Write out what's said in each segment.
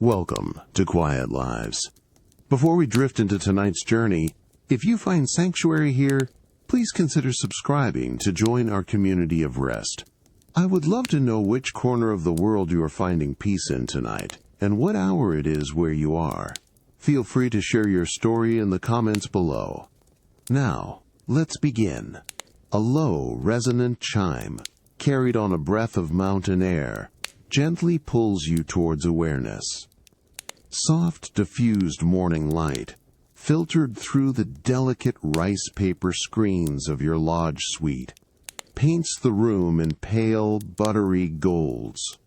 Welcome to Quiet Lives. Before we drift into tonight's journey, if you find sanctuary here, please consider subscribing to join our community of rest. I would love to know which corner of the world you are finding peace in tonight, and what hour it is where you are. Feel free to share your story in the comments below. Now, let's begin. A low, resonant chime, carried on a breath of mountain air, gently pulls you towards awareness. Soft, diffused morning light, filtered through the delicate rice paper screens of your lodge suite, paints the room in pale, buttery golds.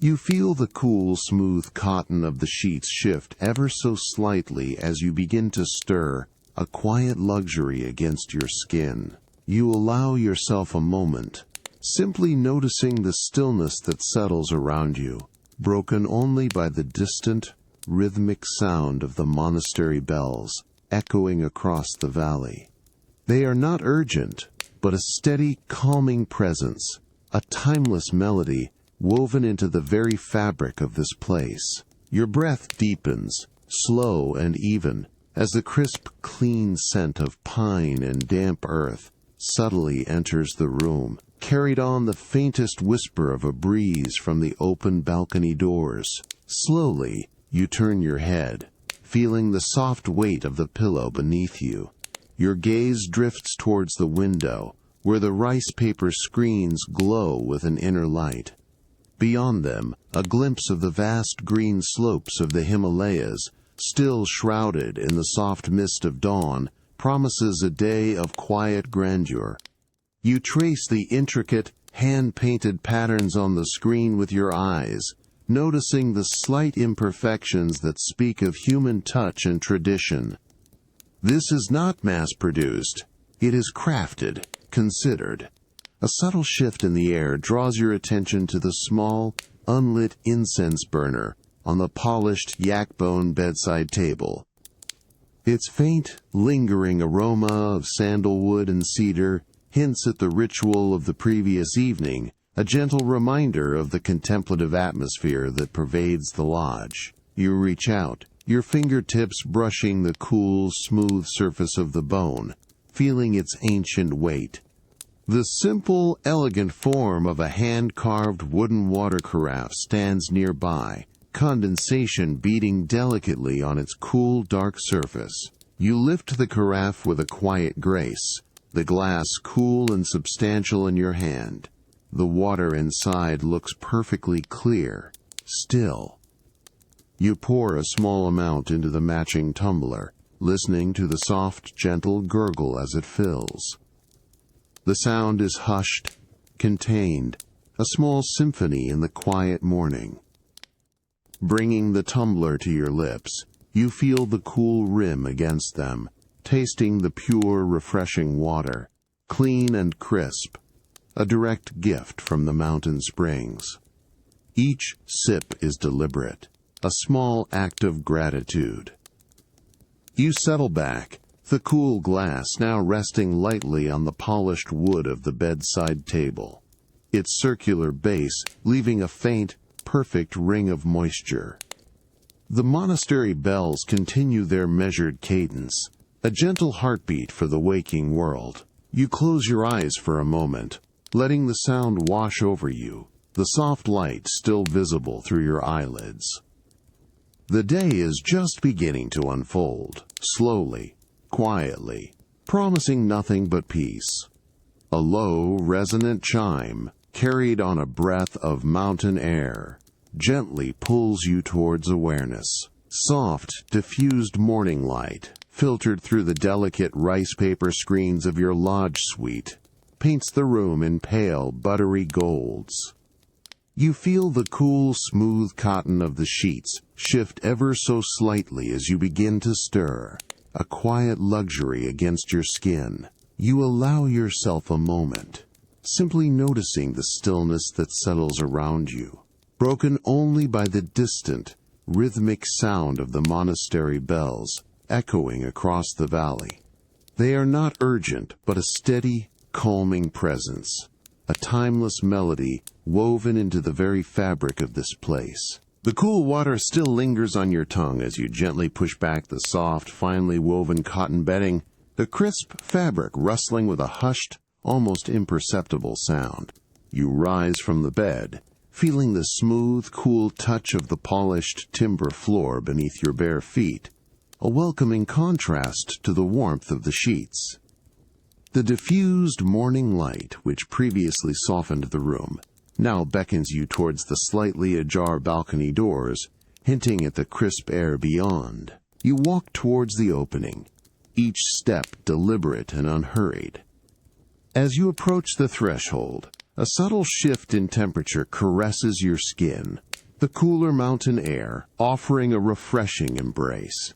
You feel the cool, smooth cotton of the sheets shift ever so slightly as you begin to stir, a quiet luxury against your skin. You allow yourself a moment, simply noticing the stillness that settles around you, broken only by the distant, rhythmic sound of the monastery bells echoing across the valley. They are not urgent, but a steady, calming presence, a timeless melody woven into the very fabric of this place. Your breath deepens, slow and even, as the crisp, clean scent of pine and damp earth subtly enters the room, carried on the faintest whisper of a breeze from the open balcony doors. Slowly, you turn your head, feeling the soft weight of the pillow beneath you. Your gaze drifts towards the window, where the rice paper screens glow with an inner light. Beyond them, a glimpse of the vast green slopes of the Himalayas, still shrouded in the soft mist of dawn, promises a day of quiet grandeur. You trace the intricate, hand-painted patterns on the screen with your eyes, noticing the slight imperfections that speak of human touch and tradition. This is not mass-produced. It is crafted, considered. A subtle shift in the air draws your attention to the small, unlit incense burner on the polished yak-bone bedside table. Its faint, lingering aroma of sandalwood and cedar hints at the ritual of the previous evening, a gentle reminder of the contemplative atmosphere that pervades the lodge. You reach out, your fingertips brushing the cool, smooth surface of the bone, feeling its ancient weight. The simple, elegant form of a hand-carved wooden water carafe stands nearby, condensation beating delicately on its cool, dark surface. You lift the carafe with a quiet grace, the glass cool and substantial in your hand. The water inside looks perfectly clear, still. You pour a small amount into the matching tumbler, listening to the soft, gentle gurgle as it fills. The sound is hushed, contained, a small symphony in the quiet morning. Bringing the tumbler to your lips, you feel the cool rim against them, tasting the pure, refreshing water, clean and crisp, a direct gift from the mountain springs. Each sip is deliberate, a small act of gratitude. You settle back, the cool glass now resting lightly on the polished wood of the bedside table, its circular base leaving a faint, perfect ring of moisture. The monastery bells continue their measured cadence, a gentle heartbeat for the waking world. You close your eyes for a moment, letting the sound wash over you, the soft light still visible through your eyelids. The day is just beginning to unfold, slowly, quietly, promising nothing but peace. A low, resonant chime, carried on a breath of mountain air, gently pulls you towards awareness. Soft, diffused morning light, filtered through the delicate rice paper screens of your lodge suite, paints the room in pale, buttery golds. You feel the cool, smooth cotton of the sheets shift ever so slightly as you begin to stir, a quiet luxury against your skin. You allow yourself a moment, simply noticing the stillness that settles around you, broken only by the distant, rhythmic sound of the monastery bells echoing across the valley. They are not urgent, but a steady, calming presence, a timeless melody woven into the very fabric of this place. The cool water still lingers on your tongue as you gently push back the soft, finely woven cotton bedding, the crisp fabric rustling with a hushed, almost imperceptible sound. You rise from the bed, feeling the smooth, cool touch of the polished timber floor beneath your bare feet, a welcoming contrast to the warmth of the sheets. The diffused morning light, which previously softened the room, now beckons you towards the slightly ajar balcony doors, hinting at the crisp air beyond. You walk towards the opening, each step deliberate and unhurried. As you approach the threshold, a subtle shift in temperature caresses your skin, the cooler mountain air offering a refreshing embrace.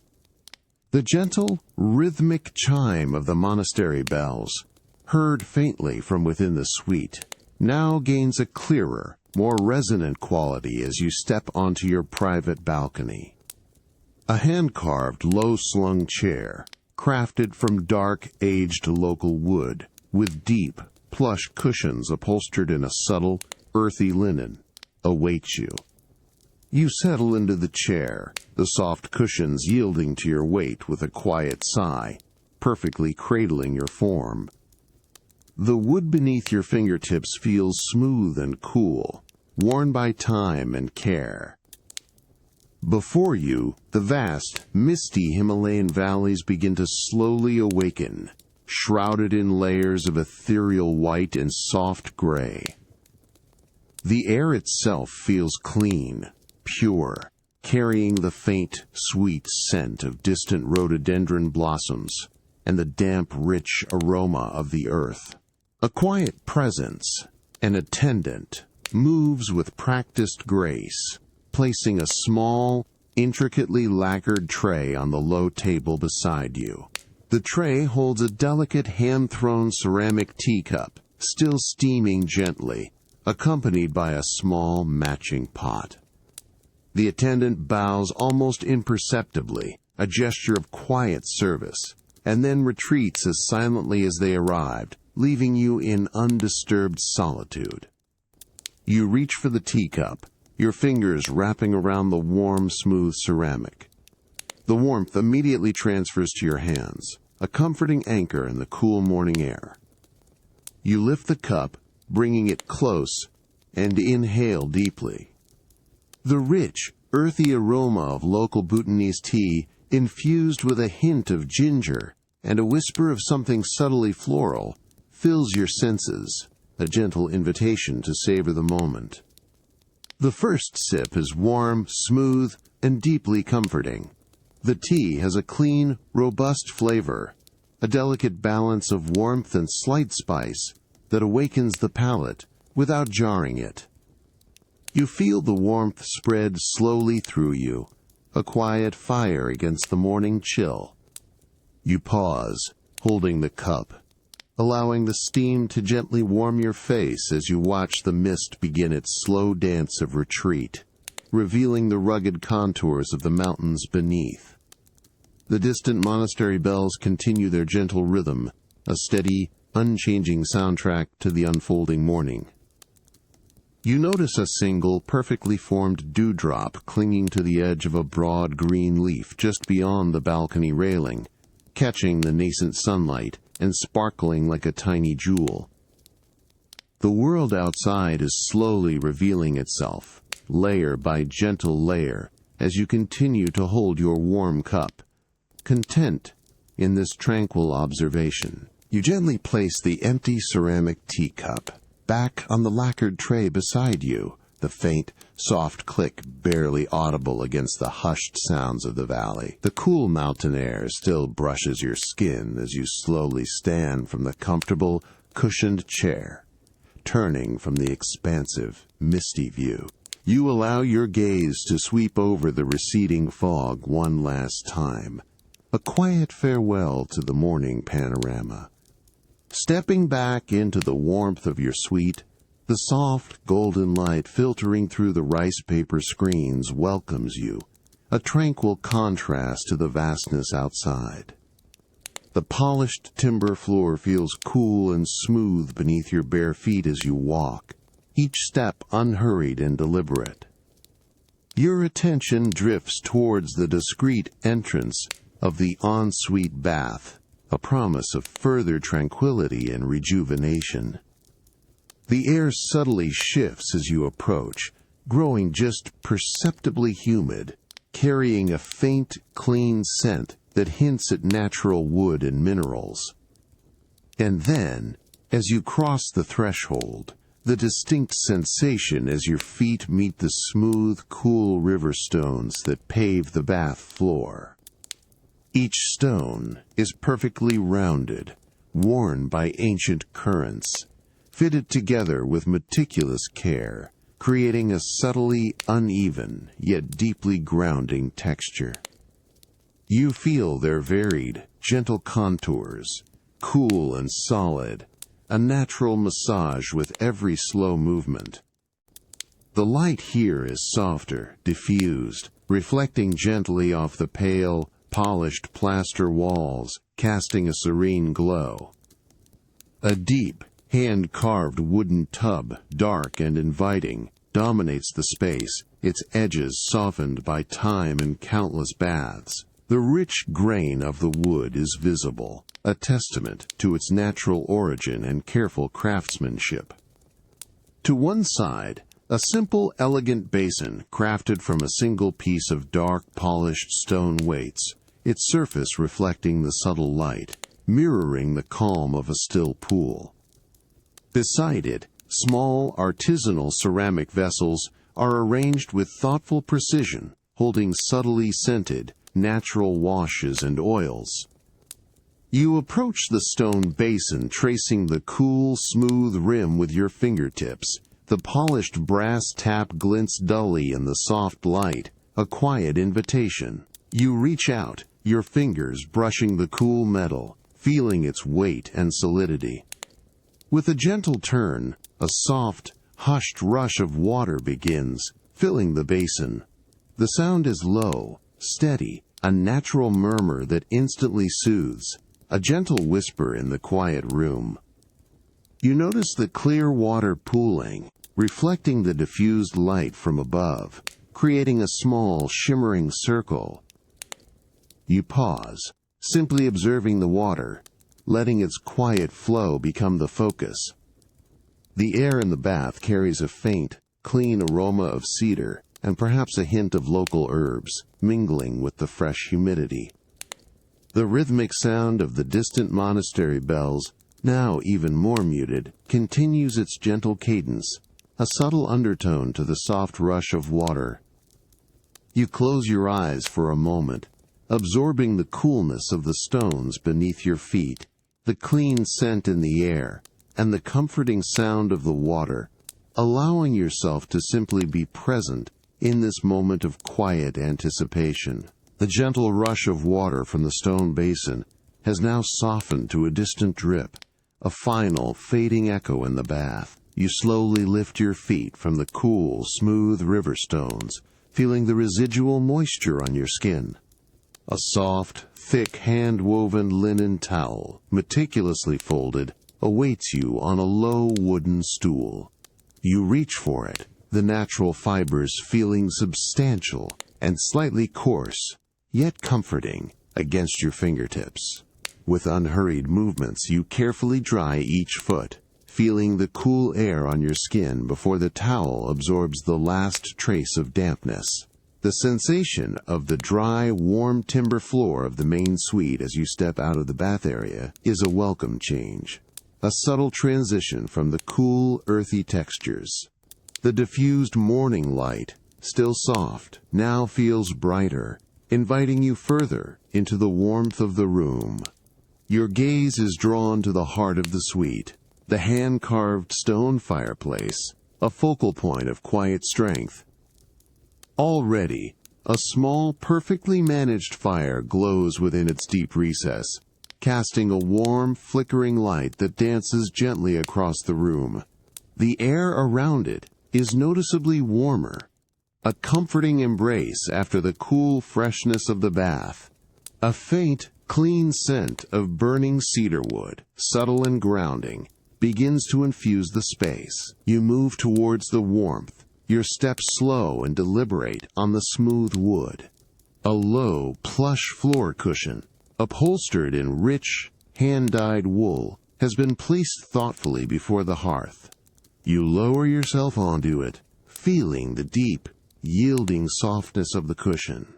The gentle, rhythmic chime of the monastery bells, heard faintly from within the suite, now gains a clearer, more resonant quality as you step onto your private balcony. A hand-carved, low-slung chair, crafted from dark, aged local wood, with deep, plush cushions upholstered in a subtle, earthy linen, awaits you. You settle into the chair, the soft cushions yielding to your weight with a quiet sigh, perfectly cradling your form. The wood beneath your fingertips feels smooth and cool, worn by time and care. Before you, the vast, misty Himalayan valleys begin to slowly awaken, shrouded in layers of ethereal white and soft gray. The air itself feels clean, pure, carrying the faint, sweet scent of distant rhododendron blossoms and the damp, rich aroma of the earth. A quiet presence, an attendant, moves with practiced grace, placing a small, intricately lacquered tray on the low table beside you. The tray holds a delicate hand-thrown ceramic teacup, still steaming gently, accompanied by a small matching pot. The attendant bows almost imperceptibly, a gesture of quiet service, and then retreats as silently as they arrived, leaving you in undisturbed solitude. You reach for the teacup, your fingers wrapping around the warm, smooth ceramic. The warmth immediately transfers to your hands, a comforting anchor in the cool morning air. You lift the cup, bringing it close, and inhale deeply. The rich, earthy aroma of local Bhutanese tea, infused with a hint of ginger and a whisper of something subtly floral, fills your senses, a gentle invitation to savor the moment. The first sip is warm, smooth, and deeply comforting. The tea has a clean, robust flavor, a delicate balance of warmth and slight spice that awakens the palate without jarring it. You feel the warmth spread slowly through you, a quiet fire against the morning chill. You pause, holding the cup, allowing the steam to gently warm your face as you watch the mist begin its slow dance of retreat, revealing the rugged contours of the mountains beneath. The distant monastery bells continue their gentle rhythm, a steady, unchanging soundtrack to the unfolding morning. You notice a single, perfectly formed dewdrop clinging to the edge of a broad green leaf just beyond the balcony railing, catching the nascent sunlight and sparkling like a tiny jewel. The world outside is slowly revealing itself, layer by gentle layer, as you continue to hold your warm cup, content in this tranquil observation. You gently place the empty ceramic teacup back on the lacquered tray beside you, the faint, soft click barely audible against the hushed sounds of the valley. The cool mountain air still brushes your skin as you slowly stand from the comfortable, cushioned chair, turning from the expansive, misty view. You allow your gaze to sweep over the receding fog one last time, a quiet farewell to the morning panorama. Stepping back into the warmth of your suite, the soft, golden light filtering through the rice paper screens welcomes you, a tranquil contrast to the vastness outside. The polished timber floor feels cool and smooth beneath your bare feet as you walk, each step unhurried and deliberate. Your attention drifts towards the discreet entrance of the ensuite bath, a promise of further tranquility and rejuvenation. The air subtly shifts as you approach, growing just perceptibly humid, carrying a faint, clean scent that hints at natural wood and minerals. And then, as you cross the threshold, the distinct sensation as your feet meet the smooth, cool river stones that pave the bath floor. Each stone is perfectly rounded, worn by ancient currents, fitted together with meticulous care, creating a subtly uneven yet deeply grounding texture. You feel their varied, gentle contours, cool and solid, a natural massage with every slow movement. The light here is softer, diffused, reflecting gently off the pale, polished plaster walls, casting a serene glow. A deep, hand-carved wooden tub, dark and inviting, dominates the space, its edges softened by time and countless baths. The rich grain of the wood is visible, a testament to its natural origin and careful craftsmanship. To one side, a simple, elegant basin crafted from a single piece of dark, polished stone waits, its surface reflecting the subtle light, mirroring the calm of a still pool. Beside it, small, artisanal ceramic vessels are arranged with thoughtful precision, holding subtly scented, natural washes and oils. You approach the stone basin, tracing the cool, smooth rim with your fingertips. The polished brass tap glints dully in the soft light, a quiet invitation. You reach out, your fingers brushing the cool metal, feeling its weight and solidity. With a gentle turn, a soft, hushed rush of water begins, filling the basin. The sound is low, steady, a natural murmur that instantly soothes, a gentle whisper in the quiet room. You notice the clear water pooling, reflecting the diffused light from above, creating a small, shimmering circle. You pause, simply observing the water, letting its quiet flow become the focus. The air in the bath carries a faint, clean aroma of cedar, and perhaps a hint of local herbs, mingling with the fresh humidity. The rhythmic sound of the distant monastery bells, now even more muted, continues its gentle cadence, a subtle undertone to the soft rush of water. You close your eyes for a moment, absorbing the coolness of the stones beneath your feet, the clean scent in the air, and the comforting sound of the water, allowing yourself to simply be present in this moment of quiet anticipation. The gentle rush of water from the stone basin has now softened to a distant drip, a final, fading echo in the bath. You slowly lift your feet from the cool, smooth river stones, feeling the residual moisture on your skin. A soft, thick, hand-woven linen towel, meticulously folded, awaits you on a low wooden stool. You reach for it, the natural fibers feeling substantial and slightly coarse, yet comforting, against your fingertips. With unhurried movements, you carefully dry each foot, feeling the cool air on your skin before the towel absorbs the last trace of dampness. The sensation of the dry, warm timber floor of the main suite as you step out of the bath area is a welcome change, a subtle transition from the cool, earthy textures. The diffused morning light, still soft, now feels brighter, inviting you further into the warmth of the room. Your gaze is drawn to the heart of the suite, the hand-carved stone fireplace, a focal point of quiet strength. Already, a small, perfectly managed fire glows within its deep recess, casting a warm, flickering light that dances gently across the room. The air around it is noticeably warmer, a comforting embrace after the cool freshness of the bath. A faint, clean scent of burning cedar wood, subtle and grounding, begins to infuse the space. You move towards the warmth, your steps slow and deliberate on the smooth wood. A low, plush floor cushion, upholstered in rich, hand-dyed wool, has been placed thoughtfully before the hearth. You lower yourself onto it, feeling the deep, yielding softness of the cushion,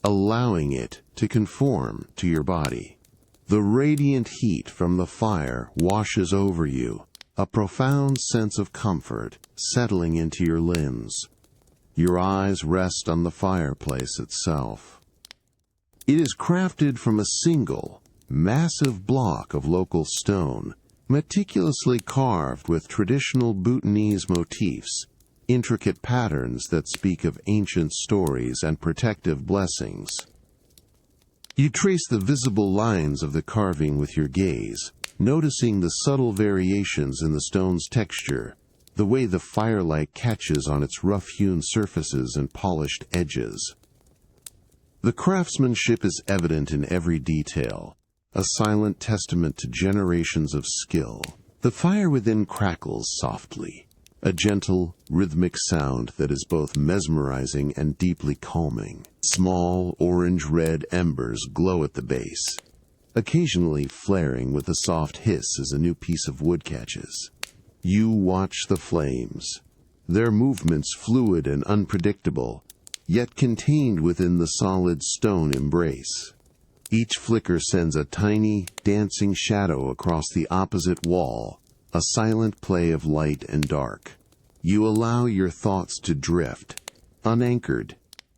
allowing it to conform to your body. The radiant heat from the fire washes over you, a profound sense of comfort settling into your limbs. Your eyes rest on the fireplace itself. It is crafted from a single, massive block of local stone, meticulously carved with traditional Bhutanese motifs, intricate patterns that speak of ancient stories and protective blessings. You trace the visible lines of the carving with your gaze, noticing the subtle variations in the stone's texture, the way the firelight catches on its rough-hewn surfaces and polished edges. The craftsmanship is evident in every detail, a silent testament to generations of skill. The fire within crackles softly, a gentle, rhythmic sound that is both mesmerizing and deeply calming. Small, orange-red embers glow at the base, occasionally flaring with a soft hiss as a new piece of wood catches. You watch the flames, their movements fluid and unpredictable, yet contained within the solid stone embrace. Each flicker sends a tiny, dancing shadow across the opposite wall, a silent play of light and dark. You allow your thoughts to drift, unanchored,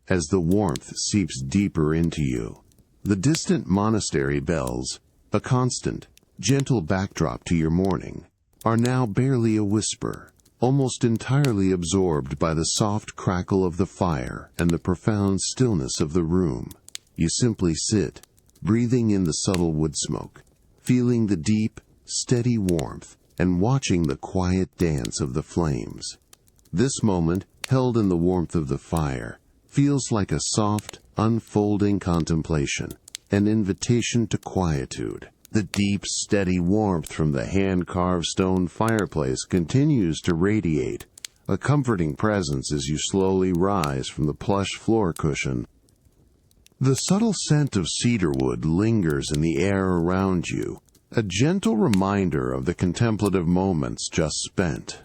as the warmth seeps deeper into you. The distant monastery bells, a constant, gentle backdrop to your morning, are now barely a whisper, almost entirely absorbed by the soft crackle of the fire and the profound stillness of the room. You simply sit, breathing in the subtle wood smoke, feeling the deep, steady warmth, and watching the quiet dance of the flames. This moment, held in the warmth of the fire, feels like a soft, unfolding contemplation, an invitation to quietude. The deep, steady warmth from the hand-carved stone fireplace continues to radiate, a comforting presence as you slowly rise from the plush floor cushion. The subtle scent of cedarwood lingers in the air around you, a gentle reminder of the contemplative moments just spent.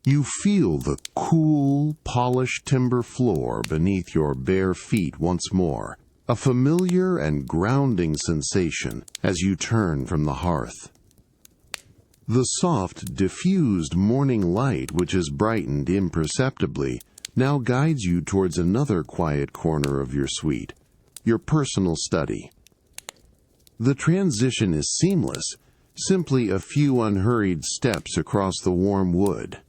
You feel the cool, polished timber floor beneath your bare feet once more, a familiar and grounding sensation as you turn from the hearth. The soft, diffused morning light, which has brightened imperceptibly, now guides you towards another quiet corner of your suite, your personal study. The transition is seamless, simply a few unhurried steps across the warm wood.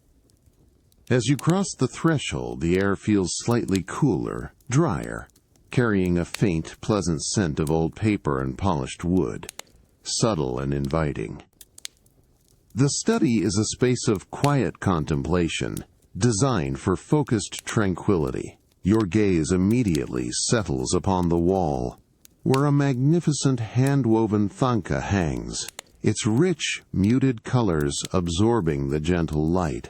As you cross the threshold, the air feels slightly cooler, drier, carrying a faint, pleasant scent of old paper and polished wood, subtle and inviting. The study is a space of quiet contemplation, designed for focused tranquility. Your gaze immediately settles upon the wall, where a magnificent hand-woven thangka hangs, its rich, muted colors absorbing the gentle light.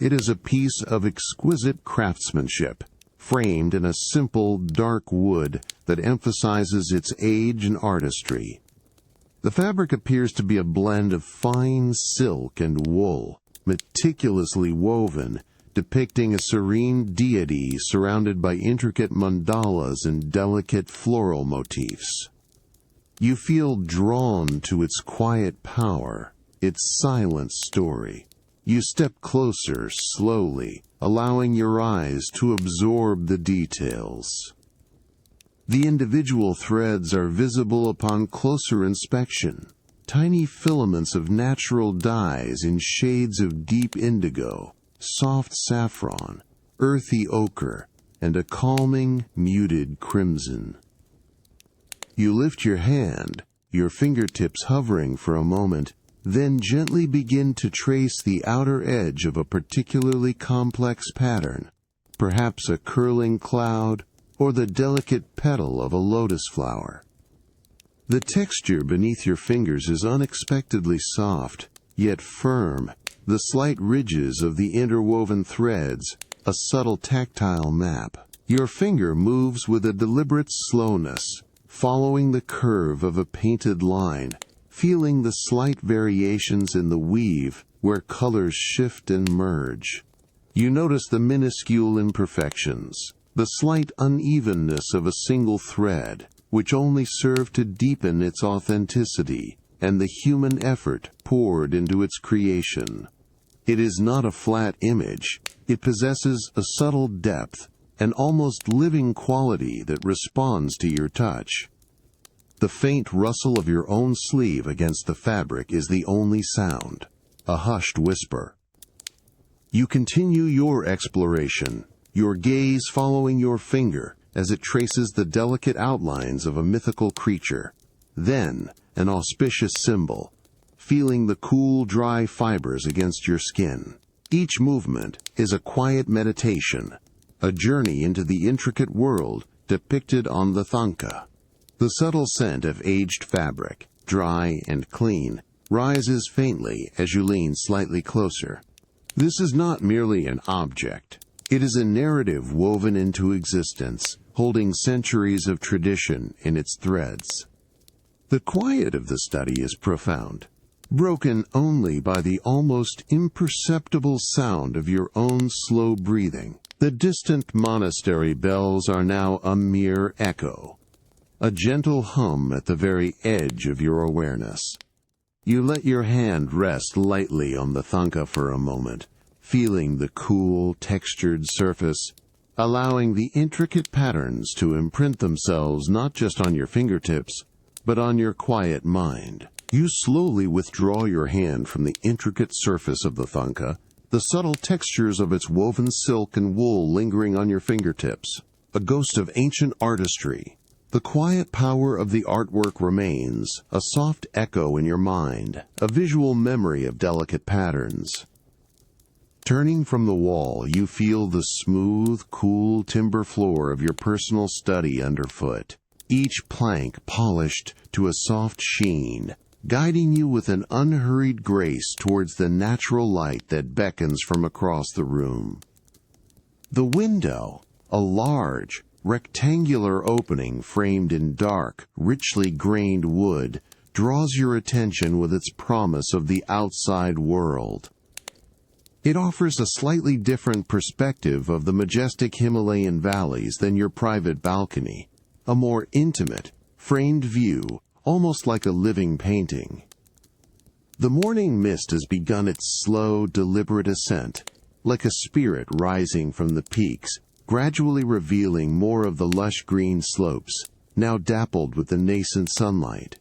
It is a piece of exquisite craftsmanship, framed in a simple, dark wood that emphasizes its age and artistry. The fabric appears to be a blend of fine silk and wool, meticulously woven, depicting a serene deity surrounded by intricate mandalas and delicate floral motifs. You feel drawn to its quiet power, its silent story. You step closer slowly, allowing your eyes to absorb the details. The individual threads are visible upon closer inspection, tiny filaments of natural dyes in shades of deep indigo, soft saffron, earthy ochre, and a calming, muted crimson. You lift your hand, your fingertips hovering for a moment, then gently begin to trace the outer edge of a particularly complex pattern, perhaps a curling cloud or the delicate petal of a lotus flower. The texture beneath your fingers is unexpectedly soft, yet firm, the slight ridges of the interwoven threads, a subtle tactile map. Your finger moves with a deliberate slowness, following the curve of a painted line, feeling the slight variations in the weave where colors shift and merge. You notice the minuscule imperfections, the slight unevenness of a single thread, which only serve to deepen its authenticity, and the human effort poured into its creation. It is not a flat image. It possesses a subtle depth, an almost living quality that responds to your touch. The faint rustle of your own sleeve against the fabric is the only sound, a hushed whisper. You continue your exploration, your gaze following your finger as it traces the delicate outlines of a mythical creature. Then, an auspicious symbol, feeling the cool, dry fibers against your skin. Each movement is a quiet meditation, a journey into the intricate world depicted on the thangka. The subtle scent of aged fabric, dry and clean, rises faintly as you lean slightly closer. This is not merely an object. It is a narrative woven into existence, holding centuries of tradition in its threads. The quiet of the study is profound, broken only by the almost imperceptible sound of your own slow breathing. The distant monastery bells are now a mere echo, a gentle hum at the very edge of your awareness. You let your hand rest lightly on the thangka for a moment, feeling the cool, textured surface, allowing the intricate patterns to imprint themselves not just on your fingertips, but on your quiet mind. You slowly withdraw your hand from the intricate surface of the thangka, the subtle textures of its woven silk and wool lingering on your fingertips, a ghost of ancient artistry. The quiet power of the artwork remains, a soft echo in your mind, a visual memory of delicate patterns. Turning from the wall, you feel the smooth, cool timber floor of your personal study underfoot, each plank polished to a soft sheen, guiding you with an unhurried grace towards the natural light that beckons from across the room. The window, a large, rectangular opening framed in dark, richly grained wood, draws your attention with its promise of the outside world. It offers a slightly different perspective of the majestic Himalayan valleys than your private balcony, a more intimate, framed view, almost like a living painting. The morning mist has begun its slow, deliberate ascent, like a spirit rising from the peaks, gradually revealing more of the lush green slopes, now dappled with the nascent sunlight.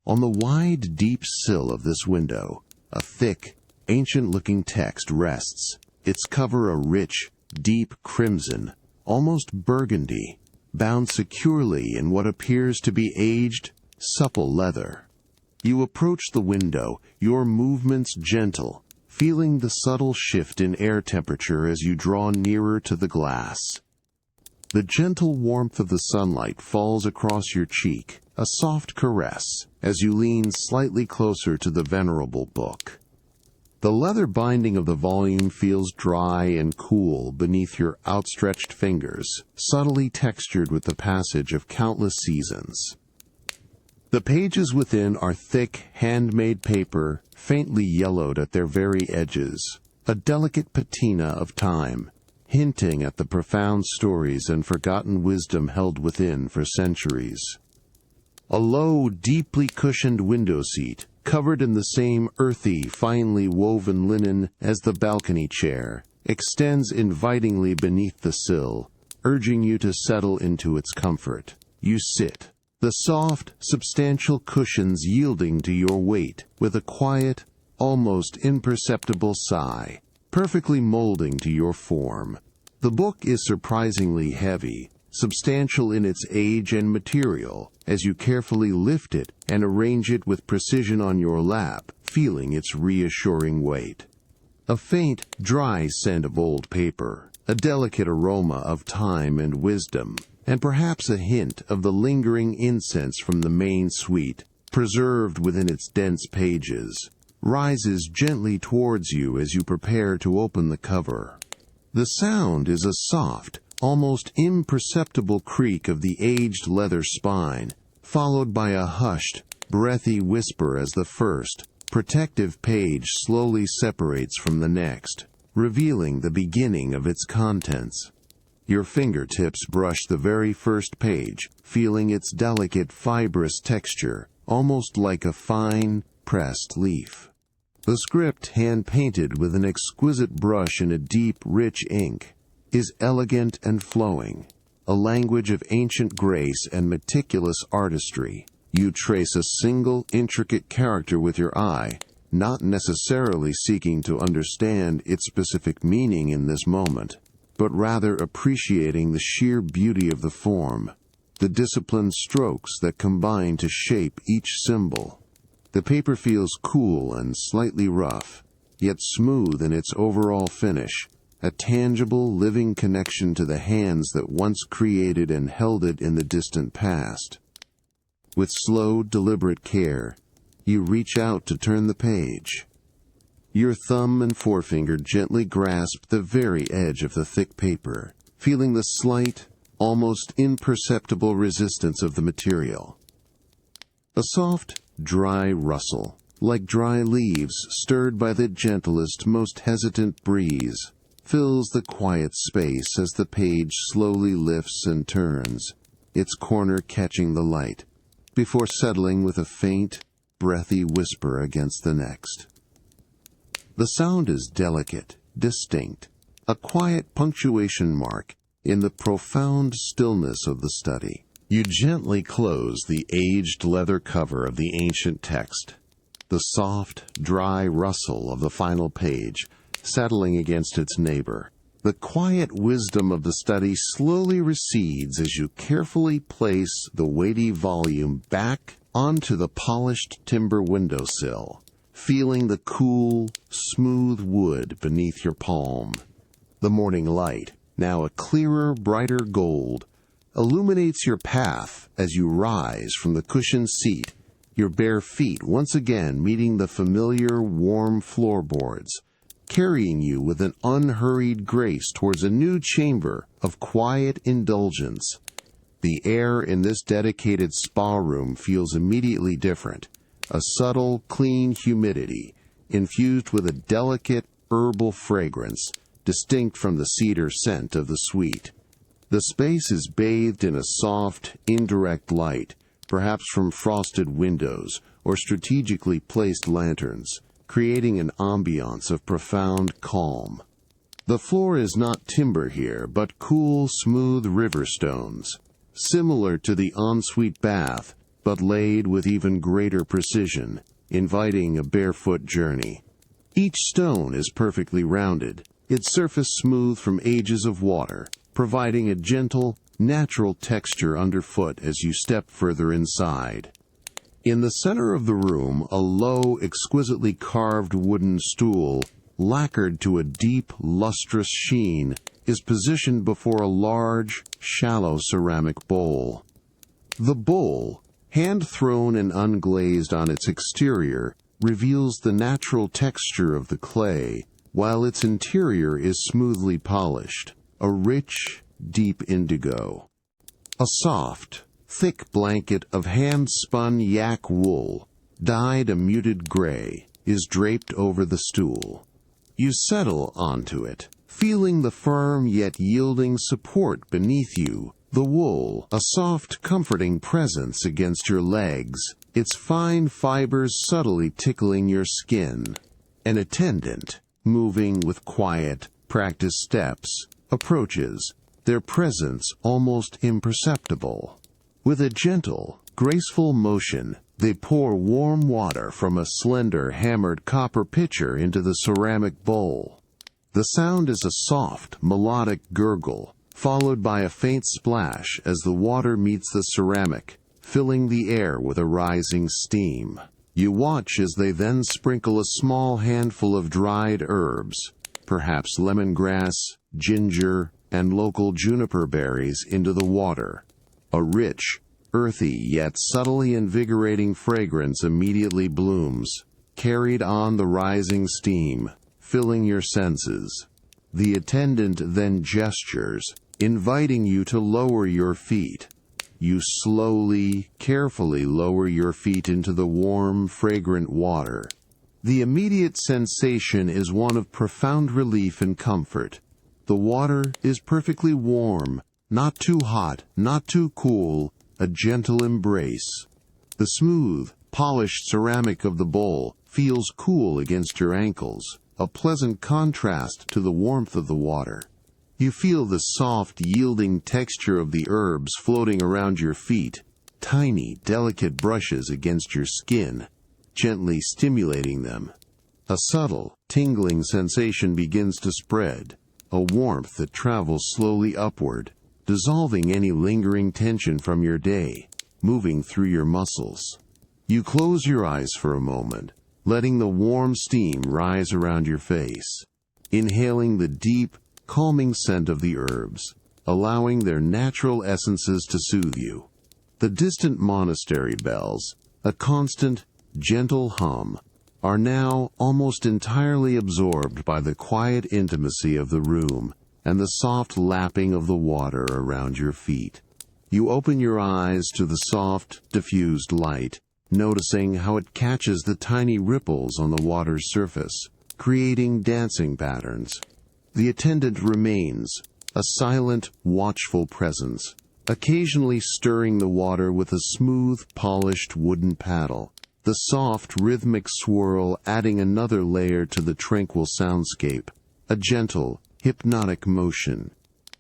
On the wide, deep sill of this window, a thick, ancient-looking text rests, its cover a rich, deep crimson, almost burgundy, bound securely in what appears to be aged, supple leather. You approach the window, your movements gentle, feeling the subtle shift in air temperature as you draw nearer to the glass. The gentle warmth of the sunlight falls across your cheek, a soft caress, as you lean slightly closer to the venerable book. The leather binding of the volume feels dry and cool beneath your outstretched fingers, subtly textured with the passage of countless seasons. The pages within are thick, handmade paper, faintly yellowed at their very edges, a delicate patina of time, hinting at the profound stories and forgotten wisdom held within for centuries. A low, deeply cushioned window seat, covered in the same earthy, finely woven linen as the balcony chair, extends invitingly beneath the sill, urging you to settle into its comfort. You sit, the soft, substantial cushions yielding to your weight, with a quiet, almost imperceptible sigh, perfectly molding to your form. The book is surprisingly heavy, substantial in its age and material, as you carefully lift it and arrange it with precision on your lap, feeling its reassuring weight. A faint, dry scent of old paper, a delicate aroma of time and wisdom, and perhaps a hint of the lingering incense from the main suite, preserved within its dense pages. rises gently towards you as you prepare to open the cover. The sound is a soft, almost imperceptible creak of the aged leather spine, followed by a hushed, breathy whisper as the first, protective page slowly separates from the next, revealing the beginning of its contents. Your fingertips brush the very first page, feeling its delicate, fibrous texture, almost like a fine, pressed leaf. The script, hand-painted with an exquisite brush in a deep, rich ink, is elegant and flowing, a language of ancient grace and meticulous artistry. You trace a single, intricate character with your eye, not necessarily seeking to understand its specific meaning in this moment, but rather appreciating the sheer beauty of the form, the disciplined strokes that combine to shape each symbol. The paper feels cool and slightly rough, yet smooth in its overall finish, a tangible, living connection to the hands that once created and held it in the distant past. With slow, deliberate care, you reach out to turn the page. Your thumb and forefinger gently grasp the very edge of the thick paper, feeling the slight, almost imperceptible resistance of the material. A soft, dry rustle, like dry leaves stirred by the gentlest, most hesitant breeze, fills the quiet space as the page slowly lifts and turns, its corner catching the light, before settling with a faint, breathy whisper against the next. The sound is delicate, distinct, a quiet punctuation mark in the profound stillness of the study. You gently close the aged leather cover of the ancient text, the soft, dry rustle of the final page settling against its neighbor. The quiet wisdom of the study slowly recedes as you carefully place the weighty volume back onto the polished timber windowsill, feeling the cool, smooth wood beneath your palm. The morning light, now a clearer, brighter gold, illuminates your path as you rise from the cushioned seat, your bare feet once again meeting the familiar, warm floorboards, carrying you with an unhurried grace towards a new chamber of quiet indulgence. The air in this dedicated spa room feels immediately different, a subtle, clean humidity, infused with a delicate, herbal fragrance, distinct from the cedar scent of the suite. The space is bathed in a soft, indirect light, perhaps from frosted windows or strategically placed lanterns, creating an ambience of profound calm. The floor is not timber here, but cool, smooth river stones, similar to the ensuite bath, but laid with even greater precision, inviting a barefoot journey. Each stone is perfectly rounded, its surface smooth from ages of water, providing a gentle, natural texture underfoot as you step further inside. In the center of the room, a low, exquisitely carved wooden stool, lacquered to a deep, lustrous sheen, is positioned before a large, shallow ceramic bowl. The bowl, hand-thrown and unglazed on its exterior, reveals the natural texture of the clay, while its interior is smoothly polished, a rich, deep indigo. A soft, thick blanket of hand-spun yak-wool, dyed a muted gray, is draped over the stool. You settle onto it, feeling the firm yet yielding support beneath you, the wool, a soft, comforting presence against your legs, its fine fibers subtly tickling your skin. An attendant, moving with quiet, practiced steps, approaches, their presence almost imperceptible. With a gentle, graceful motion, they pour warm water from a slender, hammered copper pitcher into the ceramic bowl. The sound is a soft, melodic gurgle, followed by a faint splash as the water meets the ceramic, filling the air with a rising steam. You watch as they then sprinkle a small handful of dried herbs, perhaps lemongrass, ginger, and local juniper berries, into the water. A rich, earthy yet subtly invigorating fragrance immediately blooms, carried on the rising steam, filling your senses. The attendant then gestures, inviting you to lower your feet. You slowly, carefully lower your feet into the warm, fragrant water. The immediate sensation is one of profound relief and comfort. The water is perfectly warm, not too hot, not too cool, a gentle embrace. The smooth, polished ceramic of the bowl feels cool against your ankles, a pleasant contrast to the warmth of the water. You feel the soft, yielding texture of the herbs floating around your feet, tiny, delicate brushes against your skin, gently stimulating them. A subtle, tingling sensation begins to spread, a warmth that travels slowly upward, dissolving any lingering tension from your day, moving through your muscles. You close your eyes for a moment, letting the warm steam rise around your face, inhaling the deep, calming scent of the herbs, allowing their natural essences to soothe you. The distant monastery bells, a constant, gentle hum, are now almost entirely absorbed by the quiet intimacy of the room and the soft lapping of the water around your feet. You open your eyes to the soft, diffused light, noticing how it catches the tiny ripples on the water's surface, creating dancing patterns. The attendant remains, a silent, watchful presence, occasionally stirring the water with a smooth, polished wooden paddle, the soft, rhythmic swirl adding another layer to the tranquil soundscape, a gentle, hypnotic motion.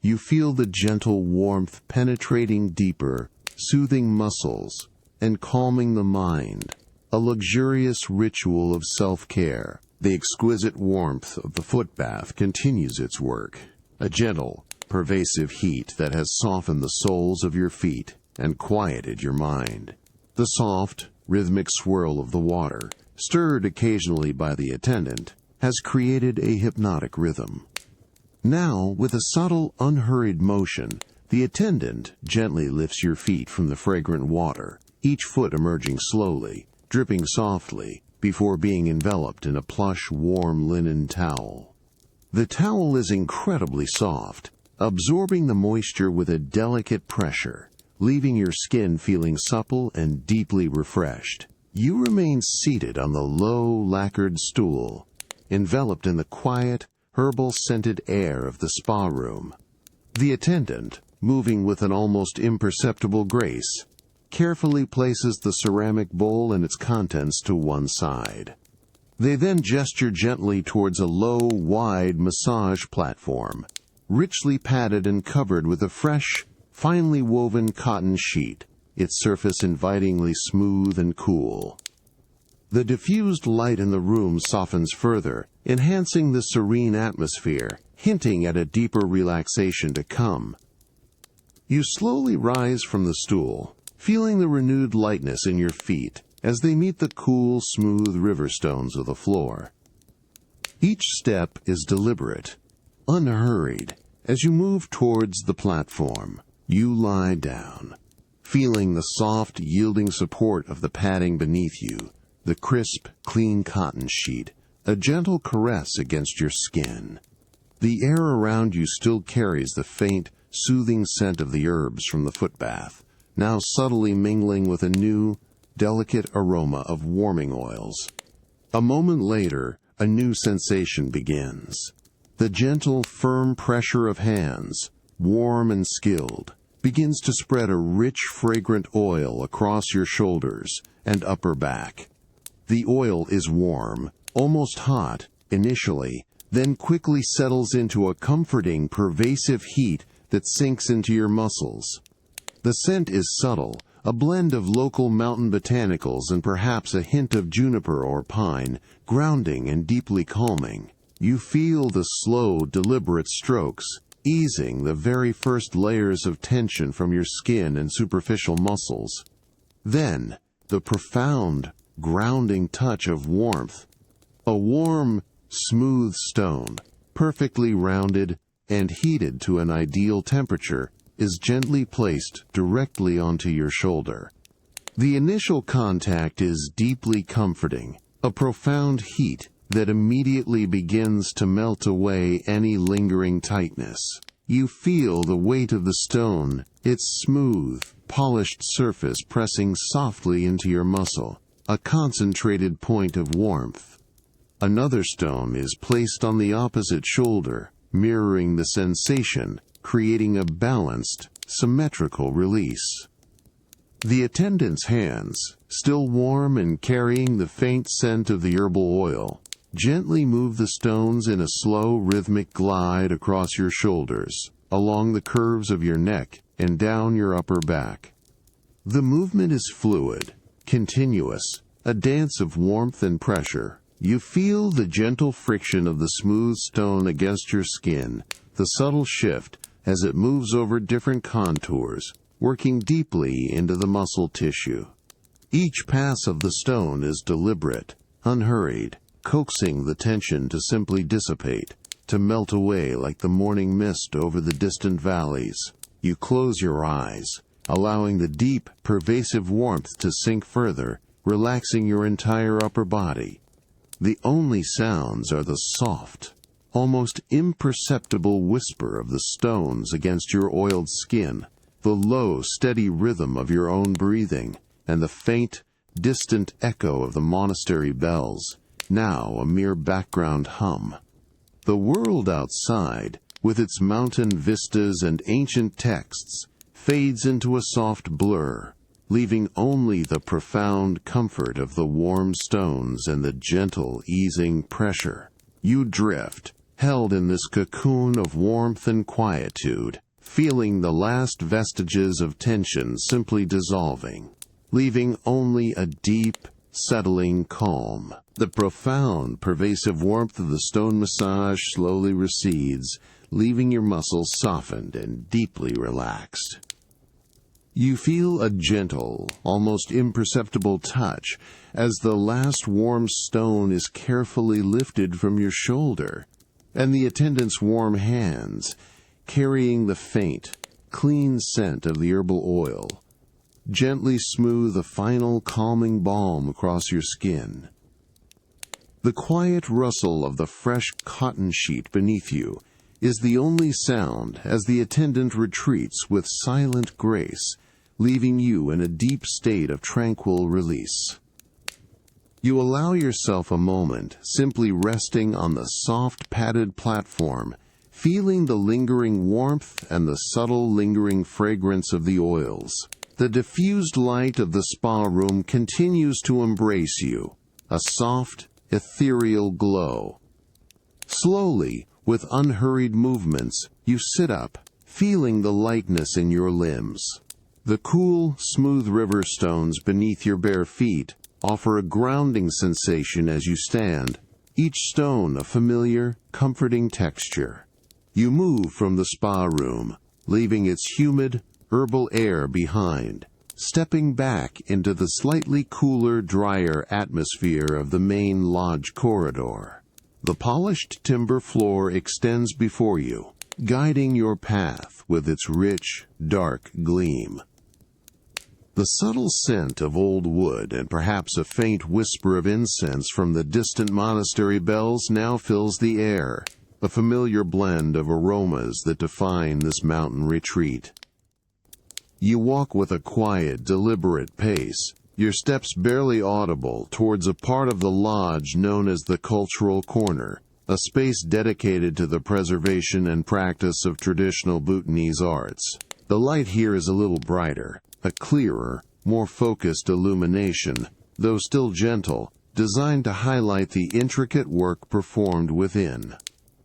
You feel the gentle warmth penetrating deeper, soothing muscles, and calming the mind, a luxurious ritual of self-care. The exquisite warmth of the foot bath continues its work, a gentle, pervasive heat that has softened the soles of your feet and quieted your mind. The soft, rhythmic swirl of the water, stirred occasionally by the attendant, has created a hypnotic rhythm. Now, with a subtle, unhurried motion, the attendant gently lifts your feet from the fragrant water, each foot emerging slowly, dripping softly, before being enveloped in a plush, warm linen towel. The towel is incredibly soft, absorbing the moisture with a delicate pressure, leaving your skin feeling supple and deeply refreshed. You remain seated on the low, lacquered stool, enveloped in the quiet, herbal-scented air of the spa room. The attendant, moving with an almost imperceptible grace, carefully places the ceramic bowl and its contents to one side. They then gesture gently towards a low, wide massage platform, richly padded and covered with a fresh, finely woven cotton sheet, its surface invitingly smooth and cool. The diffused light in the room softens further, enhancing the serene atmosphere, hinting at a deeper relaxation to come. You slowly rise from the stool, feeling the renewed lightness in your feet as they meet the cool, smooth river stones of the floor. Each step is deliberate, unhurried. As you move towards the platform, you lie down, feeling the soft, yielding support of the padding beneath you, the crisp, clean cotton sheet, a gentle caress against your skin. The air around you still carries the faint, soothing scent of the herbs from the foot bath, now subtly mingling with a new, delicate aroma of warming oils. A moment later, a new sensation begins. The gentle, firm pressure of hands, warm and skilled, begins to spread a rich, fragrant oil across your shoulders and upper back. The oil is warm, almost hot, initially, then quickly settles into a comforting, pervasive heat that sinks into your muscles. The scent is subtle, a blend of local mountain botanicals and perhaps a hint of juniper or pine, grounding and deeply calming. You feel the slow, deliberate strokes, easing the very first layers of tension from your skin and superficial muscles. Then, the profound, grounding touch of warmth. A warm, smooth stone, perfectly rounded and heated to an ideal temperature, is gently placed directly onto your shoulder. The initial contact is deeply comforting, a profound heat that immediately begins to melt away any lingering tightness. You feel the weight of the stone, its smooth, polished surface pressing softly into your muscle, a concentrated point of warmth. Another stone is placed on the opposite shoulder, mirroring the sensation, creating a balanced, symmetrical release. The attendant's hands, still warm and carrying the faint scent of the herbal oil, gently move the stones in a slow, rhythmic glide across your shoulders, along the curves of your neck, and down your upper back. The movement is fluid, continuous, a dance of warmth and pressure. You feel the gentle friction of the smooth stone against your skin, the subtle shift as it moves over different contours, working deeply into the muscle tissue. Each pass of the stone is deliberate, unhurried, coaxing the tension to simply dissipate, to melt away like the morning mist over the distant valleys. You close your eyes, allowing the deep, pervasive warmth to sink further, relaxing your entire upper body. The only sounds are the soft, almost imperceptible whisper of the stones against your oiled skin, the low, steady rhythm of your own breathing, and the faint, distant echo of the monastery bells, now a mere background hum. The world outside, with its mountain vistas and ancient texts, fades into a soft blur, leaving only the profound comfort of the warm stones and the gentle, easing pressure. You drift, held in this cocoon of warmth and quietude, feeling the last vestiges of tension simply dissolving, leaving only a deep, settling calm. The profound, pervasive warmth of the stone massage slowly recedes, leaving your muscles softened and deeply relaxed. You feel a gentle, almost imperceptible touch as the last warm stone is carefully lifted from your shoulder, and the attendant's warm hands, carrying the faint, clean scent of the herbal oil, gently smooth a final calming balm across your skin. The quiet rustle of the fresh cotton sheet beneath you is the only sound as the attendant retreats with silent grace, leaving you in a deep state of tranquil release. You allow yourself a moment, simply resting on the soft padded platform, feeling the lingering warmth and the subtle lingering fragrance of the oils. The diffused light of the spa room continues to embrace you, a soft, ethereal glow. Slowly, with unhurried movements, you sit up, feeling the lightness in your limbs. The cool, smooth river stones beneath your bare feet offer a grounding sensation as you stand, each stone a familiar, comforting texture. You move from the spa room, leaving its humid, herbal air behind, stepping back into the slightly cooler, drier atmosphere of the main lodge corridor. The polished timber floor extends before you, guiding your path with its rich, dark gleam. The subtle scent of old wood and perhaps a faint whisper of incense from the distant monastery bells now fills the air, a familiar blend of aromas that define this mountain retreat. You walk with a quiet, deliberate pace, your steps barely audible, towards a part of the lodge known as the Cultural Corner, a space dedicated to the preservation and practice of traditional Bhutanese arts. The light here is a little brighter, a clearer, more focused illumination, though still gentle, designed to highlight the intricate work performed within.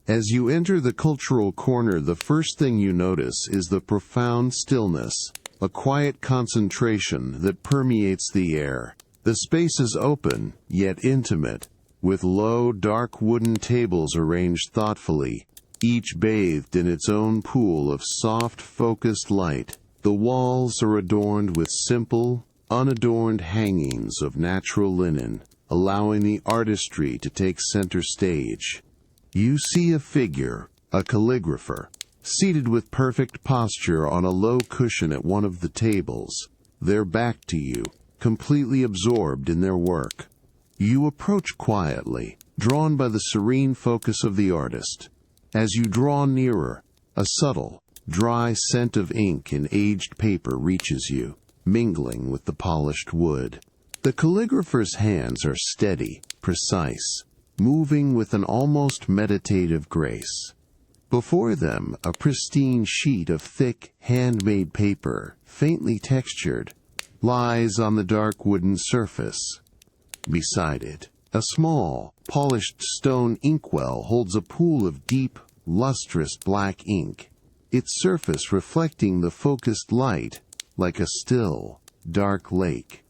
As you enter the Cultural Corner, the first thing you notice is the profound stillness, a quiet concentration that permeates the air. The space is open, yet intimate, with low, dark wooden tables arranged thoughtfully, each bathed in its own pool of soft, focused light. The walls are adorned with simple, unadorned hangings of natural linen, allowing the artistry to take center stage. You see a figure, a calligrapher, seated with perfect posture on a low cushion at one of the tables, their back to you, completely absorbed in their work. You approach quietly, drawn by the serene focus of the artist. As you draw nearer, a subtle, dry scent of ink and aged paper reaches you, mingling with the polished wood. The calligrapher's hands are steady, precise, moving with an almost meditative grace. Before them, a pristine sheet of thick, handmade paper, faintly textured, lies on the dark wooden surface. Beside it, a small, polished stone inkwell holds a pool of deep, lustrous black ink, its surface reflecting the focused light like a still, dark lake.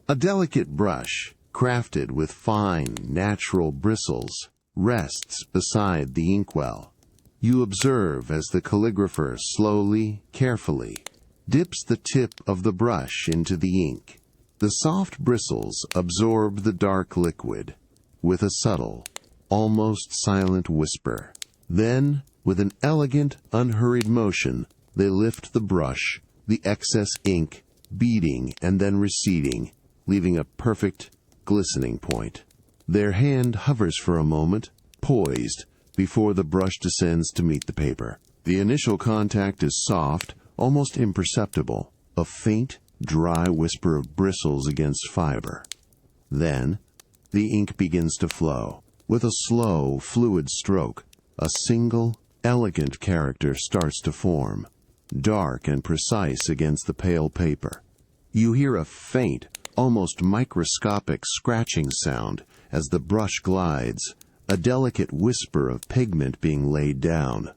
A delicate brush, crafted with fine, natural bristles, rests beside the inkwell. You observe as the calligrapher slowly, carefully, dips the tip of the brush into the ink. The soft bristles absorb the dark liquid with a subtle, almost silent whisper. Then, with an elegant, unhurried motion, they lift the brush, the excess ink beading and then receding, leaving a perfect, glistening point. Their hand hovers for a moment, poised, before the brush descends to meet the paper. The initial contact is soft, almost imperceptible, a faint, dry whisper of bristles against fiber. Then, the ink begins to flow. With a slow, fluid stroke, a single, elegant character starts to form, dark and precise against the pale paper. You hear a faint, almost microscopic scratching sound as the brush glides, a delicate whisper of pigment being laid down.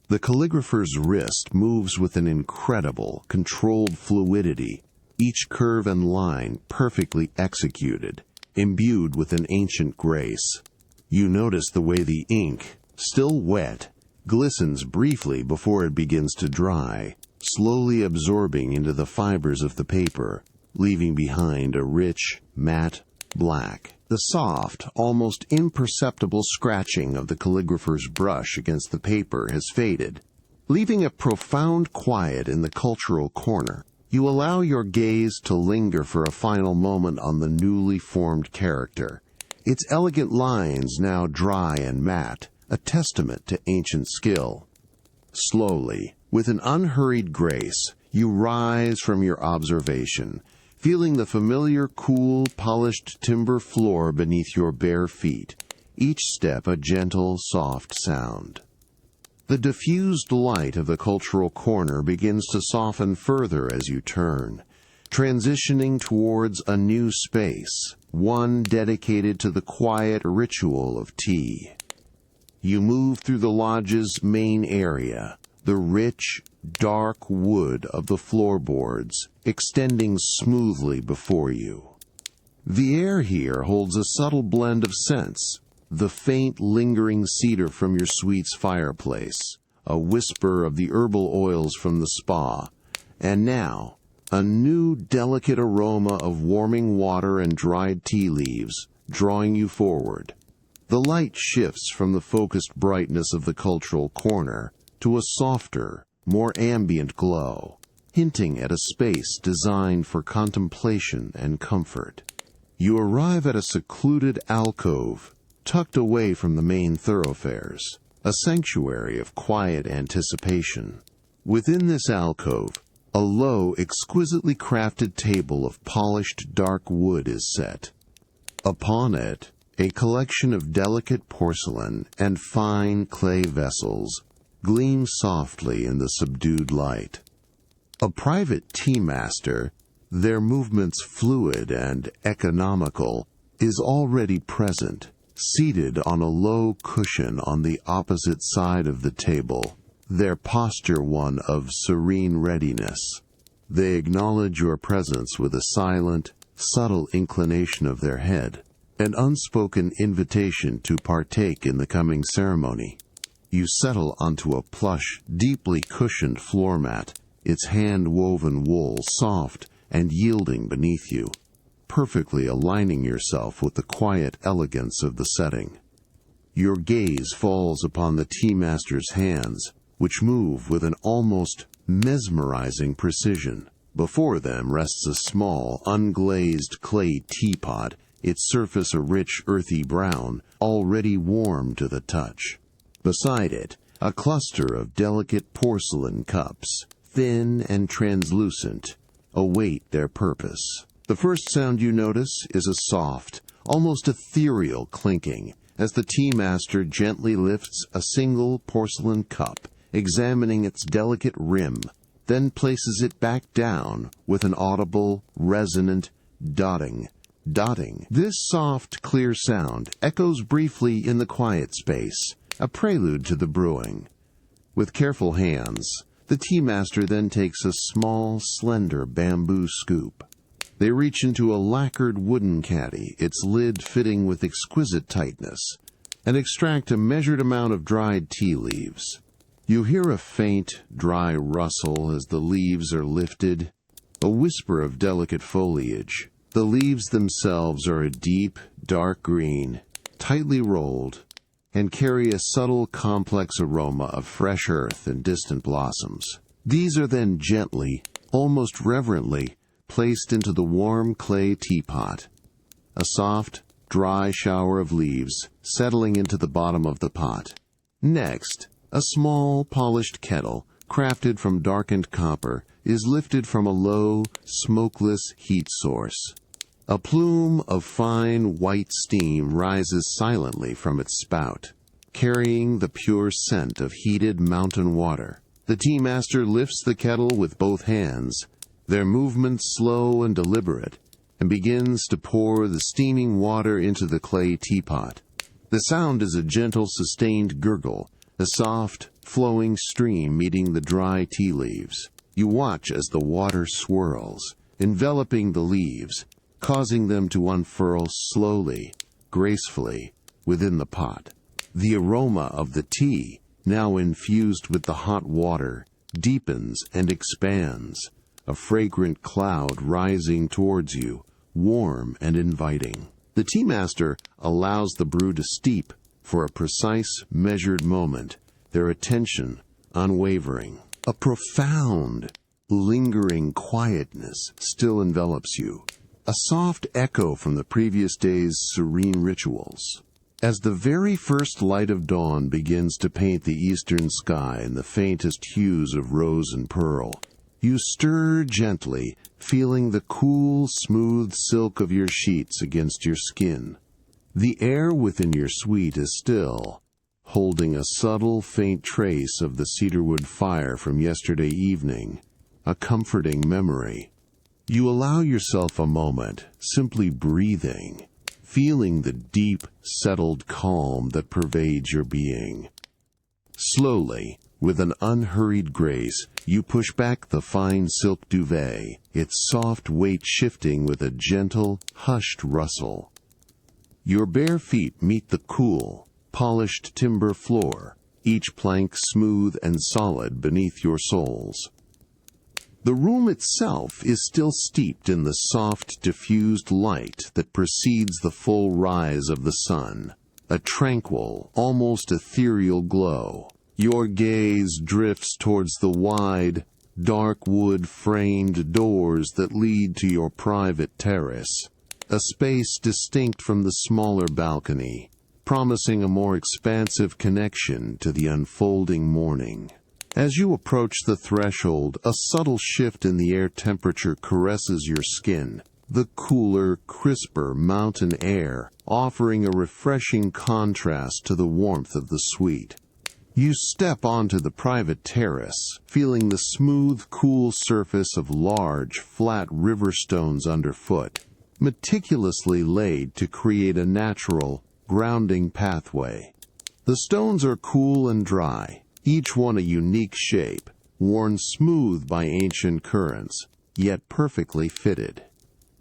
The calligrapher's wrist moves with an incredible, controlled fluidity, each curve and line perfectly executed, imbued with an ancient grace. You notice the way the ink, still wet, glistens briefly before it begins to dry, slowly absorbing into the fibers of the paper, leaving behind a rich, matte black. The soft, almost imperceptible scratching of the calligrapher's brush against the paper has faded, leaving a profound quiet in the cultural corner. You allow your gaze to linger for a final moment on the newly formed character, its elegant lines now dry and matte, a testament to ancient skill. Slowly, with an unhurried grace, you rise from your observation, feeling the familiar, cool, polished timber floor beneath your bare feet, each step a gentle, soft sound. The diffused light of the cultural corner begins to soften further as you turn, transitioning towards a new space, one dedicated to the quiet ritual of tea. You move through the lodge's main area, the rich, dark wood of the floorboards extending smoothly before you. The air here holds a subtle blend of scents, the faint lingering cedar from your suite's fireplace, a whisper of the herbal oils from the spa, and now, a new delicate aroma of warming water and dried tea leaves, drawing you forward. The light shifts from the focused brightness of the cultural corner to a softer, more ambient glow, hinting at a space designed for contemplation and comfort. You arrive at a secluded alcove, tucked away from the main thoroughfares, a sanctuary of quiet anticipation. Within this alcove, a low, exquisitely crafted table of polished dark wood is set. Upon it, a collection of delicate porcelain and fine clay vessels gleam softly in the subdued light. A private tea master, their movements fluid and economical, is already present, seated on a low cushion on the opposite side of the table, their posture one of serene readiness. They acknowledge your presence with a silent, subtle inclination of their head, an unspoken invitation to partake in the coming ceremony. You settle onto a plush, deeply cushioned floor mat, its hand-woven wool soft and yielding beneath you, perfectly aligning yourself with the quiet elegance of the setting. Your gaze falls upon the tea master's hands, which move with an almost mesmerizing precision. Before them rests a small, unglazed clay teapot its surface a rich, earthy brown, already warm to the touch. Beside it, a cluster of delicate porcelain cups, thin and translucent, await their purpose. The first sound you notice is a soft, almost ethereal clinking as the tea master gently lifts a single porcelain cup, examining its delicate rim, then places it back down with an audible, resonant dotting. This soft, clear sound echoes briefly in the quiet space, a prelude to the brewing. With careful hands, the tea master then takes a small, slender bamboo scoop. They reach into a lacquered wooden caddy, its lid fitting with exquisite tightness, and extract a measured amount of dried tea leaves. You hear a faint, dry rustle as the leaves are lifted, a whisper of delicate foliage. The leaves themselves are a deep, dark green, tightly rolled, and carry a subtle, complex aroma of fresh earth and distant blossoms. These are then gently, almost reverently, placed into the warm clay teapot. A soft, dry shower of leaves settling into the bottom of the pot. Next, a small, polished kettle, crafted from darkened copper, is lifted from a low, smokeless heat source. A plume of fine, white steam rises silently from its spout, carrying the pure scent of heated mountain water. The tea master lifts the kettle with both hands, their movements slow and deliberate, and begins to pour the steaming water into the clay teapot. The sound is a gentle, sustained gurgle, a soft, flowing stream meeting the dry tea leaves. You watch as the water swirls, enveloping the leaves, causing them to unfurl slowly, gracefully, within the pot. The aroma of the tea, now infused with the hot water, deepens and expands, a fragrant cloud rising towards you, warm and inviting. The tea master allows the brew to steep for a precise, measured moment, their attention unwavering. A profound, lingering quietness still envelops you, a soft echo from the previous day's serene rituals. As the very first light of dawn begins to paint the eastern sky in the faintest hues of rose and pearl, you stir gently, feeling the cool, smooth silk of your sheets against your skin. The air within your suite is still, holding a subtle, faint trace of the cedarwood fire from yesterday evening, a comforting memory. You allow yourself a moment, simply breathing, feeling the deep, settled calm that pervades your being. Slowly, with an unhurried grace, you push back the fine silk duvet, its soft weight shifting with a gentle, hushed rustle. Your bare feet meet the cool, polished timber floor, each plank smooth and solid beneath your soles. The room itself is still steeped in the soft, diffused light that precedes the full rise of the sun, a tranquil, almost ethereal glow. Your gaze drifts towards the wide, dark wood-framed doors that lead to your private terrace, a space distinct from the smaller balcony, promising a more expansive connection to the unfolding morning. As you approach the threshold, a subtle shift in the air temperature caresses your skin, the cooler, crisper mountain air offering a refreshing contrast to the warmth of the suite. You step onto the private terrace, feeling the smooth, cool surface of large, flat river stones underfoot, meticulously laid to create a natural, grounding pathway. The stones are cool and dry, each one a unique shape, worn smooth by ancient currents, yet perfectly fitted.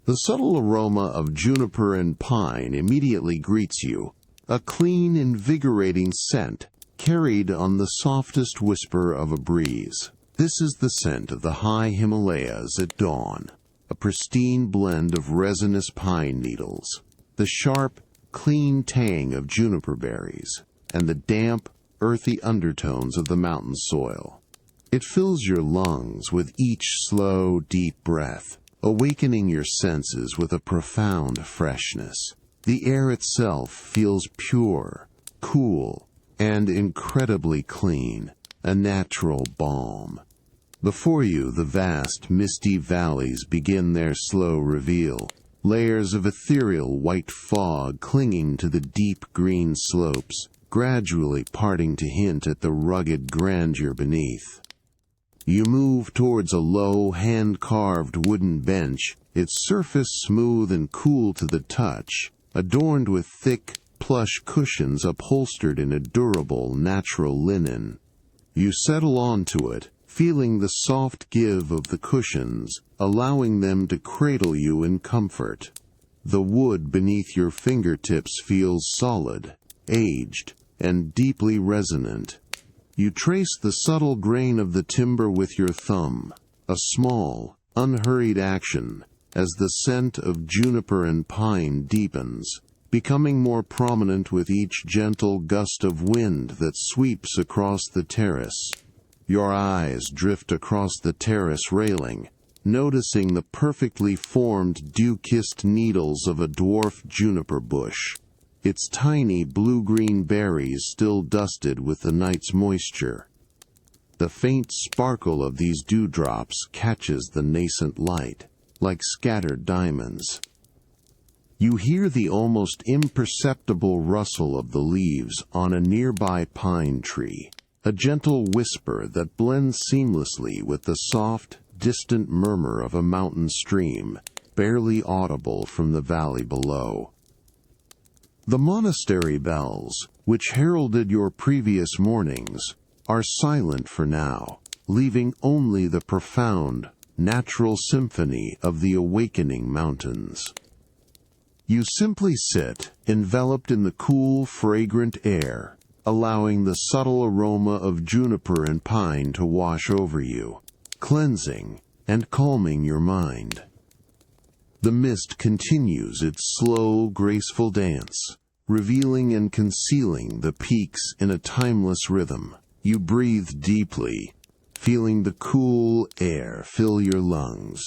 The subtle aroma of juniper and pine immediately greets you, a clean, invigorating scent carried on the softest whisper of a breeze. This is the scent of the high Himalayas at dawn, a pristine blend of resinous pine needles, the sharp, clean tang of juniper berries, and the damp, earthy undertones of the mountain soil. It fills your lungs with each slow, deep breath, awakening your senses with a profound freshness. The air itself feels pure, cool, and incredibly clean, a natural balm. Before you, the vast, misty valleys begin their slow reveal, layers of ethereal white fog clinging to the deep green slopes, gradually parting to hint at the rugged grandeur beneath. You move towards a low, hand-carved wooden bench, its surface smooth and cool to the touch, adorned with thick, plush cushions upholstered in a durable, natural linen. You settle onto it, feeling the soft give of the cushions, allowing them to cradle you in comfort. The wood beneath your fingertips feels solid, aged, and deeply resonant. You trace the subtle grain of the timber with your thumb, a small, unhurried action, as the scent of juniper and pine deepens, becoming more prominent with each gentle gust of wind that sweeps across the terrace. Your eyes drift across the terrace railing, noticing the perfectly formed dew-kissed needles of a dwarf juniper bush, its tiny blue-green berries still dusted with the night's moisture. The faint sparkle of these dewdrops catches the nascent light, like scattered diamonds. You hear the almost imperceptible rustle of the leaves on a nearby pine tree, a gentle whisper that blends seamlessly with the soft, distant murmur of a mountain stream, barely audible from the valley below. The monastery bells, which heralded your previous mornings, are silent for now, leaving only the profound, natural symphony of the awakening mountains. You simply sit, enveloped in the cool, fragrant air, allowing the subtle aroma of juniper and pine to wash over you, cleansing and calming your mind. The mist continues its slow, graceful dance, revealing and concealing the peaks in a timeless rhythm. You breathe deeply, feeling the cool air fill your lungs,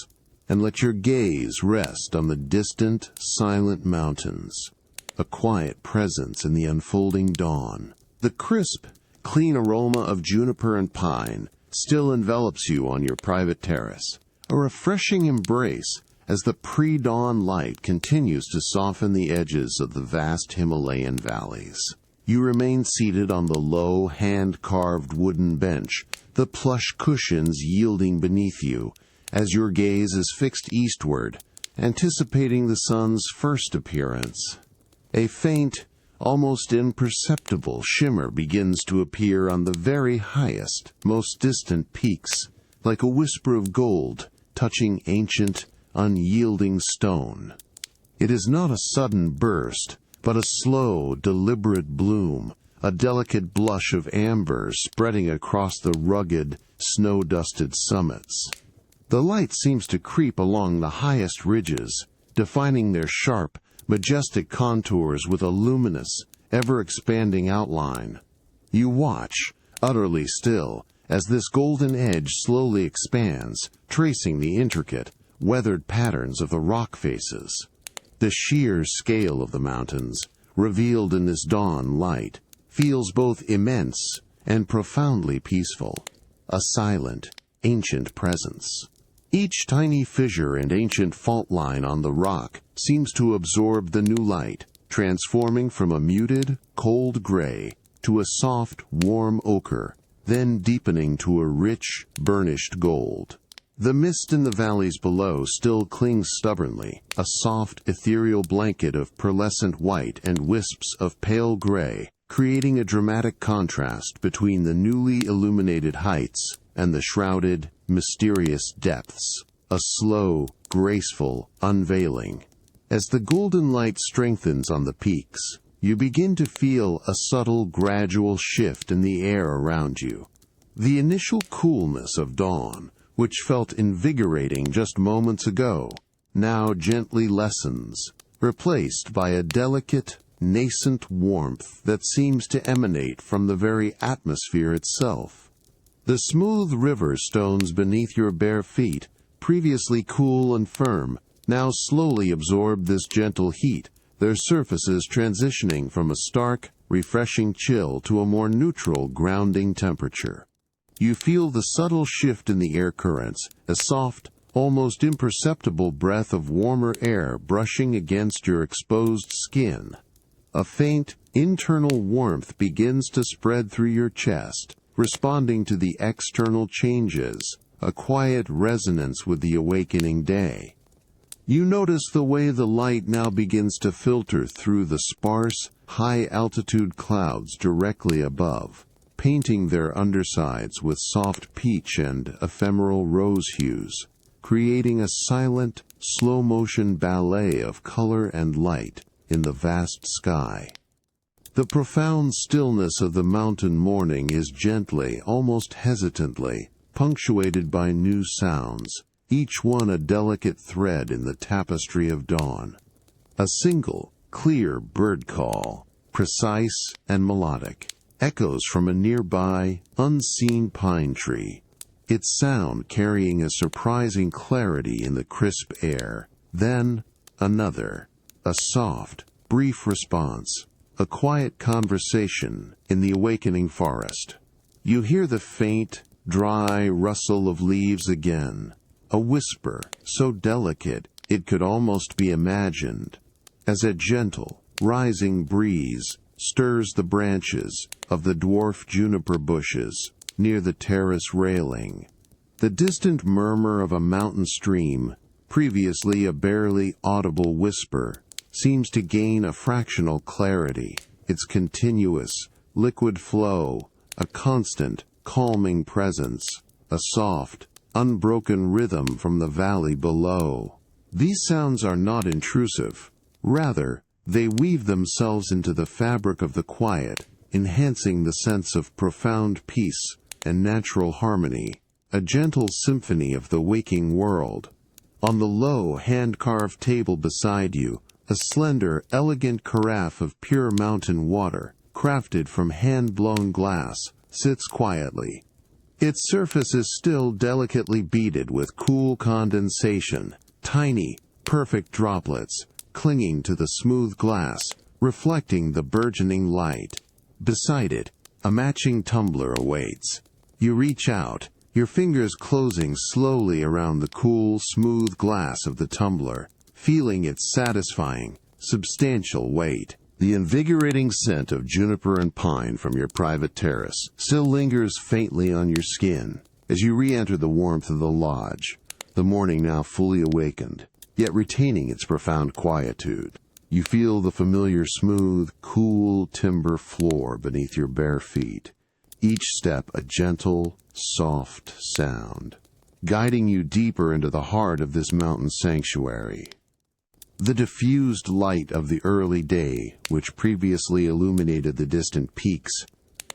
and let your gaze rest on the distant, silent mountains, a quiet presence in the unfolding dawn. The crisp, clean aroma of juniper and pine still envelops you on your private terrace, a refreshing embrace as the pre-dawn light continues to soften the edges of the vast Himalayan valleys. You remain seated on the low, hand-carved wooden bench, the plush cushions yielding beneath you, as your gaze is fixed eastward, anticipating the sun's first appearance. A faint, almost imperceptible shimmer begins to appear on the very highest, most distant peaks, like a whisper of gold touching ancient, unyielding stone. It is not a sudden burst, but a slow, deliberate bloom, a delicate blush of amber spreading across the rugged, snow-dusted summits. The light seems to creep along the highest ridges, defining their sharp, majestic contours with a luminous, ever-expanding outline. You watch, utterly still, as this golden edge slowly expands, tracing the intricate, weathered patterns of the rock faces. The sheer scale of the mountains, revealed in this dawn light, feels both immense and profoundly peaceful, a silent, ancient presence. Each tiny fissure and ancient fault line on the rock seems to absorb the new light, transforming from a muted, cold gray to a soft, warm ochre, then deepening to a rich, burnished gold. The mist in the valleys below still clings stubbornly, a soft, ethereal blanket of pearlescent white and wisps of pale gray, creating a dramatic contrast between the newly illuminated heights and the shrouded, mysterious depths. A slow, graceful unveiling. As the golden light strengthens on the peaks, you begin to feel a subtle, gradual shift in the air around you. The initial coolness of dawn, which felt invigorating just moments ago, now gently lessens, replaced by a delicate, nascent warmth that seems to emanate from the very atmosphere itself. The smooth river stones beneath your bare feet previously cool and firm, now slowly absorb this gentle heat, their surfaces transitioning from a stark, refreshing chill to a more neutral, grounding temperature. You feel the subtle shift in the air currents, a soft, almost imperceptible breath of warmer air brushing against your exposed skin. A faint, internal warmth begins to spread through your chest, responding to the external changes, a quiet resonance with the awakening day. You notice the way the light now begins to filter through the sparse, high-altitude clouds directly above, painting their undersides with soft peach and ephemeral rose hues, creating a silent, slow-motion ballet of color and light in the vast sky. The profound stillness of the mountain morning is gently, almost hesitantly, punctuated by new sounds, each one a delicate thread in the tapestry of dawn. A single, clear bird call, precise and melodic, echoes from a nearby, unseen pine tree, its sound carrying a surprising clarity in the crisp air. Then, another, a soft, brief response, a quiet conversation in the awakening forest. You hear the faint, dry rustle of leaves again, a whisper so delicate it could almost be imagined, as a gentle, rising breeze stirs the branches of the dwarf juniper bushes near the terrace railing. The distant murmur of a mountain stream, previously a barely audible whisper, seems to gain a fractional clarity, its continuous, liquid flow, a constant, calming presence, a soft, unbroken rhythm from the valley below. These sounds are not intrusive. Rather, they weave themselves into the fabric of the quiet, enhancing the sense of profound peace and natural harmony, a gentle symphony of the waking world. On the low, hand-carved table beside you, a slender, elegant carafe of pure mountain water, crafted from hand-blown glass, sits quietly. Its surface is still delicately beaded with cool condensation, tiny, perfect droplets, clinging to the smooth glass, reflecting the burgeoning light. Beside it, a matching tumbler awaits. You reach out, your fingers closing slowly around the cool, smooth glass of the tumbler, feeling its satisfying, substantial weight. The invigorating scent of juniper and pine from your private terrace still lingers faintly on your skin as you re-enter the warmth of the lodge, the morning now fully awakened, yet retaining its profound quietude. You feel the familiar smooth, cool timber floor beneath your bare feet, each step a gentle, soft sound, guiding you deeper into the heart of this mountain sanctuary. The diffused light of the early day, which previously illuminated the distant peaks,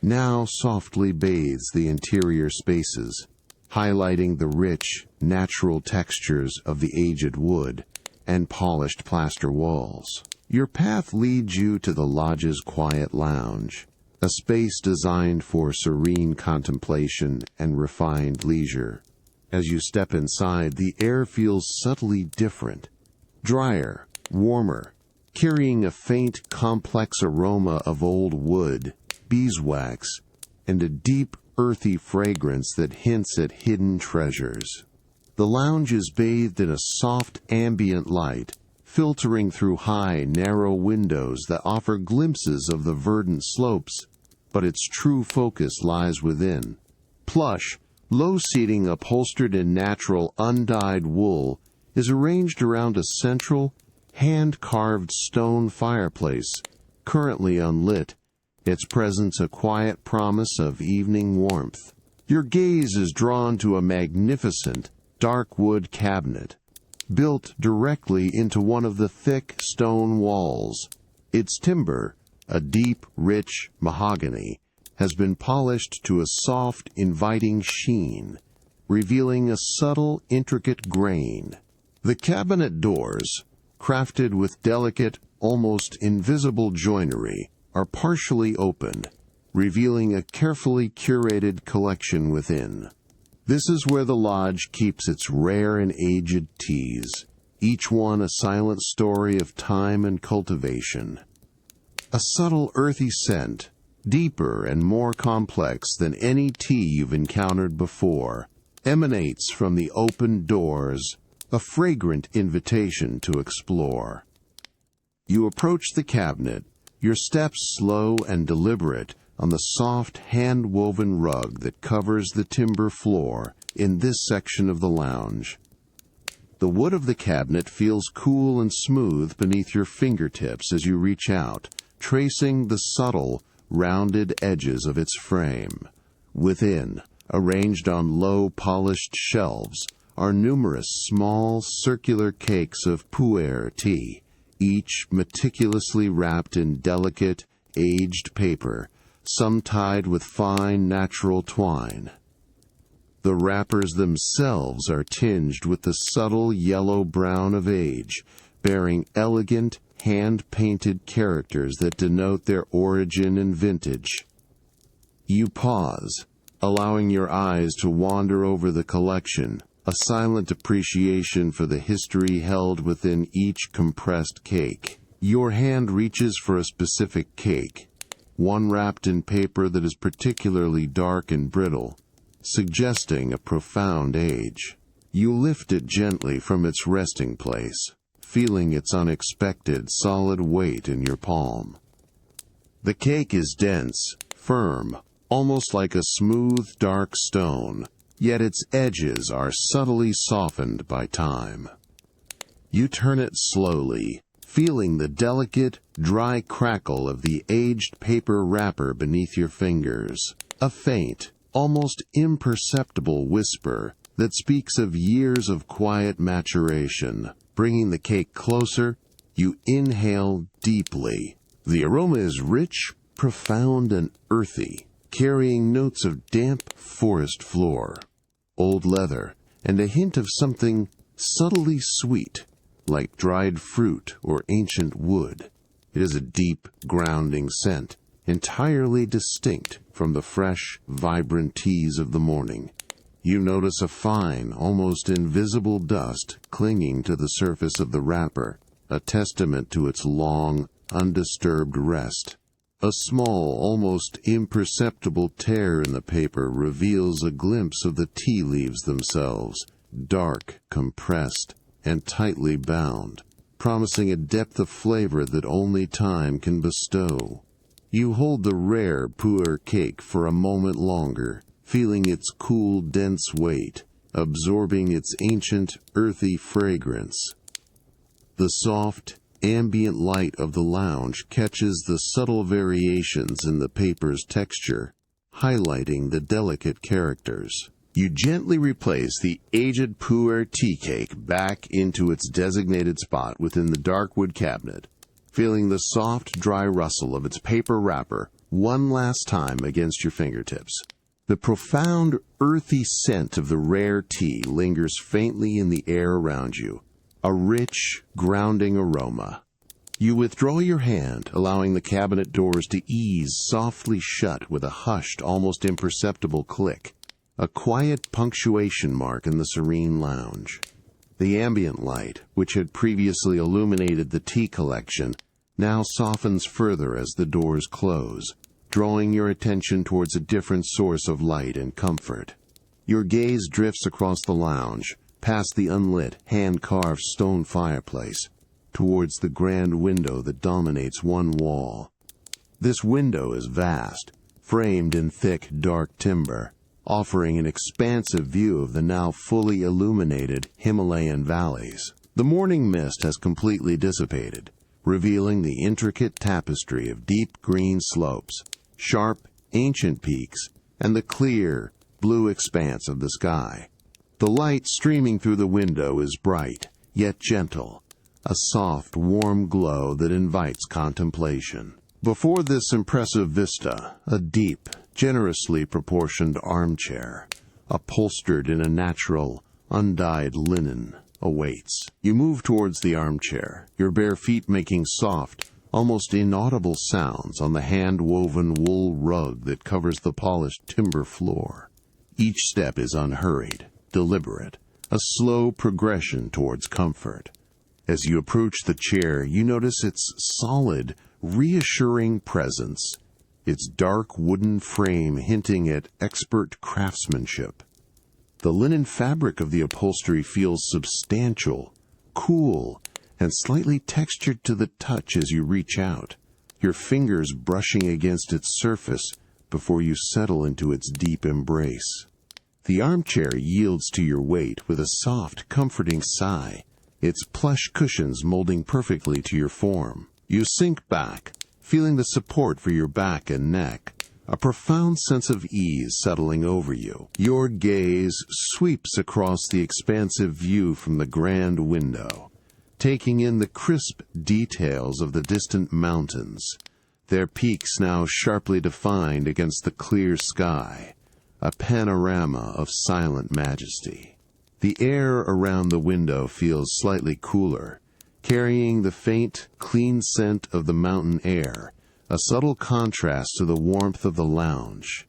now softly bathes the interior spaces, highlighting the rich, natural textures of the aged wood and polished plaster walls. Your path leads you to the lodge's quiet lounge, a space designed for serene contemplation and refined leisure. As you step inside, the air feels subtly different, drier, warmer, carrying a faint, complex aroma of old wood, beeswax, and a deep, earthy fragrance that hints at hidden treasures. The lounge is bathed in a soft, ambient light, filtering through high, narrow windows that offer glimpses of the verdant slopes, but its true focus lies within. Plush, low seating upholstered in natural, undyed wool is arranged around a central, hand-carved stone fireplace, currently unlit, its presence a quiet promise of evening warmth. Your gaze is drawn to a magnificent, dark wood cabinet, built directly into one of the thick stone walls. Its timber, a deep, rich mahogany, has been polished to a soft, inviting sheen, revealing a subtle, intricate grain. The cabinet doors, crafted with delicate, almost invisible joinery, are partially opened, revealing a carefully curated collection within. This is where the lodge keeps its rare and aged teas, each one a silent story of time and cultivation. A subtle earthy scent, deeper and more complex than any tea you've encountered before, emanates from the open doors, a fragrant invitation to explore. You approach the cabinet, your steps slow and deliberate on the soft hand-woven rug that covers the timber floor in this section of the lounge. The wood of the cabinet feels cool and smooth beneath your fingertips as you reach out, tracing the subtle, rounded edges of its frame. Within, arranged on low, polished shelves, are numerous small, circular cakes of pu'er tea, each meticulously wrapped in delicate, aged paper, some tied with fine, natural twine. The wrappers themselves are tinged with the subtle yellow-brown of age, bearing elegant, hand-painted characters that denote their origin and vintage. You pause, allowing your eyes to wander over the collection, a silent appreciation for the history held within each compressed cake. Your hand reaches for a specific cake, one wrapped in paper that is particularly dark and brittle, suggesting a profound age. You lift it gently from its resting place, feeling its unexpected solid weight in your palm. The cake is dense, firm, almost like a smooth, dark stone, yet its edges are subtly softened by time. You turn it slowly, feeling the delicate, dry crackle of the aged paper wrapper beneath your fingers, a faint, almost imperceptible whisper that speaks of years of quiet maturation. Bringing the cake closer, you inhale deeply. The aroma is rich, profound, and earthy, carrying notes of damp forest floor, old leather, and a hint of something subtly sweet, like dried fruit or ancient wood. It is a deep, grounding scent, entirely distinct from the fresh, vibrant teas of the morning. You notice a fine, almost invisible dust clinging to the surface of the wrapper, a testament to its long, undisturbed rest. A small, almost imperceptible tear in the paper reveals a glimpse of the tea leaves themselves, dark, compressed, and tightly bound, promising a depth of flavor that only time can bestow. You hold the rare pu'er cake for a moment longer, feeling its cool, dense weight, absorbing its ancient, earthy fragrance. The soft, ambient light of the lounge catches the subtle variations in the paper's texture, highlighting the delicate characters. You gently replace the aged pu'er tea cake back into its designated spot within the dark wood cabinet, feeling the soft, dry rustle of its paper wrapper one last time against your fingertips. The profound, earthy scent of the rare tea lingers faintly in the air around you, a rich, grounding aroma. You withdraw your hand, allowing the cabinet doors to ease softly shut with a hushed, almost imperceptible click, a quiet punctuation mark in the serene lounge. The ambient light, which had previously illuminated the tea collection, now softens further as the doors close, drawing your attention towards a different source of light and comfort. Your gaze drifts across the lounge, past the unlit, hand-carved stone fireplace, towards the grand window that dominates one wall. This window is vast, framed in thick, dark timber, offering an expansive view of the now fully illuminated Himalayan valleys. The morning mist has completely dissipated, revealing the intricate tapestry of deep green slopes, sharp, ancient peaks, and the clear, blue expanse of the sky. The light streaming through the window is bright, yet gentle, a soft, warm glow that invites contemplation. Before this impressive vista, a deep, generously proportioned armchair, upholstered in a natural, undyed linen, awaits. You move towards the armchair, your bare feet making soft, almost inaudible sounds on the hand-woven wool rug that covers the polished timber floor. Each step is unhurried, deliberate, a slow progression towards comfort. As you approach the chair, you notice its solid, reassuring presence, its dark wooden frame hinting at expert craftsmanship. The linen fabric of the upholstery feels substantial, cool, and slightly textured to the touch as you reach out, your fingers brushing against its surface before you settle into its deep embrace. The armchair yields to your weight with a soft, comforting sigh, its plush cushions molding perfectly to your form. You sink back, feeling the support for your back and neck, a profound sense of ease settling over you. Your gaze sweeps across the expansive view from the grand window, taking in the crisp details of the distant mountains, their peaks now sharply defined against the clear sky, a panorama of silent majesty. The air around the window feels slightly cooler, carrying the faint, clean scent of the mountain air, a subtle contrast to the warmth of the lounge.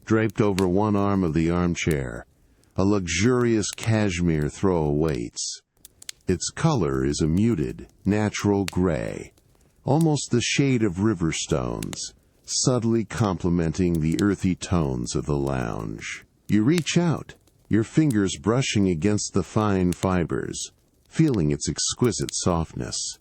Draped over one arm of the armchair, a luxurious cashmere throw awaits. Its color is a muted, natural gray, almost the shade of river stones, subtly complementing the earthy tones of the lounge. You reach out, your fingers brushing against the fine fibers, feeling its exquisite softness.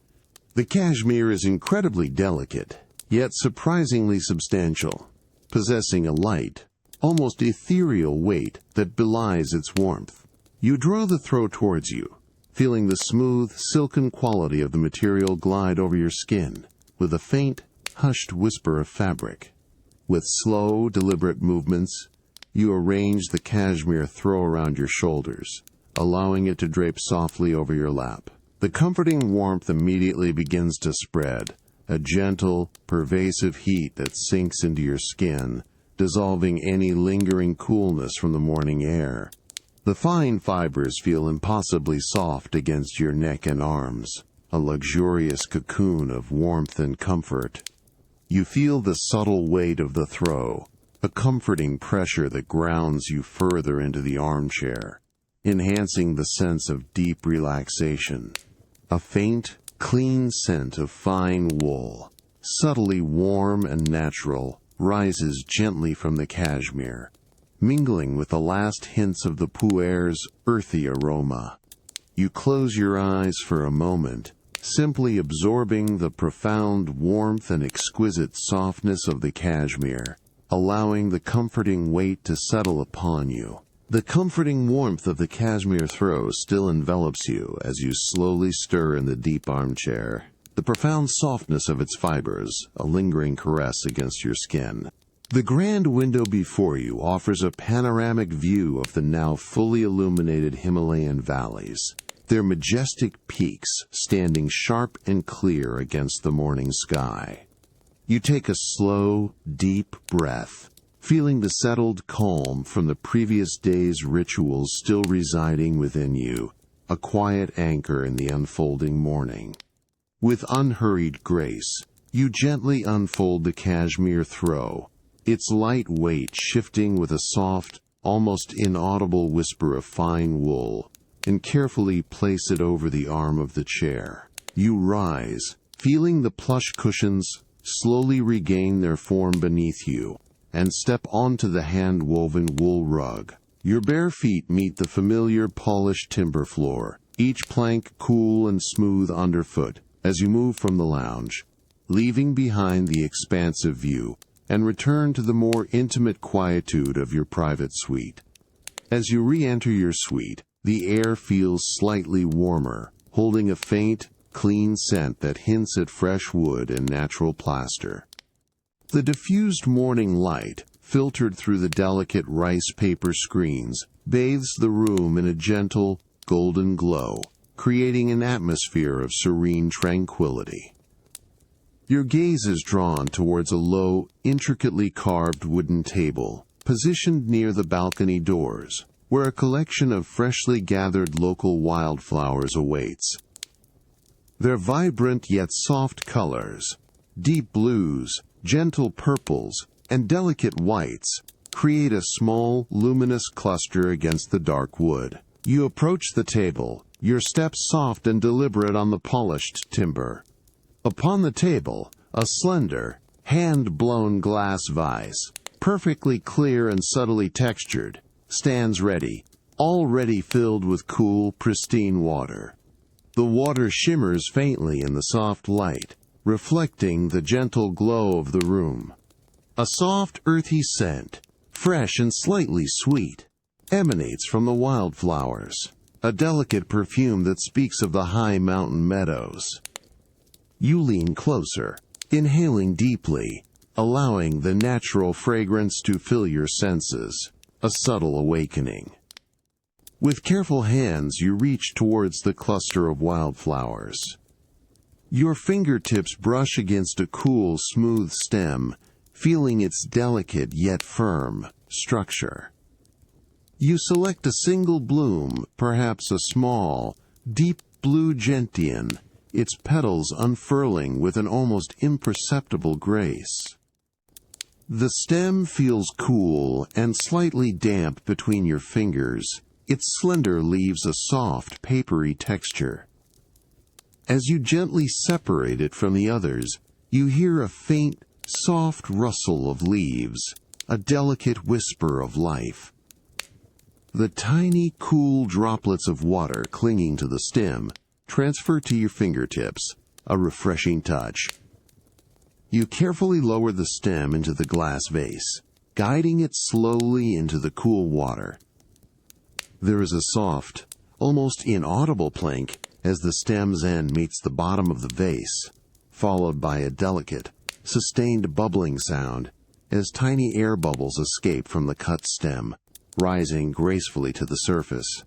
The cashmere is incredibly delicate, yet surprisingly substantial, possessing a light, almost ethereal weight that belies its warmth. You draw the throw towards you, feeling the smooth, silken quality of the material glide over your skin, with a faint, hushed whisper of fabric. With slow, deliberate movements, you arrange the cashmere throw around your shoulders, allowing it to drape softly over your lap. The comforting warmth immediately begins to spread, a gentle, pervasive heat that sinks into your skin, dissolving any lingering coolness from the morning air. The fine fibers feel impossibly soft against your neck and arms, a luxurious cocoon of warmth and comfort. You feel the subtle weight of the throw, a comforting pressure that grounds you further into the armchair, enhancing the sense of deep relaxation. A faint, clean scent of fine wool, subtly warm and natural, rises gently from the cashmere, mingling with the last hints of the pu'er's earthy aroma. You close your eyes for a moment, simply absorbing the profound warmth and exquisite softness of the cashmere, allowing the comforting weight to settle upon you. The comforting warmth of the cashmere throw still envelops you as you slowly stir in the deep armchair, the profound softness of its fibers a lingering caress against your skin. The grand window before you offers a panoramic view of the now fully illuminated Himalayan valleys, their majestic peaks standing sharp and clear against the morning sky. You take a slow, deep breath, feeling the settled calm from the previous day's rituals still residing within you, a quiet anchor in the unfolding morning. With unhurried grace, you gently unfold the cashmere throw, its light weight shifting with a soft, almost inaudible whisper of fine wool, and carefully place it over the arm of the chair. You rise, feeling the plush cushions slowly regain their form beneath you, and step onto the hand-woven wool rug. Your bare feet meet the familiar polished timber floor, each plank cool and smooth underfoot, as you move from the lounge, leaving behind the expansive view, and return to the more intimate quietude of your private suite. As you re-enter your suite, the air feels slightly warmer, holding a faint, clean scent that hints at fresh wood and natural plaster. The diffused morning light, filtered through the delicate rice paper screens, bathes the room in a gentle, golden glow, creating an atmosphere of serene tranquility. Your gaze is drawn towards a low, intricately carved wooden table, positioned near the balcony doors, where a collection of freshly gathered local wildflowers awaits. Their vibrant yet soft colors, deep blues, gentle purples, and delicate whites, create a small, luminous cluster against the dark wood. You approach the table, your steps soft and deliberate on the polished timber. Upon the table, a slender, hand-blown glass vase, perfectly clear and subtly textured, stands ready, already filled with cool, pristine water. The water shimmers faintly in the soft light, reflecting the gentle glow of the room. A soft, earthy scent, fresh and slightly sweet, emanates from the wildflowers, a delicate perfume that speaks of the high mountain meadows. You lean closer, inhaling deeply, allowing the natural fragrance to fill your senses, a subtle awakening. With careful hands, you reach towards the cluster of wildflowers. Your fingertips brush against a cool, smooth stem, feeling its delicate yet firm structure. You select a single bloom, perhaps a small, deep blue gentian, its petals unfurling with an almost imperceptible grace. The stem feels cool and slightly damp between your fingers, its slender leaves a soft, papery texture. As you gently separate it from the others, you hear a faint, soft rustle of leaves, a delicate whisper of life. The tiny, cool droplets of water clinging to the stem transfer to your fingertips, a refreshing touch. You carefully lower the stem into the glass vase, guiding it slowly into the cool water. There is a soft, almost inaudible plink as the stem's end meets the bottom of the vase, followed by a delicate, sustained bubbling sound as tiny air bubbles escape from the cut stem, rising gracefully to the surface.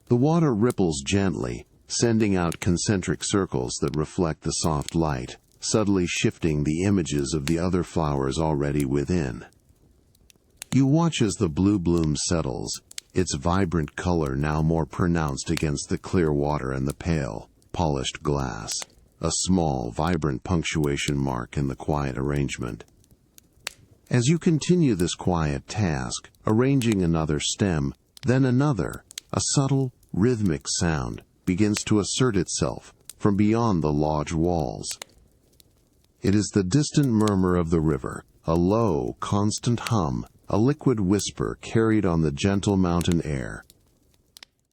The water ripples gently, sending out concentric circles that reflect the soft light, subtly shifting the images of the other flowers already within. You watch as the blue bloom settles, its vibrant color now more pronounced against the clear water and the pale, polished glass, a small, vibrant punctuation mark in the quiet arrangement. As you continue this quiet task, arranging another stem, then another, a subtle, rhythmic sound begins to assert itself from beyond the lodge walls. It is the distant murmur of the river, a low, constant hum, a liquid whisper carried on the gentle mountain air.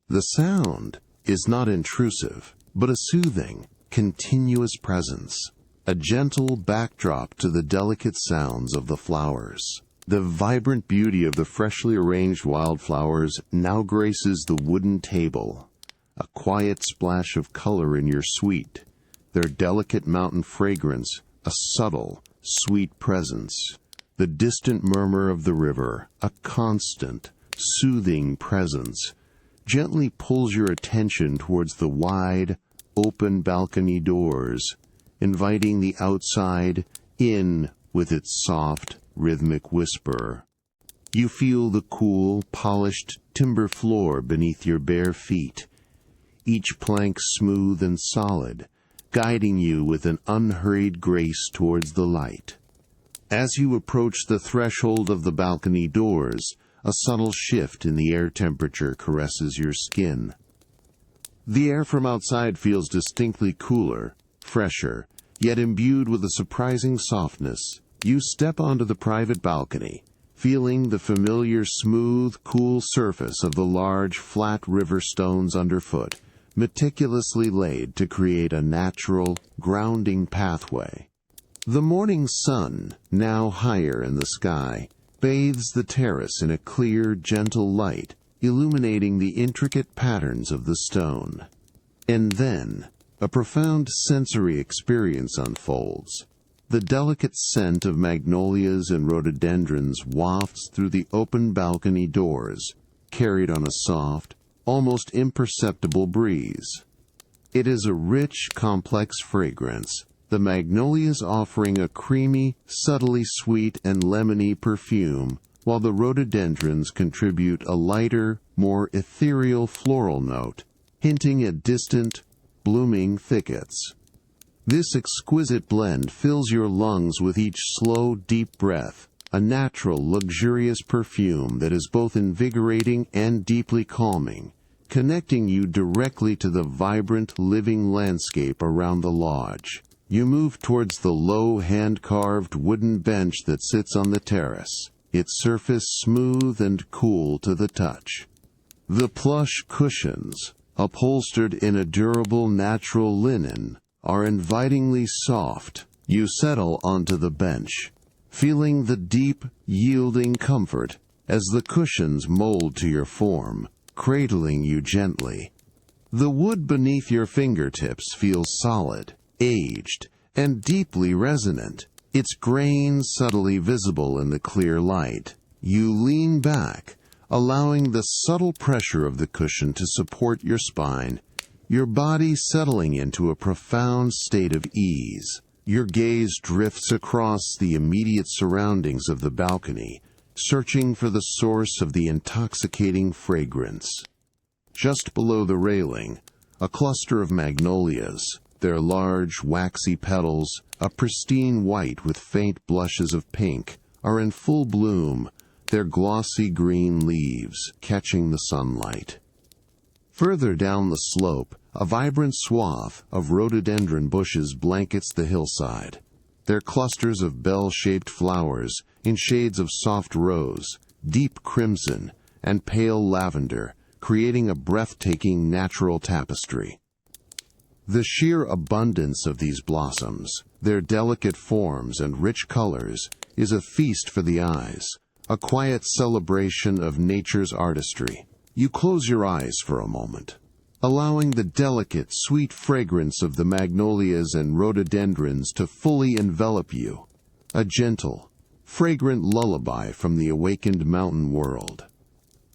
The sound is not intrusive, but a soothing, continuous presence, a gentle backdrop to the delicate sounds of the flowers. The vibrant beauty of the freshly arranged wildflowers now graces the wooden table, a quiet splash of color in your suite, their delicate mountain fragrance, a subtle, sweet presence. The distant murmur of the river, a constant, soothing presence, gently pulls your attention towards the wide, open balcony doors, inviting the outside in with its soft, rhythmic whisper. You feel the cool, polished timber floor beneath your bare feet, each plank smooth and solid, guiding you with an unhurried grace towards the light. As you approach the threshold of the balcony doors, a subtle shift in the air temperature caresses your skin. The air from outside feels distinctly cooler, fresher, yet imbued with a surprising softness. You step onto the private balcony, feeling the familiar smooth, cool surface of the large, flat river stones underfoot, meticulously laid to create a natural, grounding pathway. The morning sun, now higher in the sky, bathes the terrace in a clear, gentle light, illuminating the intricate patterns of the stone. And then, a profound sensory experience unfolds. The delicate scent of magnolias and rhododendrons wafts through the open balcony doors, carried on a soft, almost imperceptible breeze. It is a rich, complex fragrance, the magnolias offering a creamy, subtly sweet and lemony perfume, while the rhododendrons contribute a lighter, more ethereal floral note, hinting at distant, blooming thickets. This exquisite blend fills your lungs with each slow, deep breath, a natural, luxurious perfume that is both invigorating and deeply calming, connecting you directly to the vibrant, living landscape around the lodge. You move towards the low, hand-carved wooden bench that sits on the terrace, its surface smooth and cool to the touch. The plush cushions, upholstered in a durable natural linen, are invitingly soft. You settle onto the bench, feeling the deep, yielding comfort as the cushions mold to your form, cradling you gently. The wood beneath your fingertips feels solid, aged, and deeply resonant, its grains subtly visible in the clear light. You lean back, allowing the subtle pressure of the cushion to support your spine, your body settling into a profound state of ease. Your gaze drifts across the immediate surroundings of the balcony, searching for the source of the intoxicating fragrance. Just below the railing, a cluster of magnolias, their large, waxy petals, a pristine white with faint blushes of pink, are in full bloom, their glossy green leaves catching the sunlight. Further down the slope, a vibrant swath of rhododendron bushes blankets the hillside, their clusters of bell-shaped flowers in shades of soft rose, deep crimson, and pale lavender, creating a breathtaking natural tapestry. The sheer abundance of these blossoms, their delicate forms and rich colors, is a feast for the eyes, a quiet celebration of nature's artistry. You close your eyes for a moment, allowing the delicate, sweet fragrance of the magnolias and rhododendrons to fully envelop you, a gentle, fragrant lullaby from the awakened mountain world.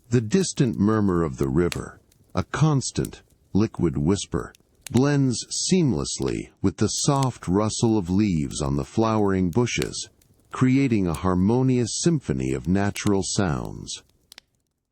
The distant murmur of the river, a constant, liquid whisper, blends seamlessly with the soft rustle of leaves on the flowering bushes, creating a harmonious symphony of natural sounds.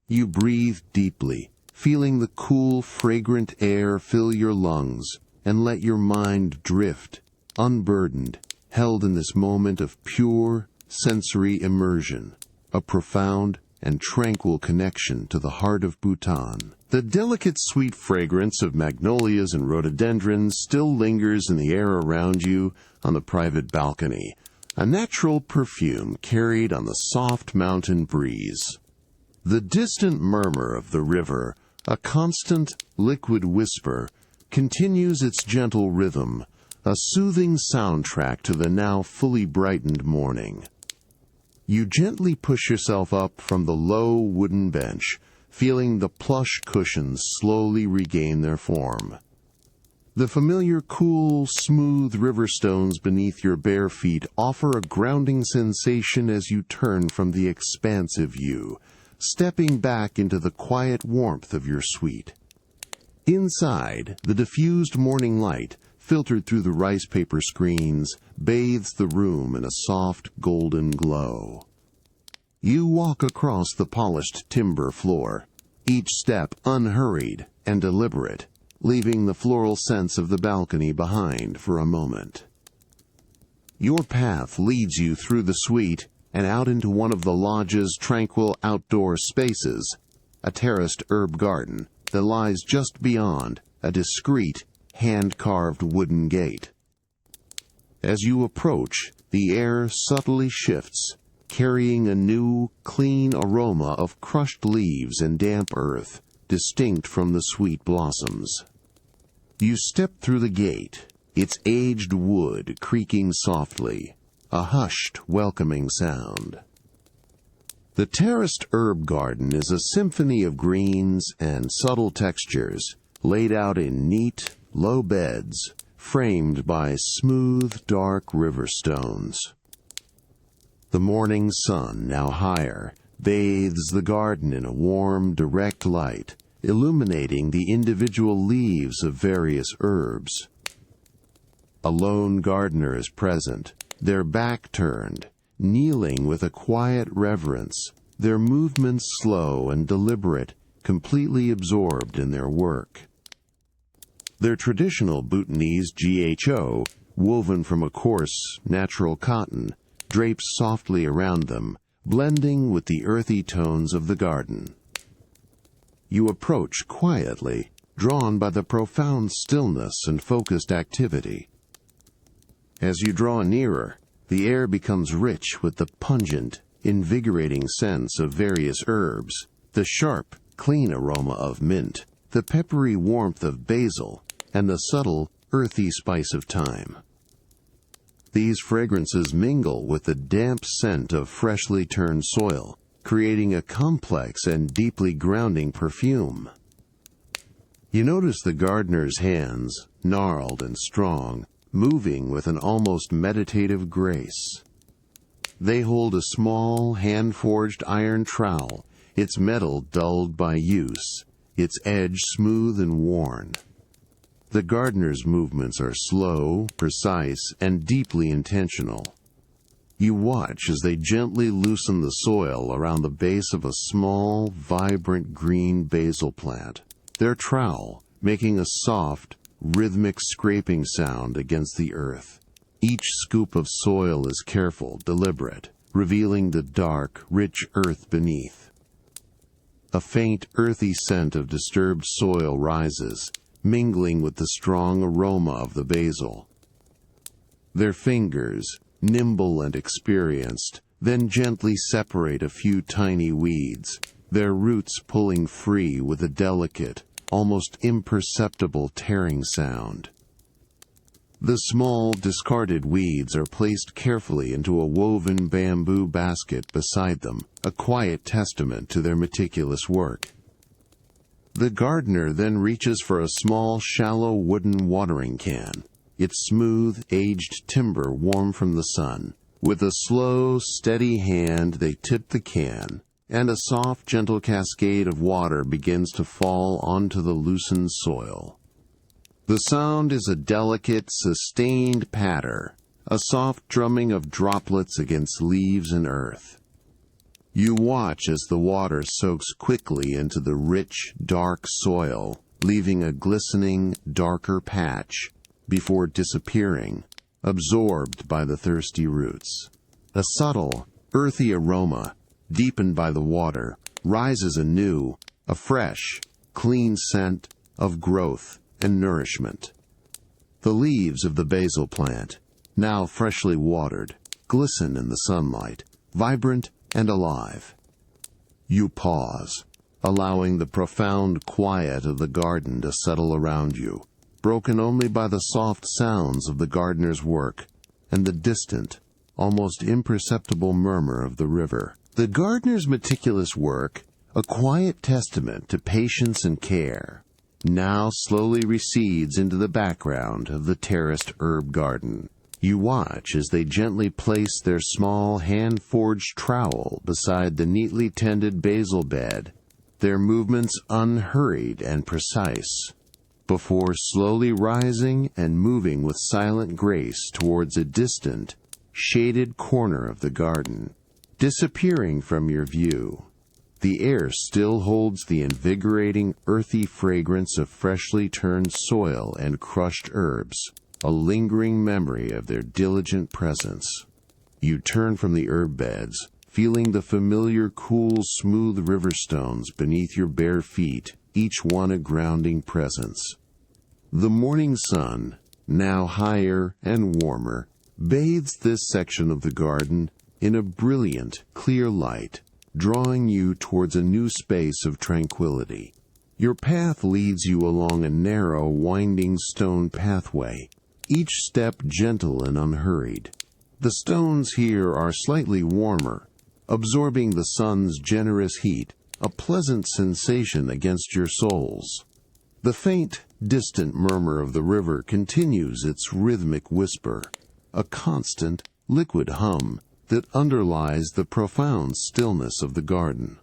You breathe deeply, feeling the cool, fragrant air fill your lungs, and let your mind drift, unburdened, held in this moment of pure, sensory immersion, a profound and tranquil connection to the heart of Bhutan. The delicate sweet fragrance of magnolias and rhododendrons still lingers in the air around you on the private balcony, a natural perfume carried on the soft mountain breeze. The distant murmur of the river, a constant, liquid whisper, continues its gentle rhythm, a soothing soundtrack to the now fully brightened morning. You gently push yourself up from the low wooden bench, feeling the plush cushions slowly regain their form. The familiar cool, smooth river stones beneath your bare feet offer a grounding sensation as you turn from the expansive view, stepping back into the quiet warmth of your suite. Inside, the diffused morning light, filtered through the rice paper screens, bathes the room in a soft golden glow. You walk across the polished timber floor, each step unhurried and deliberate, leaving the floral scents of the balcony behind for a moment. Your path leads you through the suite and out into one of the lodge's tranquil outdoor spaces, a terraced herb garden that lies just beyond a discreet, hand-carved wooden gate. As you approach, the air subtly shifts, carrying a new, clean aroma of crushed leaves and damp earth, distinct from the sweet blossoms. You step through the gate, its aged wood creaking softly, a hushed, welcoming sound. The terraced herb garden is a symphony of greens and subtle textures, laid out in neat, low beds, framed by smooth, dark river stones. The morning sun, now higher, bathes the garden in a warm, direct light, illuminating the individual leaves of various herbs. A lone gardener is present, their back turned, kneeling with a quiet reverence, their movements slow and deliberate, completely absorbed in their work. Their traditional Bhutanese GHO, woven from a coarse, natural cotton, drapes softly around them, blending with the earthy tones of the garden. You approach quietly, drawn by the profound stillness and focused activity. As you draw nearer, the air becomes rich with the pungent, invigorating scents of various herbs, the sharp, clean aroma of mint, the peppery warmth of basil, and the subtle, earthy spice of thyme. These fragrances mingle with the damp scent of freshly turned soil, creating a complex and deeply grounding perfume. You notice the gardener's hands, gnarled and strong, moving with an almost meditative grace. They hold a small, hand-forged iron trowel, its metal dulled by use, its edge smooth and worn. The gardener's movements are slow, precise, and deeply intentional. You watch as they gently loosen the soil around the base of a small, vibrant green basil plant, their trowel making a soft, rhythmic scraping sound against the earth. Each scoop of soil is careful, deliberate, revealing the dark, rich earth beneath. A faint, earthy scent of disturbed soil rises, mingling with the strong aroma of the basil. Their fingers, nimble and experienced, then gently separate a few tiny weeds, their roots pulling free with a delicate, almost imperceptible tearing sound. The small, discarded weeds are placed carefully into a woven bamboo basket beside them, a quiet testament to their meticulous work. The gardener then reaches for a small, shallow wooden watering can, its smooth, aged timber warm from the sun. With a slow, steady hand, they tip the can, and a soft, gentle cascade of water begins to fall onto the loosened soil. The sound is a delicate, sustained patter, a soft drumming of droplets against leaves and earth. You watch as the water soaks quickly into the rich, dark soil, leaving a glistening, darker patch before disappearing, absorbed by the thirsty roots. A subtle, earthy aroma, deepened by the water, rises anew, a fresh, clean scent of growth and nourishment. The leaves of the basil plant, now freshly watered, glisten in the sunlight, vibrant and alive. You pause, allowing the profound quiet of the garden to settle around you, broken only by the soft sounds of the gardener's work and the distant, almost imperceptible murmur of the river. The gardener's meticulous work, a quiet testament to patience and care, now slowly recedes into the background of the terraced herb garden. You watch as they gently place their small hand-forged trowel beside the neatly tended basil bed, their movements unhurried and precise, before slowly rising and moving with silent grace towards a distant, shaded corner of the garden, disappearing from your view. The air still holds the invigorating, earthy fragrance of freshly turned soil and crushed herbs, a lingering memory of their diligent presence. You turn from the herb beds, feeling the familiar, cool, smooth river stones beneath your bare feet, each one a grounding presence. The morning sun, now higher and warmer, bathes this section of the garden in a brilliant, clear light, drawing you towards a new space of tranquility. Your path leads you along a narrow, winding stone pathway, each step gentle and unhurried. The stones here are slightly warmer, absorbing the sun's generous heat, a pleasant sensation against your soles. The faint, distant murmur of the river continues its rhythmic whisper, a constant, liquid hum that underlies the profound stillness of the garden.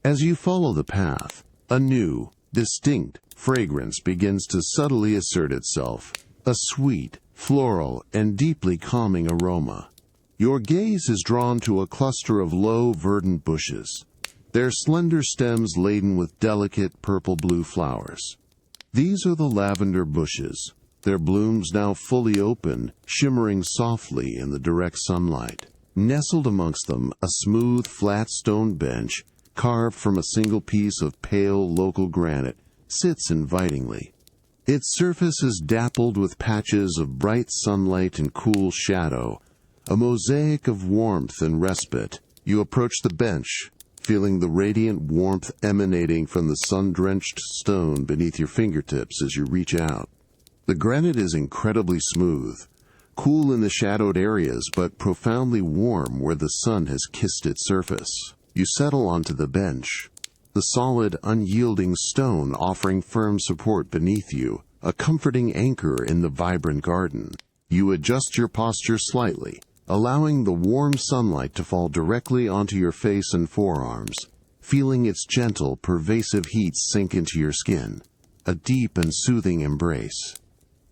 As you follow the path, a new, distinct fragrance begins to subtly assert itself, a sweet, floral, and deeply calming aroma. Your gaze is drawn to a cluster of low, verdant bushes, their slender stems laden with delicate purple-blue flowers. These are the lavender bushes, their blooms now fully open, shimmering softly in the direct sunlight. Nestled amongst them, a smooth, flat stone bench, carved from a single piece of pale local granite, sits invitingly. Its surface is dappled with patches of bright sunlight and cool shadow, a mosaic of warmth and respite. You approach the bench, feeling the radiant warmth emanating from the sun-drenched stone beneath your fingertips as you reach out. The granite is incredibly smooth, cool in the shadowed areas but profoundly warm where the sun has kissed its surface. You settle onto the bench, the solid, unyielding stone offering firm support beneath you, a comforting anchor in the vibrant garden. You adjust your posture slightly, allowing the warm sunlight to fall directly onto your face and forearms, feeling its gentle, pervasive heat sink into your skin, a deep and soothing embrace.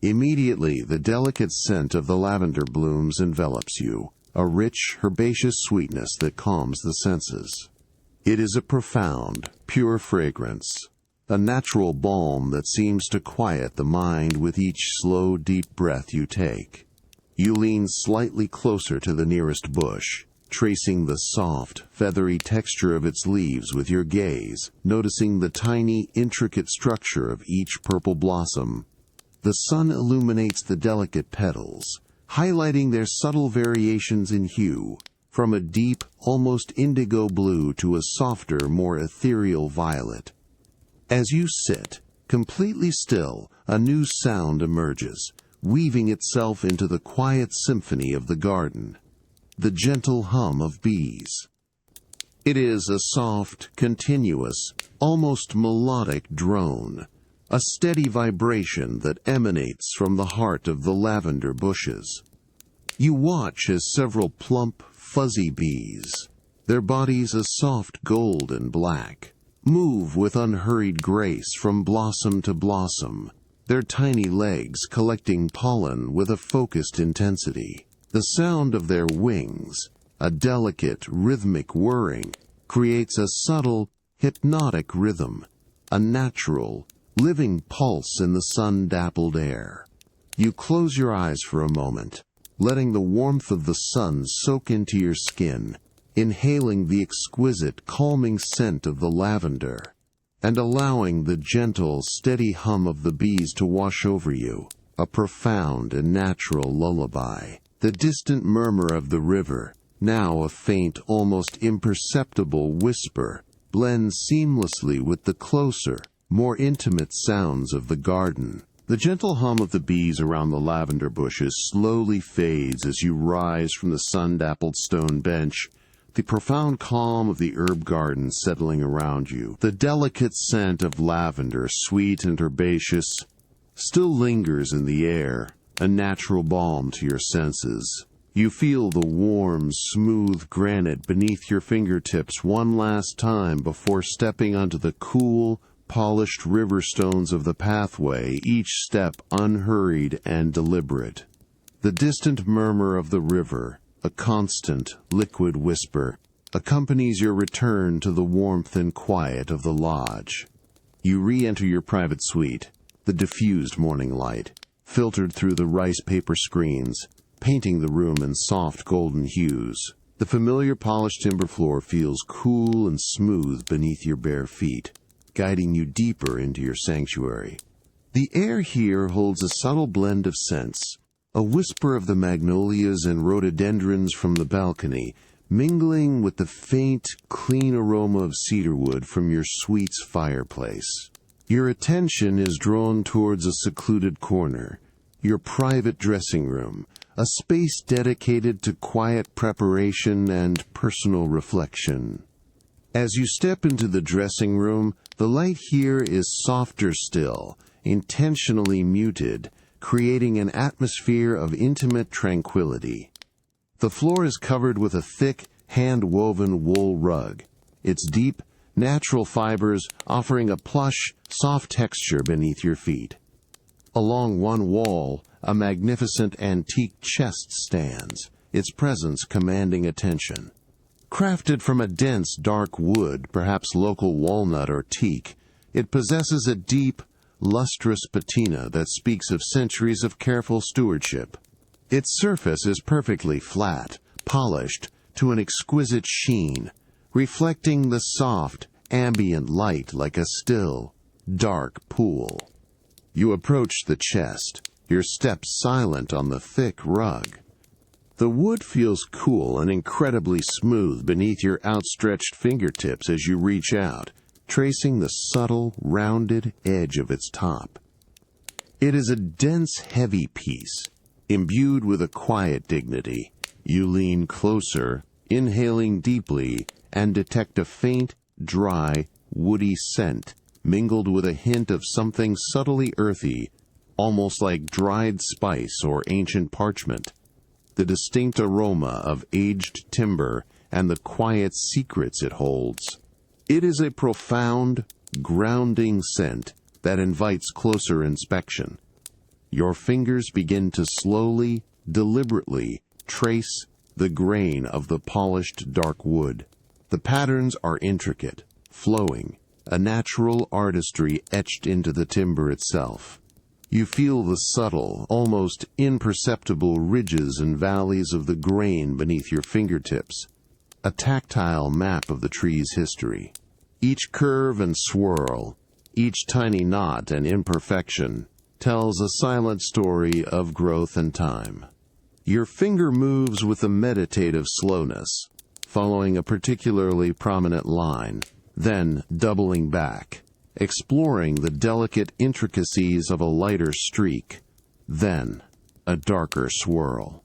Immediately, the delicate scent of the lavender blooms envelops you, a rich, herbaceous sweetness that calms the senses. It is a profound, pure fragrance, a natural balm that seems to quiet the mind with each slow, deep breath you take. You lean slightly closer to the nearest bush, tracing the soft, feathery texture of its leaves with your gaze, noticing the tiny, intricate structure of each purple blossom. The sun illuminates the delicate petals, highlighting their subtle variations in hue, from a deep, almost indigo blue to a softer, more ethereal violet. As you sit, completely still, a new sound emerges, weaving itself into the quiet symphony of the garden, the gentle hum of bees. It is a soft, continuous, almost melodic drone, a steady vibration that emanates from the heart of the lavender bushes. You watch as several plump, fuzzy bees, their bodies a soft gold and black, move with unhurried grace from blossom to blossom, their tiny legs collecting pollen with a focused intensity. The sound of their wings, a delicate, rhythmic whirring, creates a subtle, hypnotic rhythm, a natural, living pulse in the sun-dappled air. You close your eyes for a moment, letting the warmth of the sun soak into your skin, inhaling the exquisite, calming scent of the lavender, and allowing the gentle, steady hum of the bees to wash over you, a profound and natural lullaby. The distant murmur of the river, now a faint, almost imperceptible whisper, blends seamlessly with the closer, more intimate sounds of the garden. The gentle hum of the bees around the lavender bushes slowly fades as you rise from the sun-dappled stone bench, the profound calm of the herb garden settling around you. The delicate scent of lavender, sweet and herbaceous, still lingers in the air, a natural balm to your senses. You feel the warm, smooth granite beneath your fingertips one last time before stepping onto the cool, polished river stones of the pathway, each step unhurried and deliberate. The distant murmur of the river, a constant, liquid whisper, accompanies your return to the warmth and quiet of the lodge. You re-enter your private suite, the diffused morning light, filtered through the rice paper screens, painting the room in soft golden hues. The familiar polished timber floor feels cool and smooth beneath your bare feet, guiding you deeper into your sanctuary. The air here holds a subtle blend of scents, a whisper of the magnolias and rhododendrons from the balcony, mingling with the faint, clean aroma of cedarwood from your suite's fireplace. Your attention is drawn towards a secluded corner, your private dressing room, a space dedicated to quiet preparation and personal reflection. As you step into the dressing room, the light here is softer still, intentionally muted, creating an atmosphere of intimate tranquility. The floor is covered with a thick, hand-woven wool rug, its deep, natural fibers offering a plush, soft texture beneath your feet. Along one wall, a magnificent antique chest stands, its presence commanding attention. Crafted from a dense, dark wood, perhaps local walnut or teak, it possesses a deep, lustrous patina that speaks of centuries of careful stewardship. Its surface is perfectly flat, polished, to an exquisite sheen, reflecting the soft, ambient light like a still, dark pool. You approach the chest, your steps silent on the thick rug. The wood feels cool and incredibly smooth beneath your outstretched fingertips as you reach out, tracing the subtle, rounded edge of its top. It is a dense, heavy piece, imbued with a quiet dignity. You lean closer, inhaling deeply, and detect a faint, dry, woody scent, mingled with a hint of something subtly earthy, almost like dried spice or ancient parchment. The distinct aroma of aged timber and the quiet secrets it holds. It is a profound, grounding scent that invites closer inspection. Your fingers begin to slowly, deliberately trace the grain of the polished dark wood. The patterns are intricate, flowing, a natural artistry etched into the timber itself. You feel the subtle, almost imperceptible ridges and valleys of the grain beneath your fingertips, a tactile map of the tree's history. Each curve and swirl, each tiny knot and imperfection, tells a silent story of growth and time. Your finger moves with a meditative slowness, following a particularly prominent line, then doubling back, exploring the delicate intricacies of a lighter streak, then a darker swirl.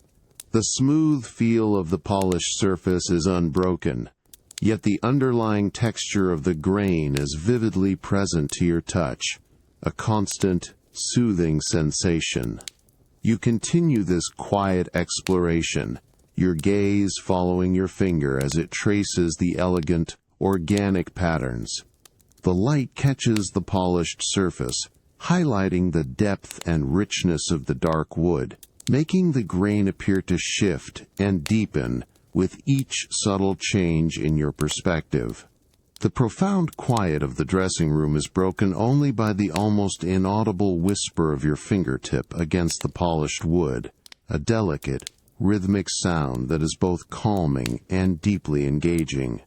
The smooth feel of the polished surface is unbroken, yet the underlying texture of the grain is vividly present to your touch, a constant, soothing sensation. You continue this quiet exploration, your gaze following your finger as it traces the elegant, organic patterns. The light catches the polished surface, highlighting the depth and richness of the dark wood, making the grain appear to shift and deepen with each subtle change in your perspective. The profound quiet of the dressing room is broken only by the almost inaudible whisper of your fingertip against the polished wood, a delicate, rhythmic sound that is both calming and deeply engaging.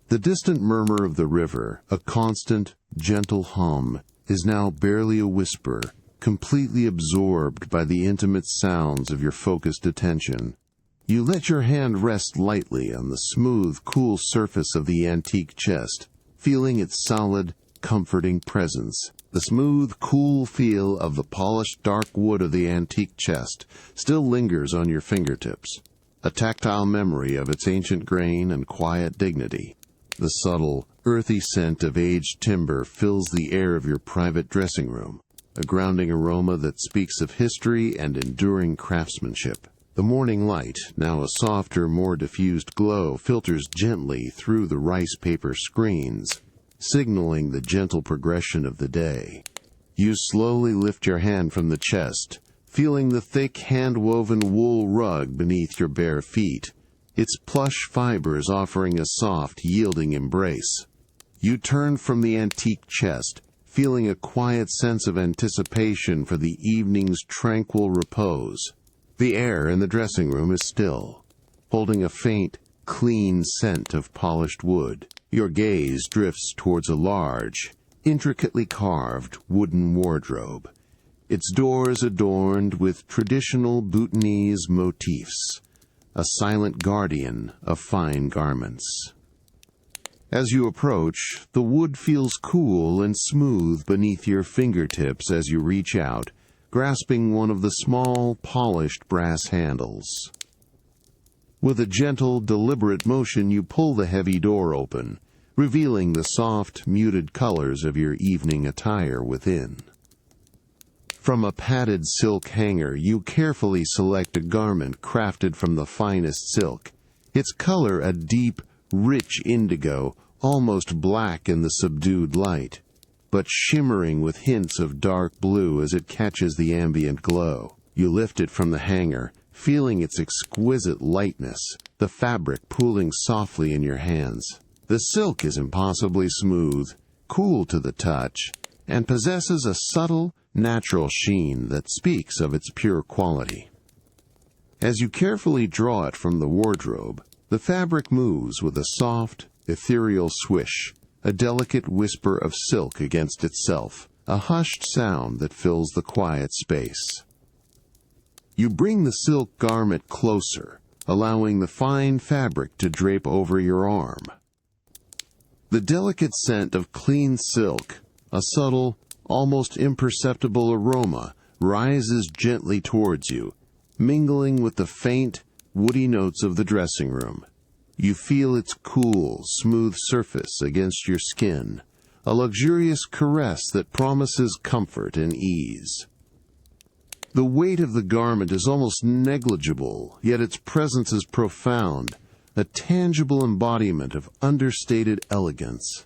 The distant murmur of the river, a constant, gentle hum, is now barely a whisper, completely absorbed by the intimate sounds of your focused attention. You let your hand rest lightly on the smooth, cool surface of the antique chest, feeling its solid, comforting presence. The smooth, cool feel of the polished dark wood of the antique chest still lingers on your fingertips, a tactile memory of its ancient grain and quiet dignity. The subtle, earthy scent of aged timber fills the air of your private dressing room, a grounding aroma that speaks of history and enduring craftsmanship. The morning light, now a softer, more diffused glow, filters gently through the rice paper screens, signaling the gentle progression of the day. You slowly lift your hand from the chest, feeling the thick hand-woven wool rug beneath your bare feet, its plush fibers offering a soft, yielding embrace. You turn from the antique chest, feeling a quiet sense of anticipation for the evening's tranquil repose. The air in the dressing room is still, holding a faint, clean scent of polished wood. Your gaze drifts towards a large, intricately carved wooden wardrobe, its doors adorned with traditional Bhutanese motifs, a silent guardian of fine garments. As you approach, the wood feels cool and smooth beneath your fingertips as you reach out, grasping one of the small, polished brass handles. With a gentle, deliberate motion, you pull the heavy door open, revealing the soft, muted colors of your evening attire within. From a padded silk hanger, you carefully select a garment crafted from the finest silk, its color a deep, rich indigo, almost black in the subdued light, but shimmering with hints of dark blue as it catches the ambient glow. You lift it from the hanger, feeling its exquisite lightness, the fabric pooling softly in your hands. The silk is impossibly smooth, cool to the touch, and possesses a subtle, natural sheen that speaks of its pure quality. As you carefully draw it from the wardrobe, the The fabric moves with a soft, ethereal swish, a delicate whisper of silk against itself, a hushed sound that fills the quiet space. You bring the silk garment closer, allowing the fine fabric to drape over your arm. The delicate scent of clean silk, a subtle, almost imperceptible aroma, rises gently towards you, mingling with the faint, woody notes of the dressing room. You feel its cool, smooth surface against your skin, a luxurious caress that promises comfort and ease. The weight of the garment is almost negligible, yet its presence is profound, a tangible embodiment of understated elegance.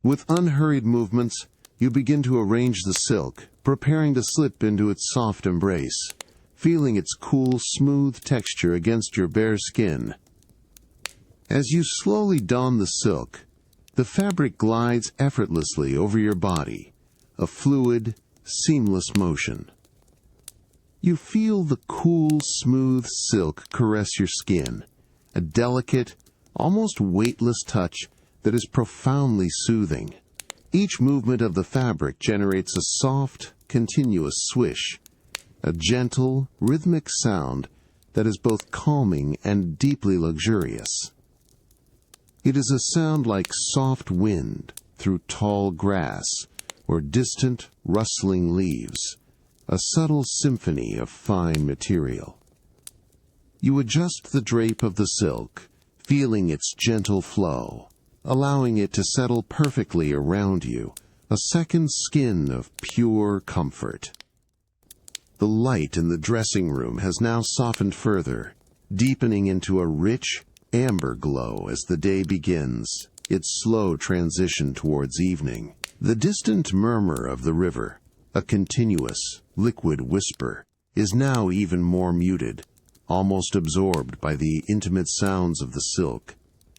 With unhurried movements, you begin to arrange the silk, preparing to slip into its soft embrace, feeling its cool, smooth texture against your bare skin. As you slowly don the silk, the fabric glides effortlessly over your body, a fluid, seamless motion. You feel the cool, smooth silk caress your skin, a delicate, almost weightless touch that is profoundly soothing. Each movement of the fabric generates a soft, continuous swish, a gentle, rhythmic sound that is both calming and deeply luxurious. It is a sound like soft wind through tall grass or distant, rustling leaves, a subtle symphony of fine material. You adjust the drape of the silk, feeling its gentle flow, allowing it to settle perfectly around you, a second skin of pure comfort. The light in the dressing room has now softened further, deepening into a rich, amber glow as the day begins, its slow transition towards evening. The distant murmur of the river, a continuous, liquid whisper, is now even more muted, almost absorbed by the intimate sounds of the silk.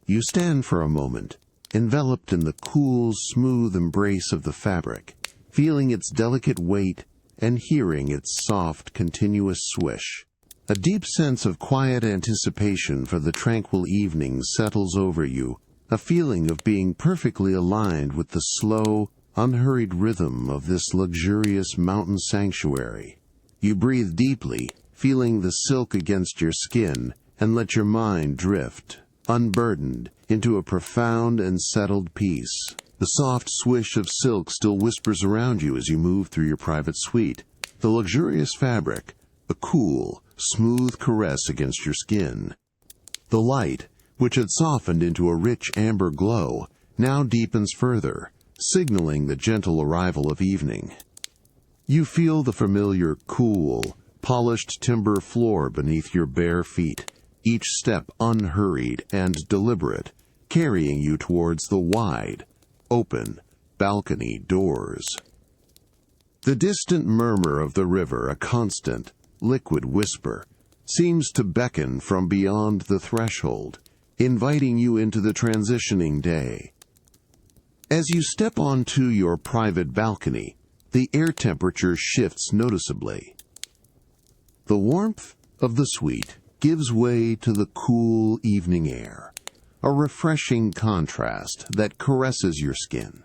You stand for a moment, enveloped in the cool, smooth embrace of the fabric, feeling its delicate weight and hearing its soft, continuous swish. A deep sense of quiet anticipation for the tranquil evening settles over you, a feeling of being perfectly aligned with the slow, unhurried rhythm of this luxurious mountain sanctuary. You breathe deeply, feeling the silk against your skin, and let your mind drift, unburdened, into a profound and settled peace. The soft swish of silk still whispers around you as you move through your private suite. The luxurious fabric, a cool, smooth caress against your skin. The light, which had softened into a rich amber glow, now deepens further, signaling the gentle arrival of evening. You feel the familiar, cool, polished timber floor beneath your bare feet, each step unhurried and deliberate, carrying you towards the wide, open, balcony doors. The distant murmur of the river, a constant, liquid whisper, seems to beckon from beyond the threshold, inviting you into the transitioning day. As you step onto your private balcony, the air temperature shifts noticeably. The warmth of the suite gives way to the cool evening air, a refreshing contrast that caresses your skin.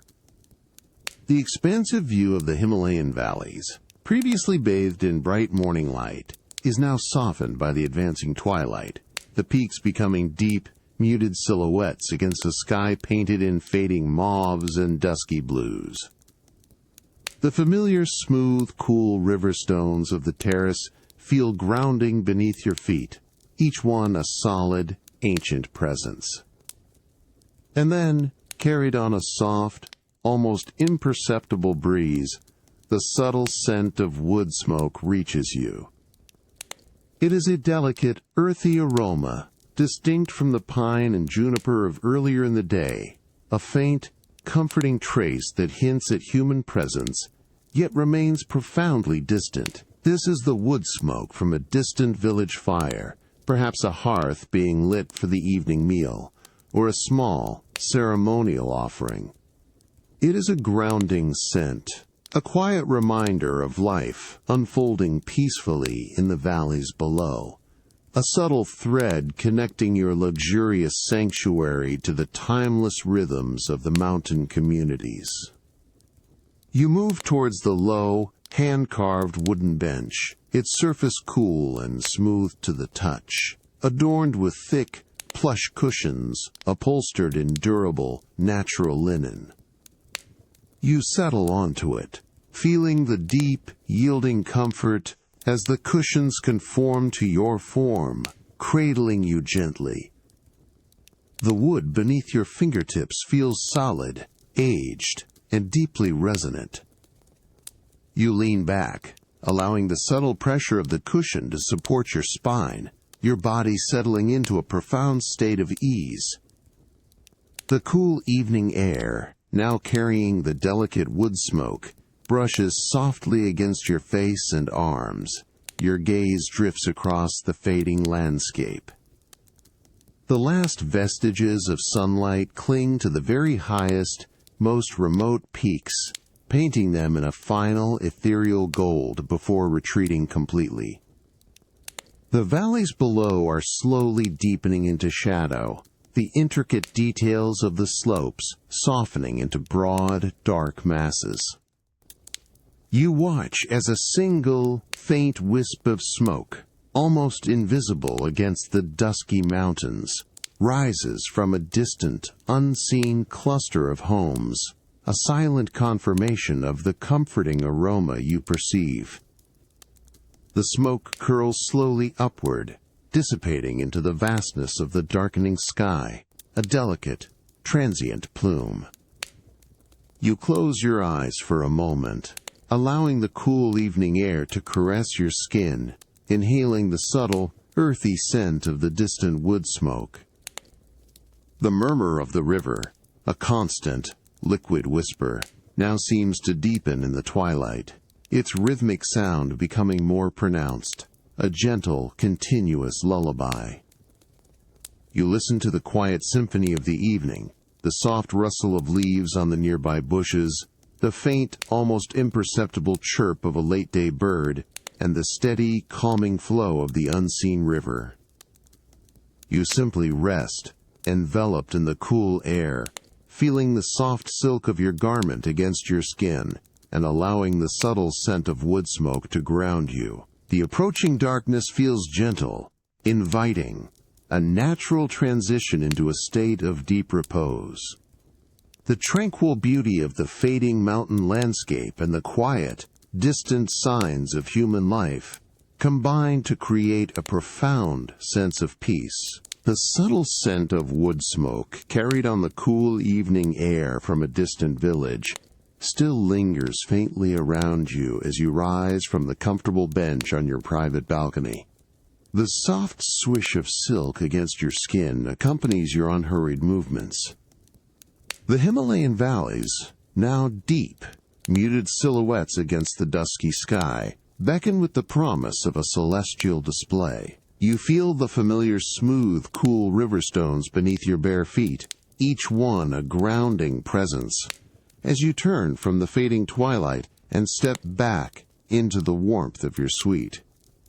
The expansive view of the Himalayan valleys, previously bathed in bright morning light, is now softened by the advancing twilight, the peaks becoming deep, muted silhouettes against a sky painted in fading mauves and dusky blues. The familiar smooth, cool river stones of the terrace feel grounding beneath your feet, each one a solid, ancient presence. And then, carried on a soft, almost imperceptible breeze, the subtle scent of wood smoke reaches you. It is a delicate, earthy aroma, distinct from the pine and juniper of earlier in the day, a faint, comforting trace that hints at human presence, yet remains profoundly distant. This is the wood smoke from a distant village fire, perhaps a hearth being lit for the evening meal, or a small, ceremonial offering. It is a grounding scent, a quiet reminder of life unfolding peacefully in the valleys below, a subtle thread connecting your luxurious sanctuary to the timeless rhythms of the mountain communities. You move towards the low, hand-carved wooden bench, its surface cool and smooth to the touch, adorned with thick, plush cushions upholstered in durable, natural linen. You settle onto it, feeling the deep, yielding comfort as the cushions conform to your form, cradling you gently. The wood beneath your fingertips feels solid, aged, and deeply resonant. You lean back, allowing the subtle pressure of the cushion to support your spine, your body settling into a profound state of ease. The cool evening air, now carrying the delicate wood smoke, brushes softly against your face and arms. Your gaze drifts across the fading landscape. The last vestiges of sunlight cling to the very highest, most remote peaks, painting them in a final, ethereal gold before retreating completely. The valleys below are slowly deepening into shadow, the intricate details of the slopes softening into broad, dark masses. You watch as a single, faint wisp of smoke, almost invisible against the dusky mountains, rises from a distant, unseen cluster of homes, a silent confirmation of the comforting aroma you perceive. The smoke curls slowly upward, dissipating into the vastness of the darkening sky, a delicate, transient plume. You close your eyes for a moment, allowing the cool evening air to caress your skin, inhaling the subtle, earthy scent of the distant wood smoke. The murmur of the river, a constant, liquid whisper, now seems to deepen in the twilight, its rhythmic sound becoming more pronounced, a gentle, continuous lullaby. You listen to the quiet symphony of the evening, the soft rustle of leaves on the nearby bushes, the faint, almost imperceptible chirp of a late-day bird, and the steady, calming flow of the unseen river. You simply rest, enveloped in the cool air, feeling the soft silk of your garment against your skin, and allowing the subtle scent of wood smoke to ground you. The approaching darkness feels gentle, inviting, a natural transition into a state of deep repose. The tranquil beauty of the fading mountain landscape and the quiet, distant signs of human life combine to create a profound sense of peace. The subtle scent of wood smoke, carried on the cool evening air from a distant village, still lingers faintly around you as you rise from the comfortable bench on your private balcony. The soft swish of silk against your skin accompanies your unhurried movements. The Himalayan valleys, now deep, muted silhouettes against the dusky sky, beckon with the promise of a celestial display. You feel the familiar smooth, cool river stones beneath your bare feet, each one a grounding presence, as you turn from the fading twilight and step back into the warmth of your suite.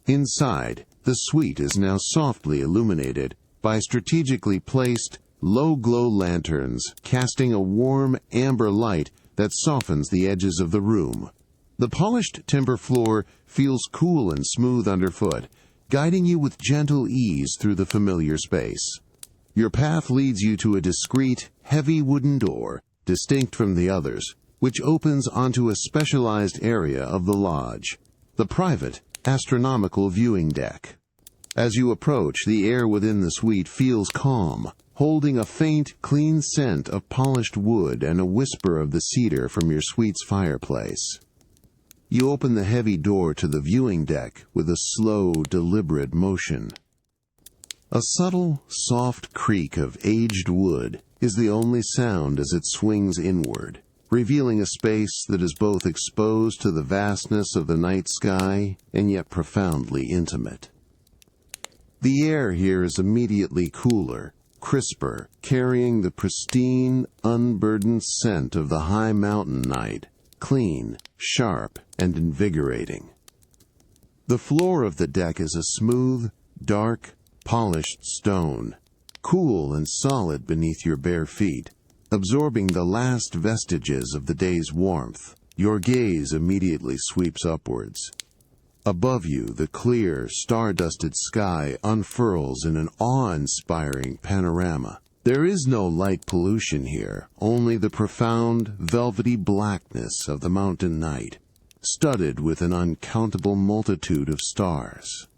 Inside, the suite is now softly illuminated by strategically placed, low-glow lanterns casting a warm, amber light that softens the edges of the room. The polished timber floor feels cool and smooth underfoot, guiding you with gentle ease through the familiar space. Your path leads you to a discreet, heavy wooden door, distinct from the others, which opens onto a specialized area of the lodge, the private, astronomical viewing deck. As you approach, the air within the suite feels calm, holding a faint, clean scent of polished wood and a whisper of the cedar from your suite's fireplace. You open the heavy door to the viewing deck with a slow, deliberate motion. A subtle, soft creak of aged wood is the only sound as it swings inward, revealing a space that is both exposed to the vastness of the night sky and yet profoundly intimate. The air here is immediately cooler, crisper, carrying the pristine, unburdened scent of the high mountain night, clean, sharp, and invigorating. The floor of the deck is a smooth, dark, polished stone, cool and solid beneath your bare feet, absorbing the last vestiges of the day's warmth. Your gaze immediately sweeps upwards. Above you, the clear, star-dusted sky unfurls in an awe-inspiring panorama. There is no light pollution here, only the profound, velvety blackness of the mountain night, studded with an uncountable multitude of stars.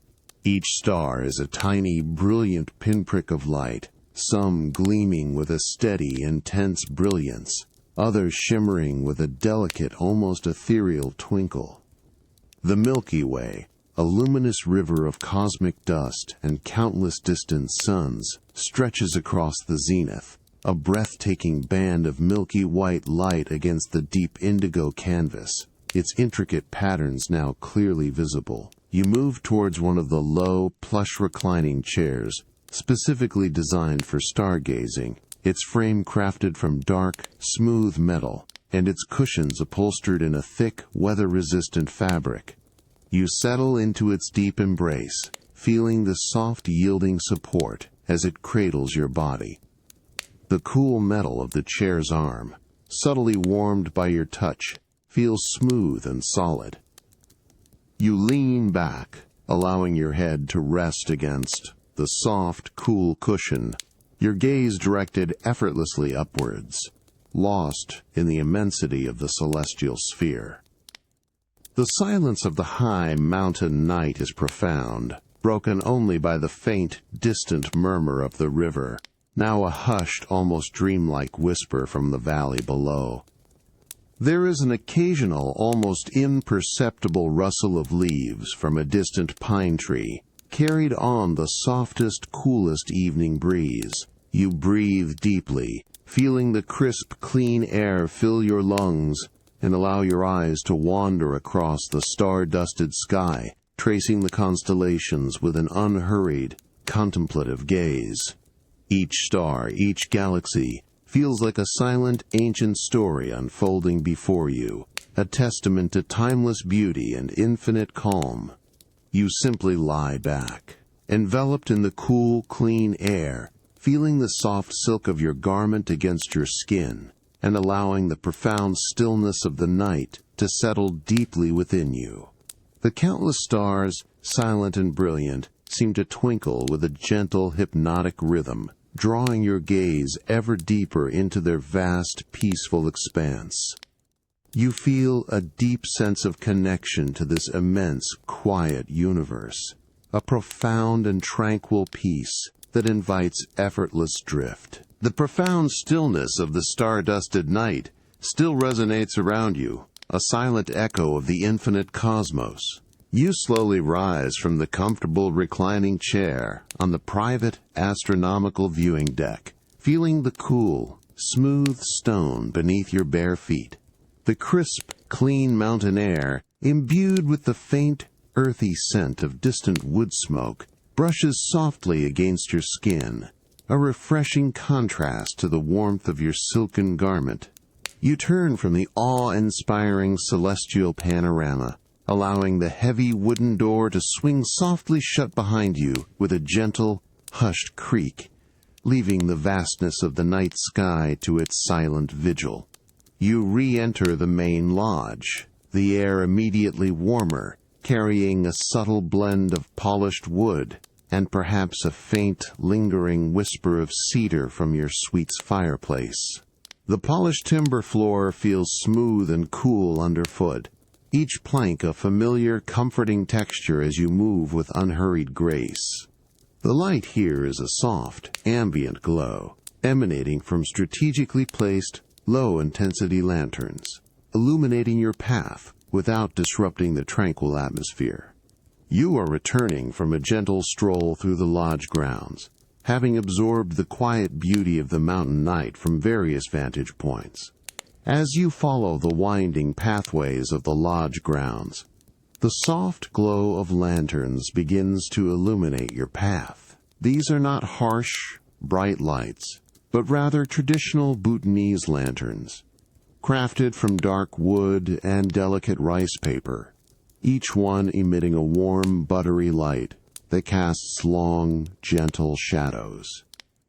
Each star is a tiny, brilliant pinprick of light, some gleaming with a steady, intense brilliance, others shimmering with a delicate, almost ethereal twinkle. The Milky Way, a luminous river of cosmic dust and countless distant suns, stretches across the zenith, a breathtaking band of milky white light against the deep indigo canvas, its intricate patterns now clearly visible. You move towards one of the low, plush reclining chairs, specifically designed for stargazing, its frame crafted from dark, smooth metal, and its cushions upholstered in a thick, weather-resistant fabric. You settle into its deep embrace, feeling the soft, yielding support as it cradles your body. The cool metal of the chair's arm, subtly warmed by your touch, feels smooth and solid. You lean back, allowing your head to rest against the soft, cool cushion, your gaze directed effortlessly upwards, lost in the immensity of the celestial sphere. The silence of the high mountain night is profound, broken only by the faint, distant murmur of the river, now a hushed, almost dreamlike whisper from the valley below. There is an occasional, almost imperceptible rustle of leaves from a distant pine tree, carried on the softest, coolest evening breeze. You breathe deeply, feeling the crisp, clean air fill your lungs, and allow your eyes to wander across the star-dusted sky, tracing the constellations with an unhurried, contemplative gaze. Each star, each galaxy, feels like a silent, ancient story unfolding before you, a testament to timeless beauty and infinite calm. You simply lie back, enveloped in the cool, clean air, feeling the soft silk of your garment against your skin, and allowing the profound stillness of the night to settle deeply within you. The countless stars, silent and brilliant, seem to twinkle with a gentle, hypnotic rhythm, drawing your gaze ever deeper into their vast, peaceful expanse. You feel a deep sense of connection to this immense, quiet universe, a profound and tranquil peace that invites effortless drift. The profound stillness of the star-dusted night still resonates around you, a silent echo of the infinite cosmos. You slowly rise from the comfortable reclining chair on the private astronomical viewing deck, feeling the cool, smooth stone beneath your bare feet. The crisp, clean mountain air, imbued with the faint, earthy scent of distant wood smoke, brushes softly against your skin, a refreshing contrast to the warmth of your silken garment. You turn from the awe-inspiring celestial panorama, allowing the heavy wooden door to swing softly shut behind you with a gentle, hushed creak, leaving the vastness of the night sky to its silent vigil. You re-enter the main lodge, the air immediately warmer, carrying a subtle blend of polished wood, and perhaps a faint, lingering whisper of cedar from your suite's fireplace. The polished timber floor feels smooth and cool underfoot, each plank a familiar, comforting texture as you move with unhurried grace. The light here is a soft, ambient glow, emanating from strategically placed, low-intensity lanterns, illuminating your path without disrupting the tranquil atmosphere. You are returning from a gentle stroll through the lodge grounds, having absorbed the quiet beauty of the mountain night from various vantage points. As you follow the winding pathways of the lodge grounds, the soft glow of lanterns begins to illuminate your path. These are not harsh, bright lights, but rather traditional Bhutanese lanterns, crafted from dark wood and delicate rice paper, each one emitting a warm, buttery light that casts long, gentle shadows.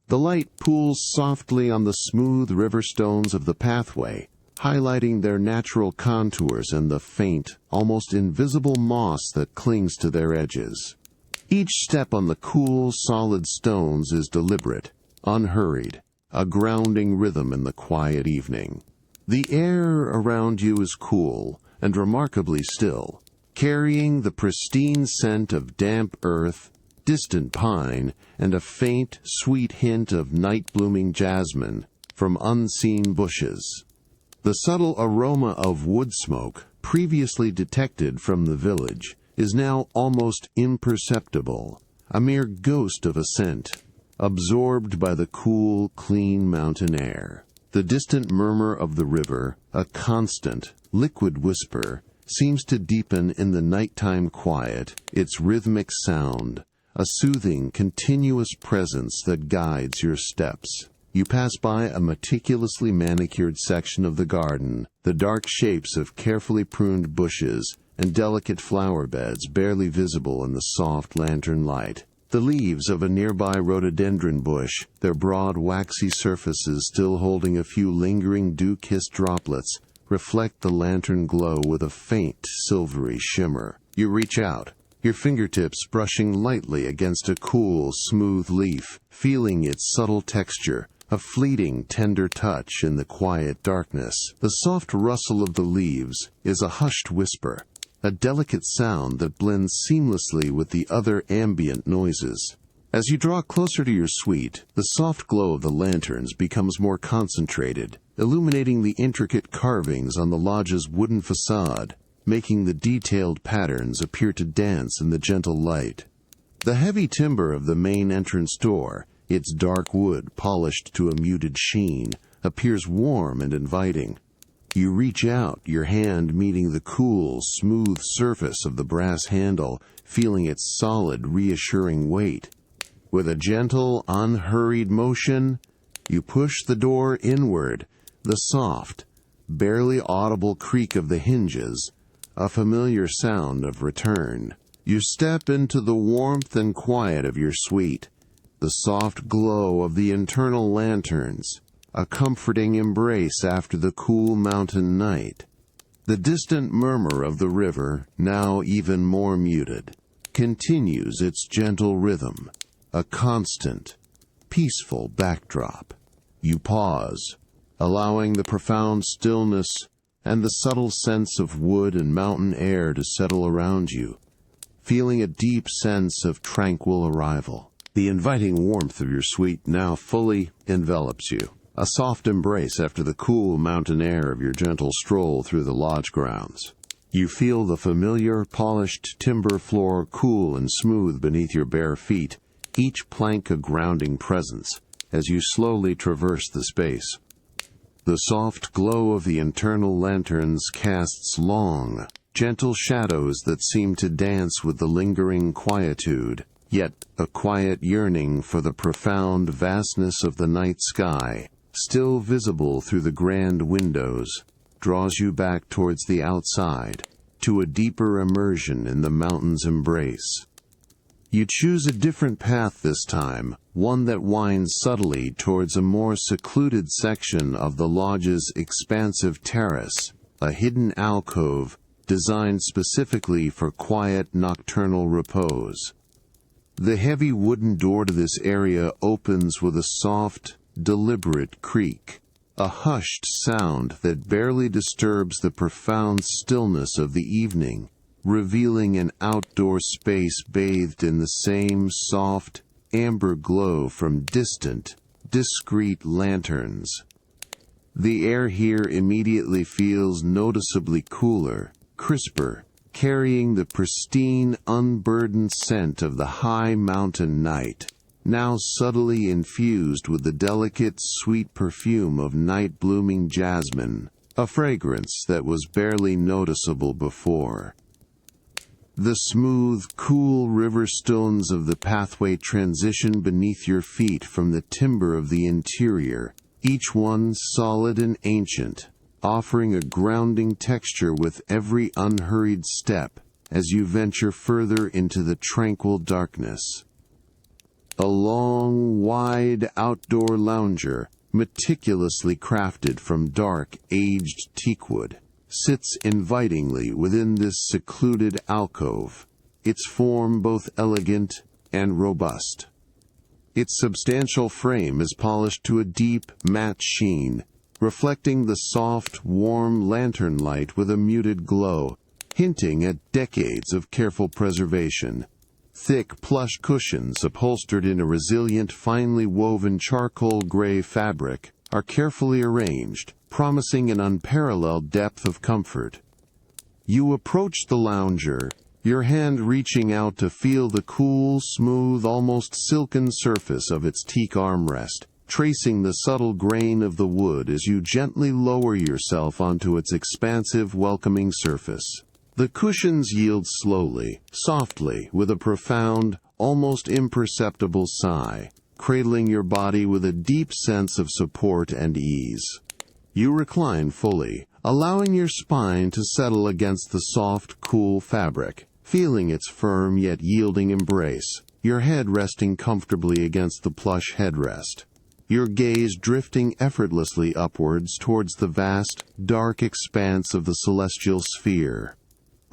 The light pools softly on the smooth river stones of the pathway, highlighting their natural contours and the faint, almost invisible moss that clings to their edges. Each step on the cool, solid stones is deliberate, unhurried, a grounding rhythm in the quiet evening. The air around you is cool and remarkably still, carrying the pristine scent of damp earth, distant pine, and a faint, sweet hint of night-blooming jasmine from unseen bushes. The subtle aroma of wood smoke, previously detected from the village, is now almost imperceptible, a mere ghost of a scent, absorbed by the cool, clean mountain air. The distant murmur of the river, a constant, liquid whisper, seems to deepen in the nighttime quiet, its rhythmic sound, a soothing, continuous presence that guides your steps. You pass by a meticulously manicured section of the garden, the dark shapes of carefully pruned bushes and delicate flower beds barely visible in the soft lantern light. The leaves of a nearby rhododendron bush, their broad waxy surfaces still holding a few lingering dew-kissed droplets, reflect the lantern glow with a faint silvery shimmer. You reach out, your fingertips brushing lightly against a cool, smooth leaf, feeling its subtle texture, a fleeting, tender touch in the quiet darkness. The soft rustle of the leaves is a hushed whisper, a delicate sound that blends seamlessly with the other ambient noises. As you draw closer to your suite, the soft glow of the lanterns becomes more concentrated, illuminating the intricate carvings on the lodge's wooden facade, making the detailed patterns appear to dance in the gentle light. The heavy timber of the main entrance door, its dark wood polished to a muted sheen, appears warm and inviting. You reach out, your hand meeting the cool, smooth surface of the brass handle, feeling its solid, reassuring weight. With a gentle, unhurried motion, you push the door inward, the soft, barely audible creak of the hinges, a familiar sound of return. You step into the warmth and quiet of your suite, the soft glow of the internal lanterns, a comforting embrace after the cool mountain night. The distant murmur of the river, now even more muted, continues its gentle rhythm, a constant, peaceful backdrop. You pause, allowing the profound stillness and the subtle sense of wood and mountain air to settle around you, feeling a deep sense of tranquil arrival. The inviting warmth of your suite now fully envelops you, a soft embrace after the cool mountain air of your gentle stroll through the lodge grounds. You feel the familiar, polished timber floor cool and smooth beneath your bare feet, each plank a grounding presence, as you slowly traverse the space. The soft glow of the internal lanterns casts long, gentle shadows that seem to dance with the lingering quietude, yet a quiet yearning for the profound vastness of the night sky, still visible through the grand windows, draws you back towards the outside, to a deeper immersion in the mountain's embrace. You choose a different path this time, one that winds subtly towards a more secluded section of the lodge's expansive terrace, a hidden alcove designed specifically for quiet nocturnal repose. The heavy wooden door to this area opens with a soft, deliberate creak, a hushed sound that barely disturbs the profound stillness of the evening, revealing an outdoor space bathed in the same soft, amber glow from distant, discreet lanterns. The air here immediately feels noticeably cooler, crisper, carrying the pristine, unburdened scent of the high mountain night, now subtly infused with the delicate, sweet perfume of night-blooming jasmine, a fragrance that was barely noticeable before. The smooth, cool river stones of the pathway transition beneath your feet from the timber of the interior, each one solid and ancient, offering a grounding texture with every unhurried step as you venture further into the tranquil darkness. A long, wide outdoor lounger, meticulously crafted from dark, aged teakwood, sits invitingly within this secluded alcove, its form both elegant and robust. Its substantial frame is polished to a deep, matte sheen, reflecting the soft, warm lantern light with a muted glow, hinting at decades of careful preservation. Thick plush cushions upholstered in a resilient, finely woven charcoal gray fabric are carefully arranged, promising an unparalleled depth of comfort. You approach the lounger, your hand reaching out to feel the cool, smooth, almost silken surface of its teak armrest, tracing the subtle grain of the wood as you gently lower yourself onto its expansive, welcoming surface. The cushions yield slowly, softly, with a profound, almost imperceptible sigh, cradling your body with a deep sense of support and ease. You recline fully, allowing your spine to settle against the soft, cool fabric, feeling its firm yet yielding embrace, your head resting comfortably against the plush headrest, your gaze drifting effortlessly upwards towards the vast, dark expanse of the celestial sphere.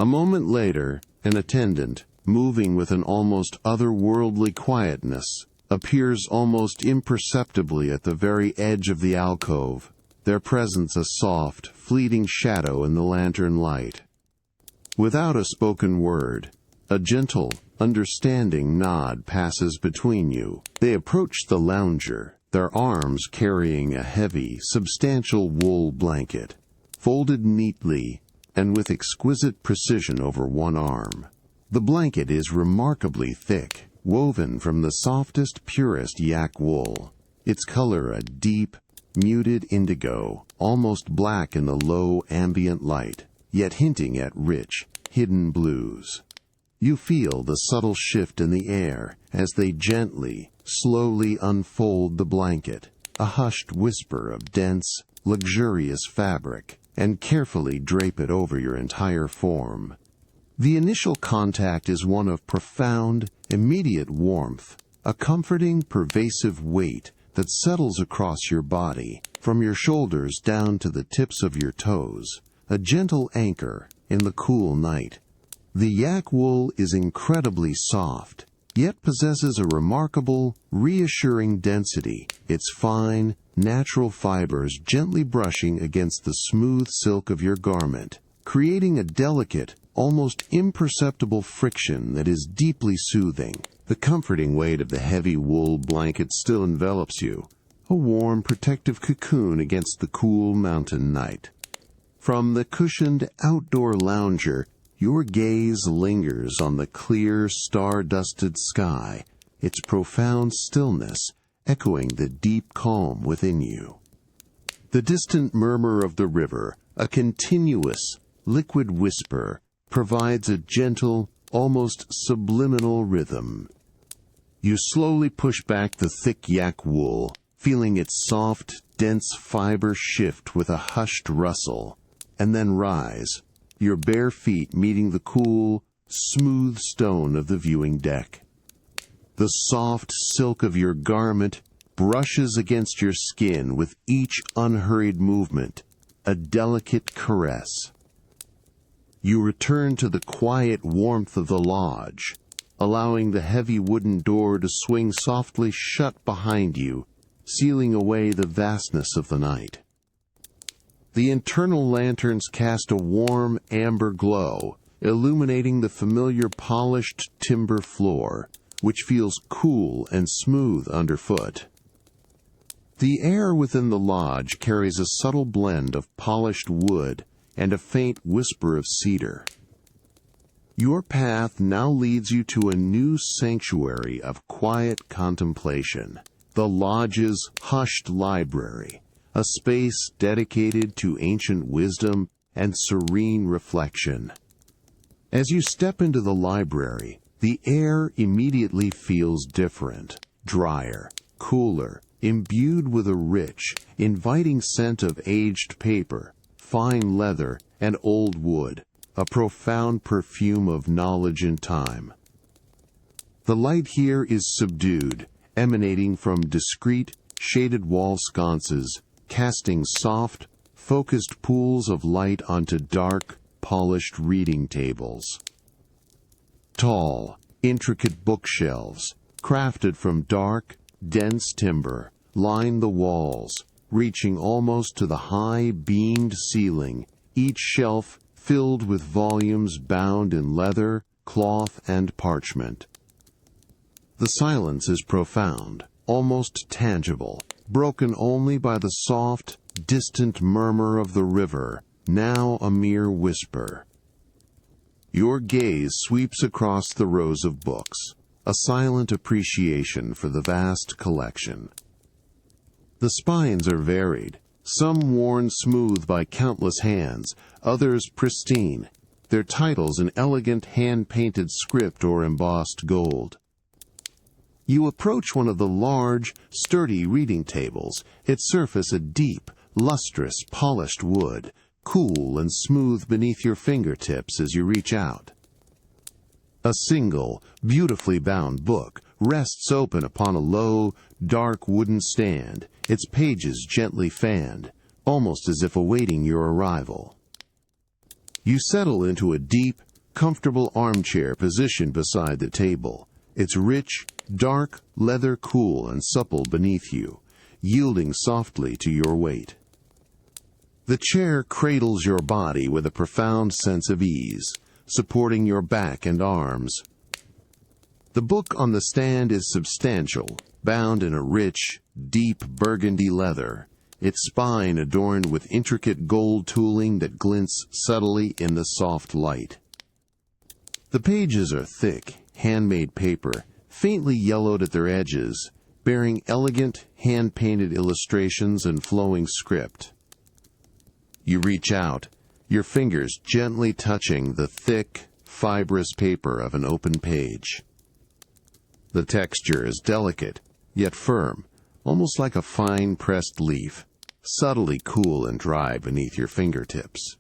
A moment later, an attendant, moving with an almost otherworldly quietness, appears almost imperceptibly at the very edge of the alcove, their presence a soft, fleeting shadow in the lantern light. Without a spoken word, a gentle, understanding nod passes between you. They approach the lounger, their arms carrying a heavy, substantial wool blanket, folded neatly and with exquisite precision over one arm. The blanket is remarkably thick, woven from the softest, purest yak-wool, its color a deep, muted indigo, almost black in the low ambient light, yet hinting at rich, hidden blues. You feel the subtle shift in the air as they gently, slowly unfold the blanket, a hushed whisper of dense, luxurious fabric, and carefully drape it over your entire form. The initial contact is one of profound, immediate warmth, a comforting, pervasive weight that settles across your body, from your shoulders down to the tips of your toes, a gentle anchor in the cool night. The yak wool is incredibly soft, yet possesses a remarkable, reassuring density, its fine, natural fibers gently brushing against the smooth silk of your garment, creating a delicate, almost imperceptible friction that is deeply soothing. The comforting weight of the heavy wool blanket still envelops you, a warm, protective cocoon against the cool mountain night. From the cushioned outdoor lounger, your gaze lingers on the clear, star-dusted sky, its profound stillness echoing the deep calm within you. The distant murmur of the river, a continuous, liquid whisper, provides a gentle, almost subliminal rhythm. You slowly push back the thick yak wool, feeling its soft, dense fiber shift with a hushed rustle, and then rise, your bare feet meeting the cool, smooth stone of the viewing deck. The soft silk of your garment brushes against your skin with each unhurried movement, a delicate caress. You return to the quiet warmth of the lodge, allowing the heavy wooden door to swing softly shut behind you, sealing away the vastness of the night. The internal lanterns cast a warm amber glow, illuminating the familiar polished timber floor, which feels cool and smooth underfoot. The air within the lodge carries a subtle blend of polished wood and a faint whisper of cedar. Your path now leads you to a new sanctuary of quiet contemplation, the lodge's hushed library, a space dedicated to ancient wisdom and serene reflection. As you step into the library, the air immediately feels different, drier, cooler, imbued with a rich, inviting scent of aged paper, fine leather, and old wood, a profound perfume of knowledge and time. The light here is subdued, emanating from discrete, shaded wall sconces, casting soft, focused pools of light onto dark, polished reading tables. Tall, intricate bookshelves, crafted from dark, dense timber, line the walls, reaching almost to the high, beamed ceiling, each shelf filled with volumes bound in leather, cloth, and parchment. The silence is profound, almost tangible, broken only by the soft, distant murmur of the river, now a mere whisper. Your gaze sweeps across the rows of books, a silent appreciation for the vast collection. The spines are varied, some worn smooth by countless hands, others pristine, their titles in elegant hand-painted script or embossed gold. You approach one of the large, sturdy reading tables, its surface a deep, lustrous, polished wood, cool and smooth beneath your fingertips as you reach out. A single, beautifully bound book rests open upon a low, dark wooden stand, its pages gently fanned, almost as if awaiting your arrival. You settle into a deep, comfortable armchair positioned beside the table, its rich, dark leather cool and supple beneath you, yielding softly to your weight. The chair cradles your body with a profound sense of ease, supporting your back and arms. The book on the stand is substantial, bound in a rich, deep burgundy leather, its spine adorned with intricate gold tooling that glints subtly in the soft light. The pages are thick, handmade paper, faintly yellowed at their edges, bearing elegant, hand-painted illustrations and flowing script. You reach out, your fingers gently touching the thick, fibrous paper of an open page. The texture is delicate, yet firm, almost like a fine pressed leaf, subtly cool and dry beneath your fingertips.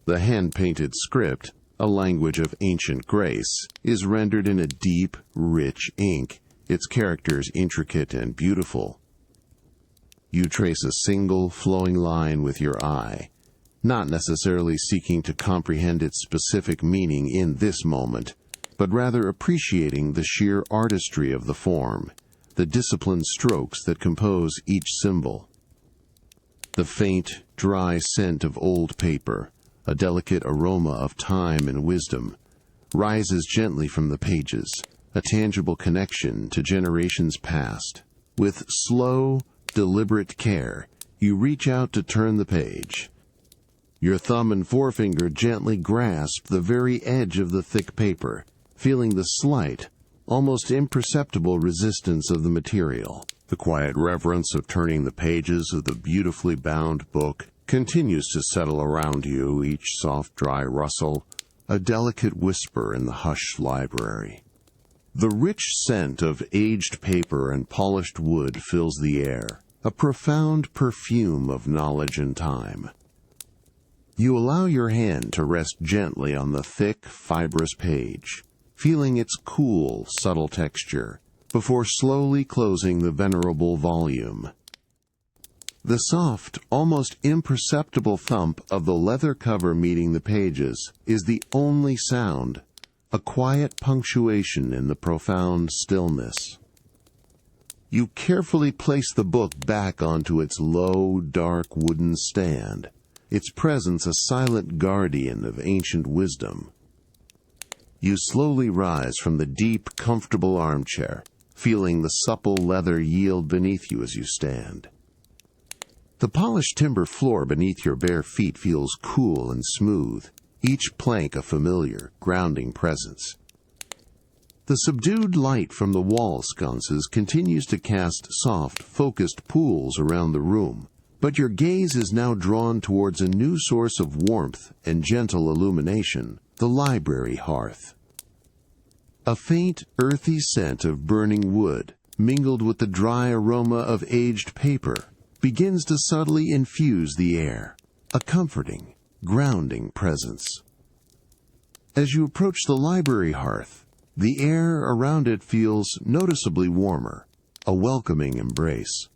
The hand-painted script, a language of ancient grace, is rendered in a deep, rich ink, its characters intricate and beautiful. You trace a single, flowing line with your eye, not necessarily seeking to comprehend its specific meaning in this moment, but rather appreciating the sheer artistry of the form, the disciplined strokes that compose each symbol. The faint, dry scent of old paper, a delicate aroma of time and wisdom, rises gently from the pages, a tangible connection to generations past. With slow, deliberate care, you reach out to turn the page. Your thumb and forefinger gently grasp the very edge of the thick paper, feeling the slight, almost imperceptible resistance of the material. The quiet reverence of turning the pages of the beautifully bound book continues to settle around you, each soft, dry rustle, a delicate whisper in the hushed library. The rich scent of aged paper and polished wood fills the air, a profound perfume of knowledge and time. You allow your hand to rest gently on the thick, fibrous page, feeling its cool, subtle texture, before slowly closing the venerable volume. The soft, almost imperceptible thump of the leather cover meeting the pages is the only sound, a quiet punctuation in the profound stillness. You carefully place the book back onto its low, dark wooden stand, its presence a silent guardian of ancient wisdom. You slowly rise from the deep, comfortable armchair, feeling the supple leather yield beneath you as you stand. The polished timber floor beneath your bare feet feels cool and smooth, each plank a familiar, grounding presence. The subdued light from the wall sconces continues to cast soft, focused pools around the room, but your gaze is now drawn towards a new source of warmth and gentle illumination, the library hearth. A faint, earthy scent of burning wood, mingled with the dry aroma of aged paper, begins to subtly infuse the air, a comforting, grounding presence. As you approach the library hearth, the air around it feels noticeably warmer, a welcoming embrace.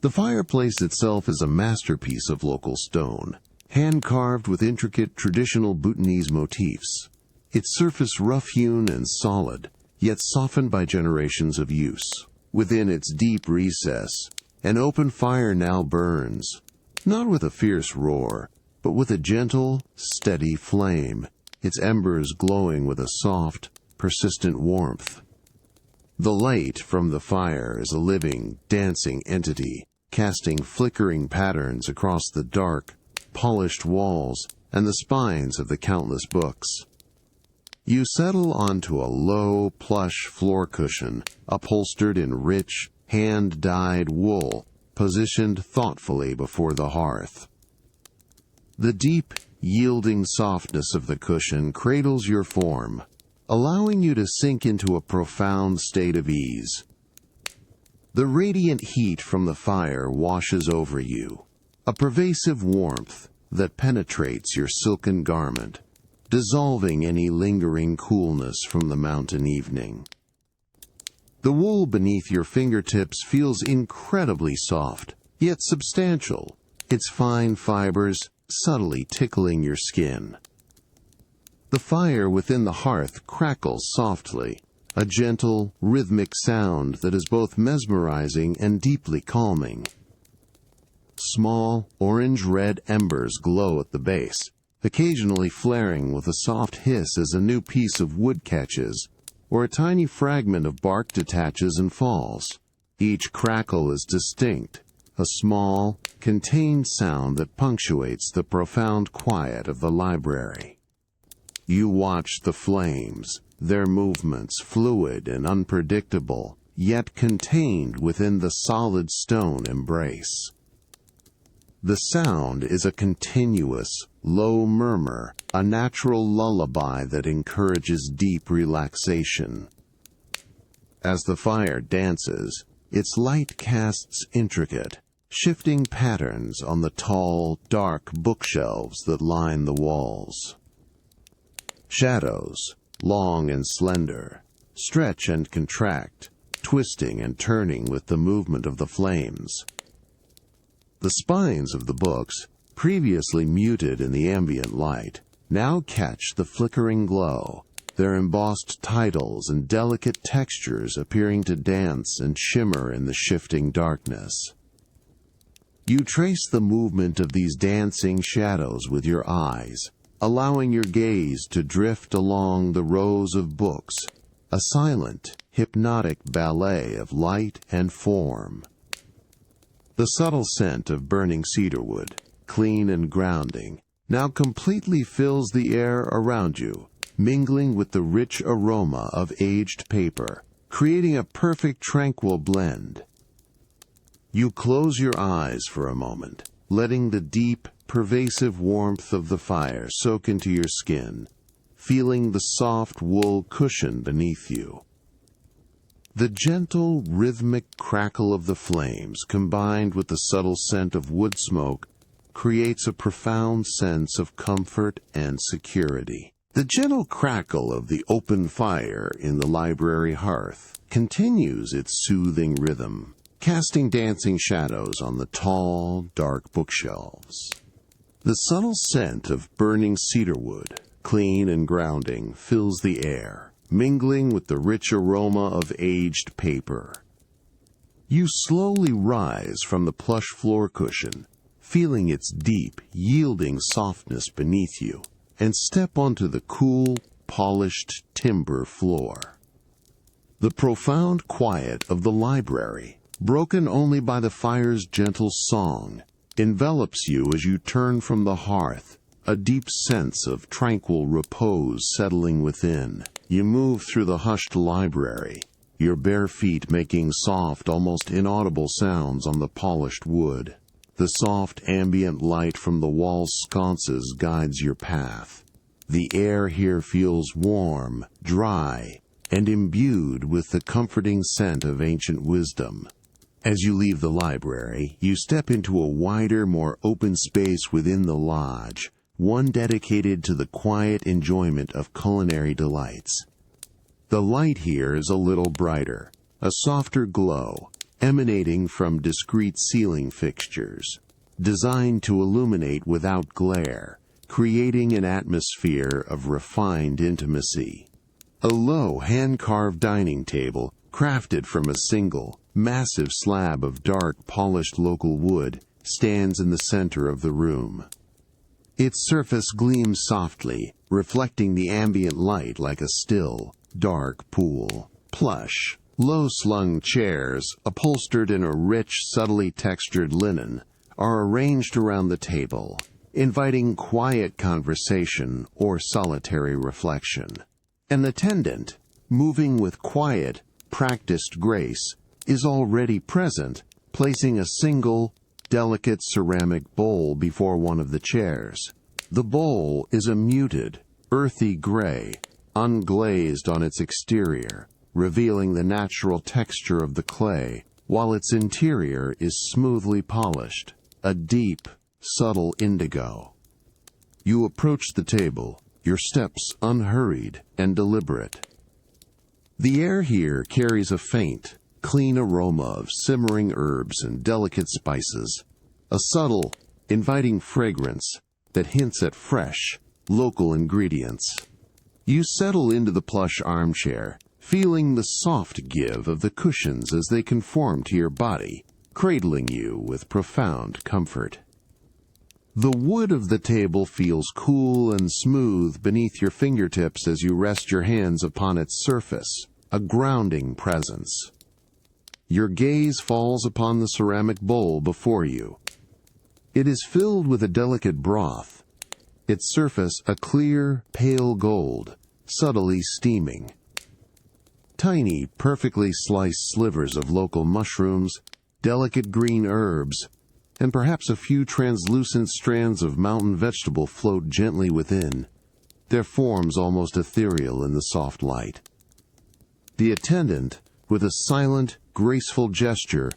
The fireplace itself is a masterpiece of local stone, hand-carved with intricate traditional Bhutanese motifs. Its surface rough-hewn and solid, yet softened by generations of use. Within its deep recess, an open fire now burns, not with a fierce roar, but with a gentle, steady flame, its embers glowing with a soft, persistent warmth. The light from the fire is a living, dancing entity, casting flickering patterns across the dark, polished walls and the spines of the countless books. You settle onto a low, plush floor cushion, upholstered in rich, hand-dyed wool, positioned thoughtfully before the hearth. The deep, yielding softness of the cushion cradles your form, allowing you to sink into a profound state of ease. The radiant heat from the fire washes over you, a pervasive warmth that penetrates your silken garment, dissolving any lingering coolness from the mountain evening. The wool beneath your fingertips feels incredibly soft, yet substantial, its fine fibers subtly tickling your skin. The fire within the hearth crackles softly, a gentle, rhythmic sound that is both mesmerizing and deeply calming. Small, orange-red embers glow at the base, occasionally flaring with a soft hiss as a new piece of wood catches, or a tiny fragment of bark detaches and falls. Each crackle is distinct, a small, contained sound that punctuates the profound quiet of the library. You watch the flames, their movements fluid and unpredictable, yet contained within the solid stone embrace. The sound is a continuous, low murmur, a natural lullaby that encourages deep relaxation. As the fire dances, its light casts intricate, shifting patterns on the tall, dark bookshelves that line the walls. Shadows, long and slender, stretch and contract, twisting and turning with the movement of the flames. The spines of the books, previously muted in the ambient light, now catch the flickering glow, their embossed titles and delicate textures appearing to dance and shimmer in the shifting darkness. You trace the movement of these dancing shadows with your eyes, allowing your gaze to drift along the rows of books, a silent, hypnotic ballet of light and form. The subtle scent of burning cedarwood, clean and grounding, now completely fills the air around you, mingling with the rich aroma of aged paper, creating a perfect tranquil blend. You close your eyes for a moment, letting the deep, pervasive warmth of the fire soak into your skin, feeling the soft wool cushion beneath you. The gentle, rhythmic crackle of the flames, combined with the subtle scent of wood smoke, creates a profound sense of comfort and security. The gentle crackle of the open fire in the library hearth continues its soothing rhythm, casting dancing shadows on the tall, dark bookshelves. The subtle scent of burning cedarwood, clean and grounding, fills the air, mingling with the rich aroma of aged paper. You slowly rise from the plush floor cushion, feeling its deep, yielding softness beneath you, and step onto the cool, polished timber floor. The profound quiet of the library, broken only by the fire's gentle song, envelops you as you turn from the hearth, a deep sense of tranquil repose settling within. You move through the hushed library, your bare feet making soft, almost inaudible sounds on the polished wood. The soft ambient light from the wall's sconces guides your path. The air here feels warm, dry, and imbued with the comforting scent of ancient wisdom. As you leave the library, you step into a wider, more open space within the lodge, one dedicated to the quiet enjoyment of culinary delights. The light here is a little brighter, a softer glow, emanating from discrete ceiling fixtures, designed to illuminate without glare, creating an atmosphere of refined intimacy. A low, hand-carved dining table, crafted from a single, massive slab of dark, polished local wood, stands in the center of the room. Its surface gleams softly, reflecting the ambient light like a still, dark pool. Plush, low-slung chairs, upholstered in a rich, subtly textured linen, are arranged around the table, inviting quiet conversation or solitary reflection. An attendant, moving with quiet, practiced grace, is already present, placing a single, delicate ceramic bowl before one of the chairs. The bowl is a muted, earthy gray, unglazed on its exterior, revealing the natural texture of the clay, while its interior is smoothly polished, a deep, subtle indigo. You approach the table, your steps unhurried and deliberate. The air here carries a faint, clean aroma of simmering herbs and delicate spices, a subtle, inviting fragrance that hints at fresh, local ingredients. You settle into the plush armchair, feeling the soft give of the cushions as they conform to your body, cradling you with profound comfort. The wood of the table feels cool and smooth beneath your fingertips as you rest your hands upon its surface, a grounding presence. Your gaze falls upon the ceramic bowl before you. It is filled with a delicate broth, its surface a clear, pale gold, subtly steaming. Tiny, perfectly sliced slivers of local mushrooms, delicate green herbs, and perhaps a few translucent strands of mountain vegetable float gently within, their forms almost ethereal in the soft light. The attendant, with a silent, graceful gesture,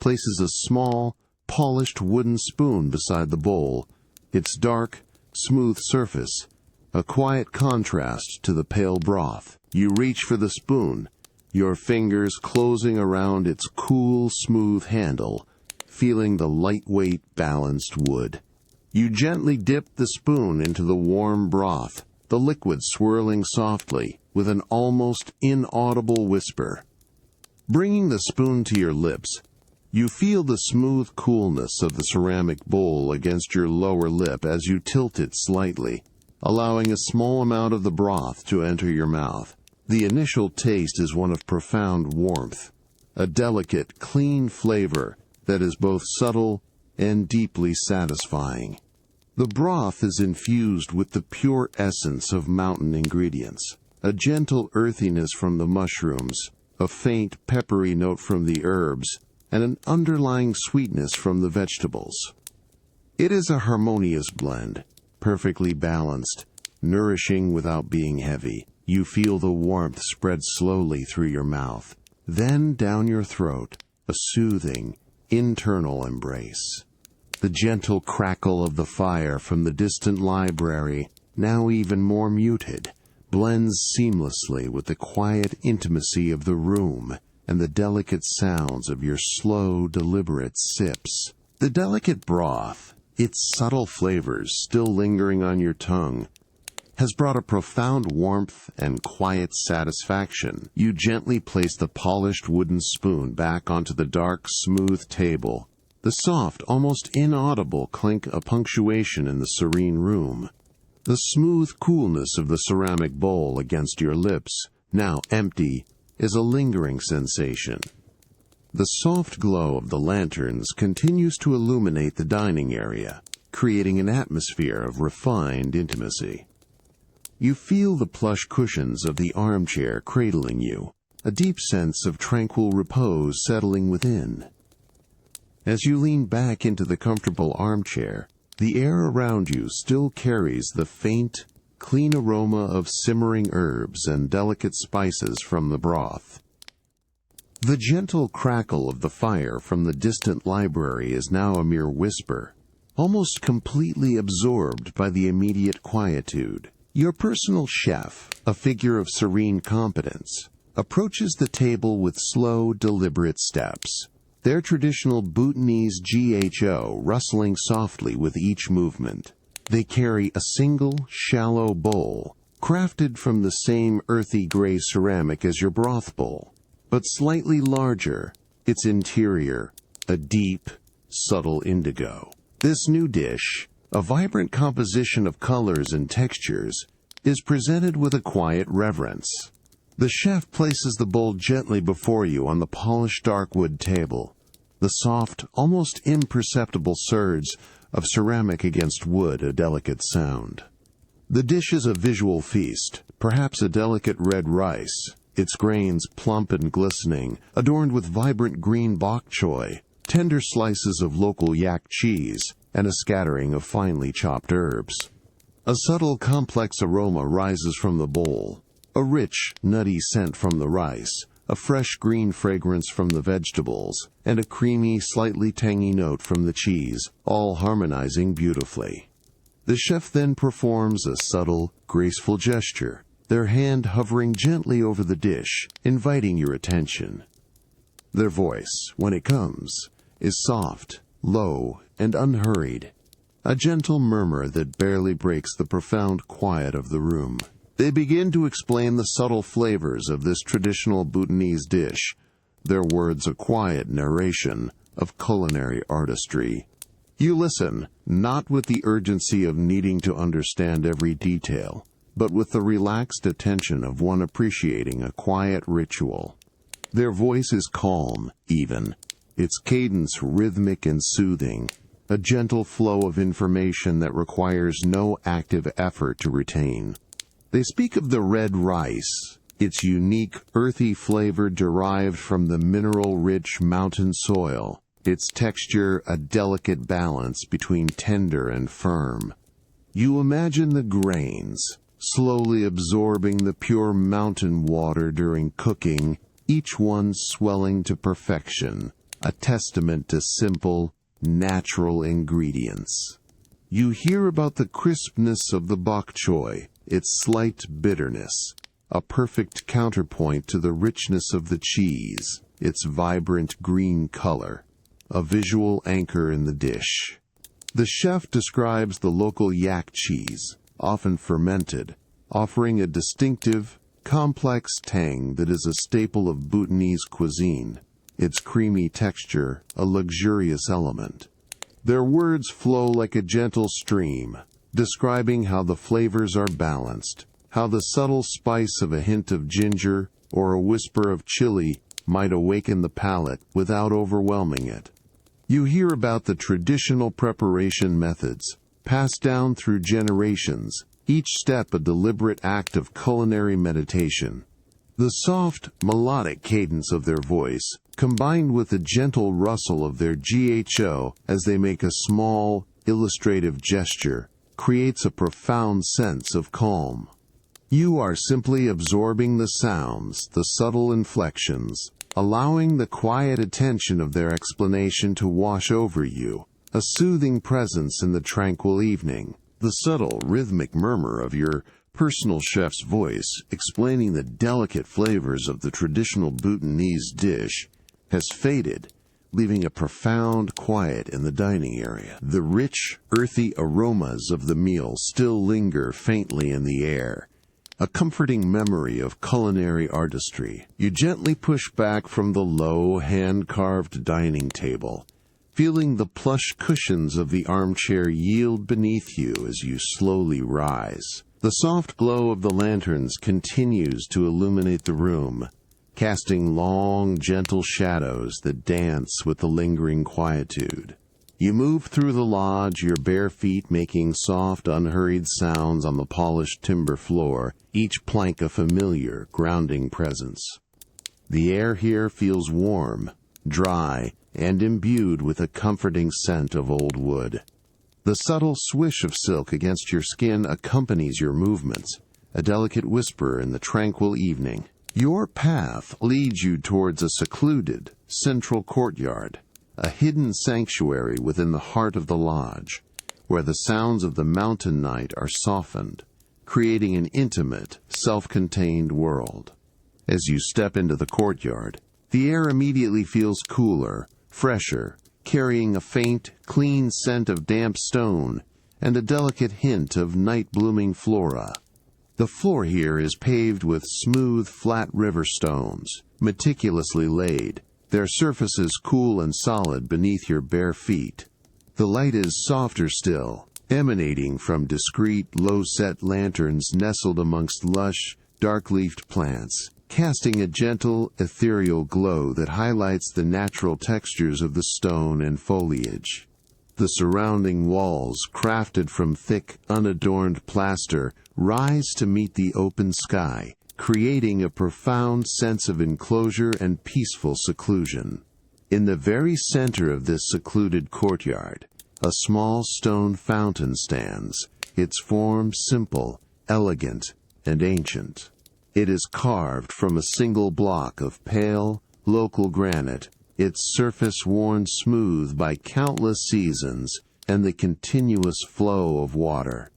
places a small, polished wooden spoon beside the bowl, its dark, smooth surface, a quiet contrast to the pale broth. You reach for the spoon, your fingers closing around its cool, smooth handle, feeling the lightweight, balanced wood. You gently dip the spoon into the warm broth, the liquid swirling softly, with an almost inaudible whisper. Bringing the spoon to your lips, you feel the smooth coolness of the ceramic bowl against your lower lip as you tilt it slightly, allowing a small amount of the broth to enter your mouth. The initial taste is one of profound warmth, a delicate, clean flavor that is both subtle and deeply satisfying. The broth is infused with the pure essence of mountain ingredients, a gentle earthiness from the mushrooms, a faint peppery note from the herbs, and an underlying sweetness from the vegetables. It is a harmonious blend, perfectly balanced, nourishing without being heavy. You feel the warmth spread slowly through your mouth, then down your throat, a soothing, internal embrace. The gentle crackle of the fire from the distant library, now even more muted, blends seamlessly with the quiet intimacy of the room and the delicate sounds of your slow, deliberate sips. The delicate broth, its subtle flavors still lingering on your tongue, has brought a profound warmth and quiet satisfaction. You gently place the polished wooden spoon back onto the dark, smooth table. The soft, almost inaudible clink of punctuation in the serene room. The smooth coolness of the ceramic bowl against your lips, now empty, is a lingering sensation. The soft glow of the lanterns continues to illuminate the dining area, creating an atmosphere of refined intimacy. You feel the plush cushions of the armchair cradling you, a deep sense of tranquil repose settling within. As you lean back into the comfortable armchair, the air around you still carries the faint, clean aroma of simmering herbs and delicate spices from the broth. The gentle crackle of the fire from the distant library is now a mere whisper, almost completely absorbed by the immediate quietude. Your personal chef, a figure of serene competence, approaches the table with slow, deliberate steps, their traditional Bhutanese GHO rustling softly with each movement. They carry a single, shallow bowl, crafted from the same earthy gray ceramic as your broth bowl, but slightly larger, its interior a deep, subtle indigo. This new dish, a vibrant composition of colors and textures, is presented with a quiet reverence. The chef places the bowl gently before you on the polished dark wood table, the soft, almost imperceptible surge of ceramic against wood a delicate sound. The dish is a visual feast, perhaps a delicate red rice, its grains plump and glistening, adorned with vibrant green bok choy, tender slices of local yak cheese, and a scattering of finely chopped herbs. A subtle, complex aroma rises from the bowl, a rich, nutty scent from the rice, a fresh green fragrance from the vegetables, and a creamy, slightly tangy note from the cheese, all harmonizing beautifully. The chef then performs a subtle, graceful gesture, their hand hovering gently over the dish, inviting your attention. Their voice, when it comes, is soft, low, and unhurried, a gentle murmur that barely breaks the profound quiet of the room. They begin to explain the subtle flavors of this traditional Bhutanese dish, their words a quiet narration of culinary artistry. You listen, not with the urgency of needing to understand every detail, but with the relaxed attention of one appreciating a quiet ritual. Their voice is calm, even, its cadence rhythmic and soothing, a gentle flow of information that requires no active effort to retain. They speak of the red rice, its unique, earthy flavor derived from the mineral-rich mountain soil, its texture a delicate balance between tender and firm. You imagine the grains, slowly absorbing the pure mountain water during cooking, each one swelling to perfection, a testament to simple, natural ingredients. You hear about the crispness of the bok choy, its slight bitterness, a perfect counterpoint to the richness of the cheese, its vibrant green color, a visual anchor in the dish. The chef describes the local yak cheese, often fermented, offering a distinctive, complex tang that is a staple of Bhutanese cuisine, its creamy texture a luxurious element. Their words flow like a gentle stream, describing how the flavors are balanced, how the subtle spice of a hint of ginger or a whisper of chili might awaken the palate without overwhelming it. You hear about the traditional preparation methods, passed down through generations, each step a deliberate act of culinary meditation. The soft, melodic cadence of their voice, combined with the gentle rustle of their GHO as they make a small, illustrative gesture, creates a profound sense of calm. You are simply absorbing the sounds, the subtle inflections, allowing the quiet attention of their explanation to wash over you, a soothing presence in the tranquil evening. The subtle, rhythmic murmur of your personal chef's voice, explaining the delicate flavors of the traditional Bhutanese dish, has faded, leaving a profound quiet in the dining area. The rich, earthy aromas of the meal still linger faintly in the air, a comforting memory of culinary artistry. You gently push back from the low, hand-carved dining table, feeling the plush cushions of the armchair yield beneath you as you slowly rise. The soft glow of the lanterns continues to illuminate the room, casting long, gentle shadows that dance with the lingering quietude. You move through the lodge, your bare feet making soft, unhurried sounds on the polished timber floor, each plank a familiar, grounding presence. The air here feels warm, dry, and imbued with a comforting scent of old wood. The subtle swish of silk against your skin accompanies your movements, a delicate whisper in the tranquil evening. Your path leads you towards a secluded, central courtyard, a hidden sanctuary within the heart of the lodge, where the sounds of the mountain night are softened, creating an intimate, self-contained world. As you step into the courtyard, the air immediately feels cooler, fresher, carrying a faint, clean scent of damp stone and a delicate hint of night-blooming flora. The floor here is paved with smooth, flat river stones, meticulously laid, their surfaces cool and solid beneath your bare feet. The light is softer still, emanating from discreet, low-set lanterns nestled amongst lush, dark-leafed plants, casting a gentle, ethereal glow that highlights the natural textures of the stone and foliage. The surrounding walls, crafted from thick, unadorned plaster, rise to meet the open sky, creating a profound sense of enclosure and peaceful seclusion. In the very center of this secluded courtyard, a small stone fountain stands, its form simple, elegant, and ancient. It is carved from a single block of pale, local granite, its surface worn smooth by countless seasons and the continuous flow of water.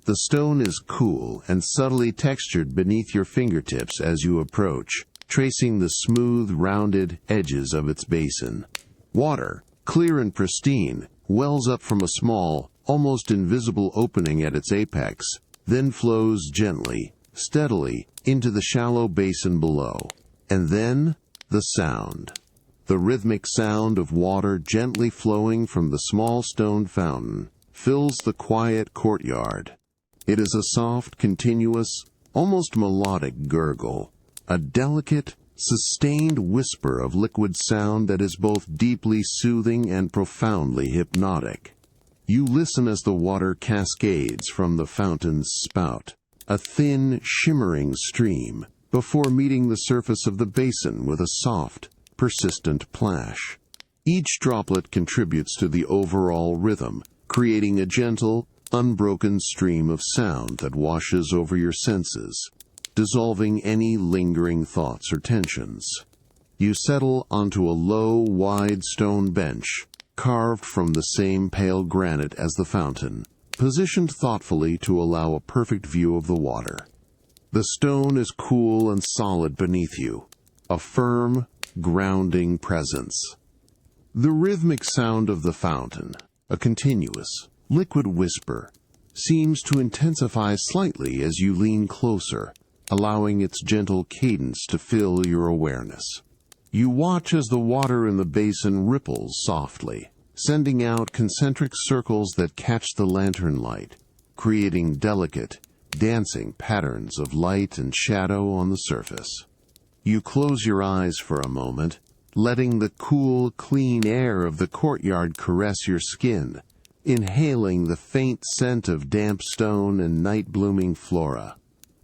The stone is cool and subtly textured beneath your fingertips as you approach, tracing the smooth, rounded edges of its basin. Water, clear and pristine, wells up from a small, almost invisible opening at its apex, then flows gently, steadily, into the shallow basin below. And then, the sound. The rhythmic sound of water gently flowing from the small stone fountain fills the quiet courtyard. It is a soft, continuous, almost melodic gurgle, a delicate, sustained whisper of liquid sound that is both deeply soothing and profoundly hypnotic. You listen as the water cascades from the fountain's spout, a thin, shimmering stream, before meeting the surface of the basin with a soft, persistent plash. Each droplet contributes to the overall rhythm, creating a gentle, unbroken stream of sound that washes over your senses, dissolving any lingering thoughts or tensions. You settle onto a low, wide stone bench, carved from the same pale granite as the fountain, positioned thoughtfully to allow a perfect view of the water. The stone is cool and solid beneath you, a firm, grounding presence. The rhythmic sound of the fountain, a continuous, liquid whisper, seems to intensify slightly as you lean closer, allowing its gentle cadence to fill your awareness. You watch as the water in the basin ripples softly, sending out concentric circles that catch the lantern light, creating delicate, dancing patterns of light and shadow on the surface. You close your eyes for a moment, letting the cool, clean air of the courtyard caress your skin, inhaling the faint scent of damp stone and night-blooming flora.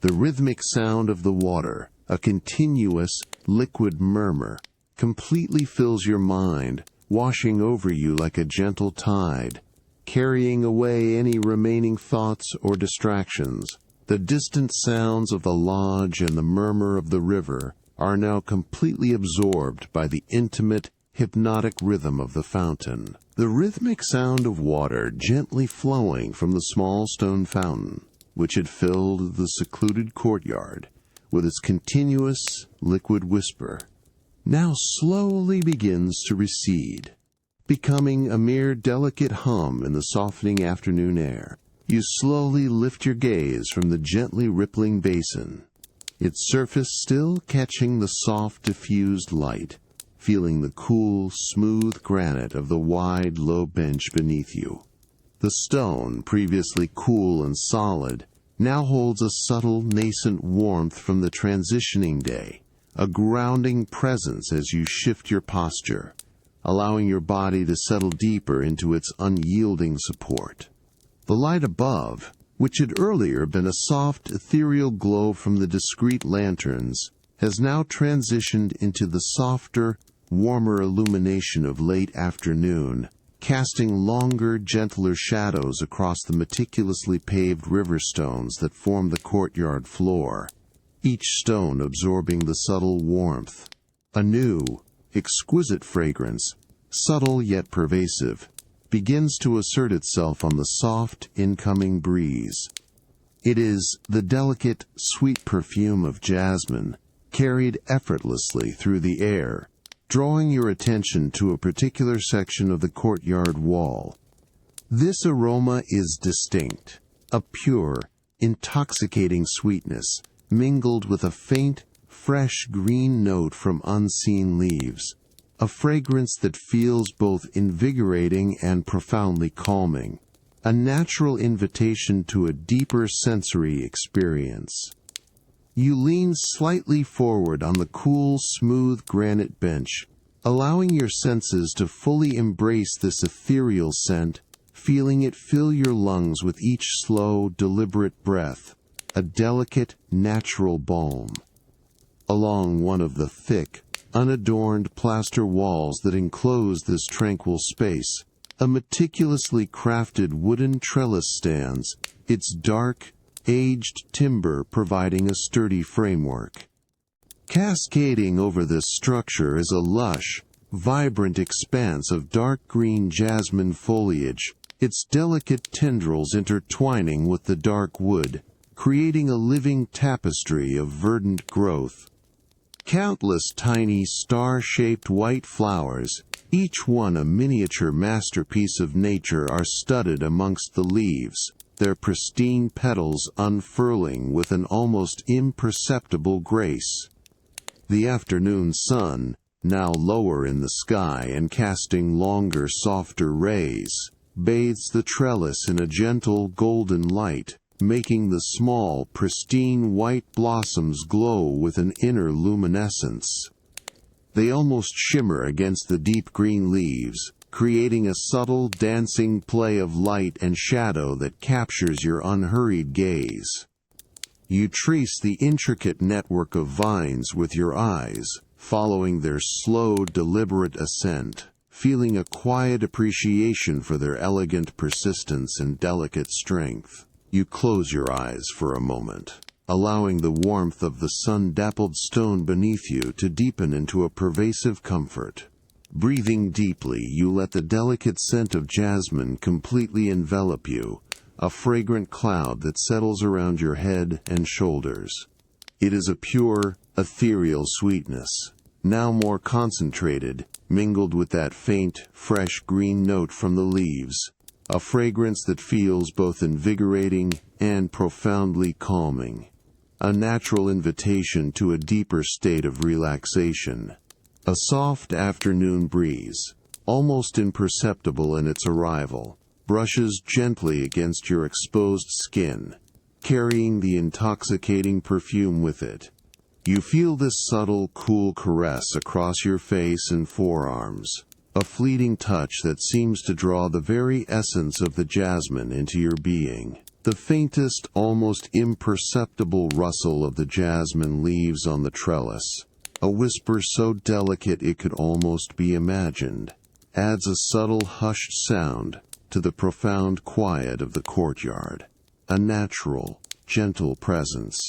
The rhythmic sound of the water, a continuous, liquid murmur, completely fills your mind, washing over you like a gentle tide, carrying away any remaining thoughts or distractions. The distant sounds of the lodge and the murmur of the river are now completely absorbed by the intimate, hypnotic rhythm of the fountain. The rhythmic sound of water gently flowing from the small stone fountain, which had filled the secluded courtyard with its continuous, liquid whisper, now slowly begins to recede, becoming a mere delicate hum in the softening afternoon air. You slowly lift your gaze from the gently rippling basin, its surface still catching the soft, diffused light, feeling the cool, smooth granite of the wide, low bench beneath you. The stone, previously cool and solid, now holds a subtle, nascent warmth from the transitioning day, a grounding presence as you shift your posture, allowing your body to settle deeper into its unyielding support. The light above, which had earlier been a soft, ethereal glow from the discreet lanterns, has now transitioned into the softer, warmer illumination of late afternoon, casting longer, gentler shadows across the meticulously paved river stones that form the courtyard floor. each stone absorbing the subtle warmth. A new, exquisite fragrance, subtle yet pervasive, begins to assert itself on the soft, incoming breeze. It is the delicate, sweet perfume of jasmine, carried effortlessly through the air, drawing your attention to a particular section of the courtyard wall. This aroma is distinct, a pure, intoxicating sweetness, mingled with a faint, fresh green note from unseen leaves, a fragrance that feels both invigorating and profoundly calming, a natural invitation to a deeper sensory experience. You lean slightly forward on the cool, smooth granite bench, allowing your senses to fully embrace this ethereal scent, feeling it fill your lungs with each slow, deliberate breath, a delicate, natural balm. Along one of the thick, unadorned plaster walls that enclose this tranquil space, a meticulously crafted wooden trellis stands, its dark, aged timber providing a sturdy framework. Cascading over this structure is a lush, vibrant expanse of dark green jasmine foliage, its delicate tendrils intertwining with the dark wood, creating a living tapestry of verdant growth. Countless tiny star-shaped white flowers, each one a miniature masterpiece of nature, are studded amongst the leaves, their pristine petals unfurling with an almost imperceptible grace. The afternoon sun, now lower in the sky and casting longer, softer rays, bathes the trellis in a gentle golden light, making the small, pristine white blossoms glow with an inner luminescence. They almost shimmer against the deep green leaves, creating a subtle, dancing play of light and shadow that captures your unhurried gaze. You trace the intricate network of vines with your eyes, following their slow, deliberate ascent, feeling a quiet appreciation for their elegant persistence and delicate strength. You close your eyes for a moment, allowing the warmth of the sun-dappled stone beneath you to deepen into a pervasive comfort. Breathing deeply, you let the delicate scent of jasmine completely envelop you, a fragrant cloud that settles around your head and shoulders. It is a pure, ethereal sweetness, now more concentrated, mingled with that faint, fresh green note from the leaves, a fragrance that feels both invigorating and profoundly calming, a natural invitation to a deeper state of relaxation. A soft afternoon breeze, almost imperceptible in its arrival, brushes gently against your exposed skin, carrying the intoxicating perfume with it. You feel this subtle, cool caress across your face and forearms, a fleeting touch that seems to draw the very essence of the jasmine into your being. The faintest, almost imperceptible rustle of the jasmine leaves on the trellis, a whisper so delicate it could almost be imagined, adds a subtle hushed sound to the profound quiet of the courtyard, a natural, gentle presence.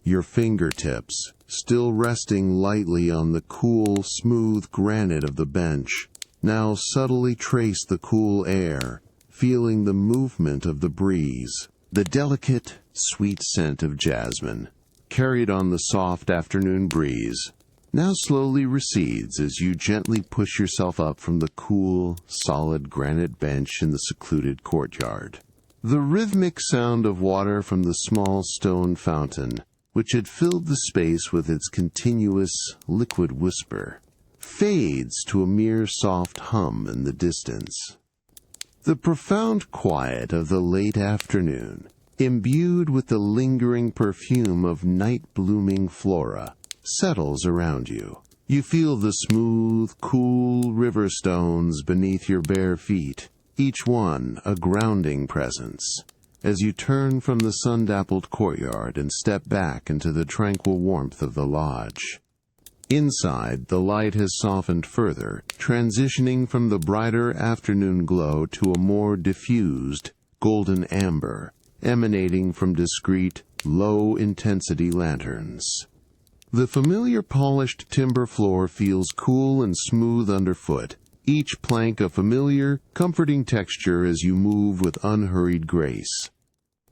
Your fingertips, still resting lightly on the cool, smooth granite of the bench, now subtly trace the cool air, feeling the movement of the breeze. The delicate, sweet scent of jasmine, carried on the soft afternoon breeze, now slowly recedes as you gently push yourself up from the cool, solid granite bench in the secluded courtyard. The rhythmic sound of water from the small stone fountain, which had filled the space with its continuous, liquid whisper, fades to a mere soft hum in the distance. The profound quiet of the late afternoon, imbued with the lingering perfume of night-blooming flora, settles around you. You feel the smooth, cool river stones beneath your bare feet, each one a grounding presence, as you turn from the sun-dappled courtyard and step back into the tranquil warmth of the lodge. Inside, the light has softened further, transitioning from the brighter afternoon glow to a more diffused, golden amber, emanating from discreet, low-intensity lanterns. The familiar polished timber floor feels cool and smooth underfoot, each plank a familiar, comforting texture as you move with unhurried grace.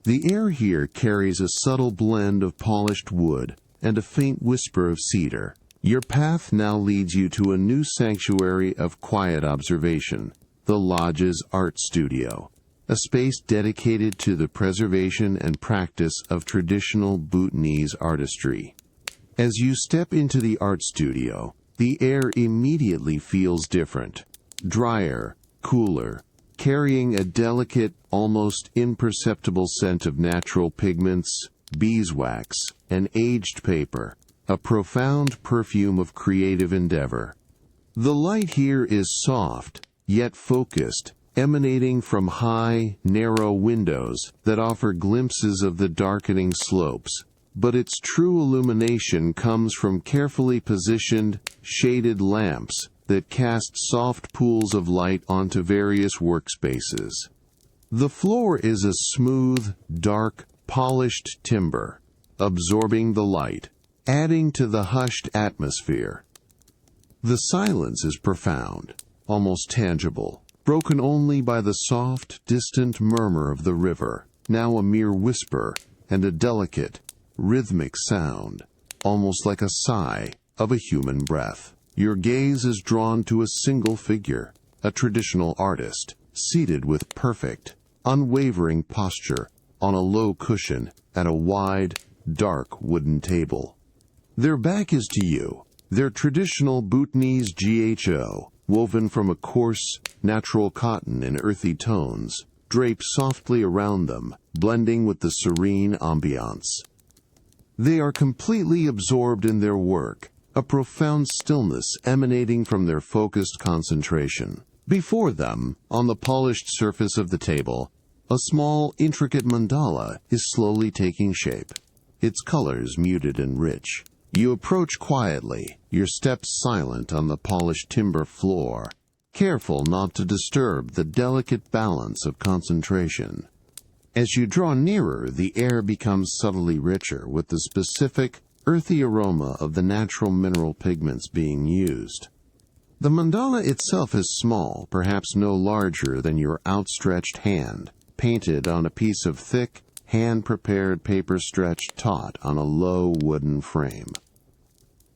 The air here carries a subtle blend of polished wood and a faint whisper of cedar. Your path now leads you to a new sanctuary of quiet observation, the Lodge's Art Studio, a space dedicated to the preservation and practice of traditional Bhutanese artistry. As you step into the art studio, the air immediately feels different, drier, cooler, carrying a delicate, almost imperceptible scent of natural pigments, beeswax, and aged paper, a profound perfume of creative endeavor. The light here is soft, yet focused, emanating from high, narrow windows that offer glimpses of the darkening slopes, but its true illumination comes from carefully positioned, shaded lamps that cast soft pools of light onto various workspaces. The floor is a smooth, dark, polished timber, absorbing the light, adding to the hushed atmosphere. The silence is profound, almost tangible, broken only by the soft, distant murmur of the river, now a mere whisper, and a delicate, rhythmic sound, almost like a sigh of a human breath. Your gaze is drawn to a single figure, a traditional artist, seated with perfect, unwavering posture on a low cushion at a wide, dark wooden table. Their back is to you, their traditional Bhutanese gho, woven from a coarse, natural cotton in earthy tones, draped softly around them, blending with the serene ambience. They are completely absorbed in their work, a profound stillness emanating from their focused concentration. Before them, on the polished surface of the table, a small, intricate mandala is slowly taking shape, its colors muted and rich. You approach quietly, your steps silent on the polished timber floor, careful not to disturb the delicate balance of concentration. As you draw nearer, the air becomes subtly richer with the specific, earthy aroma of the natural mineral pigments being used. The mandala itself is small, perhaps no larger than your outstretched hand, painted on a piece of thick, hand-prepared paper stretched taut on a low wooden frame.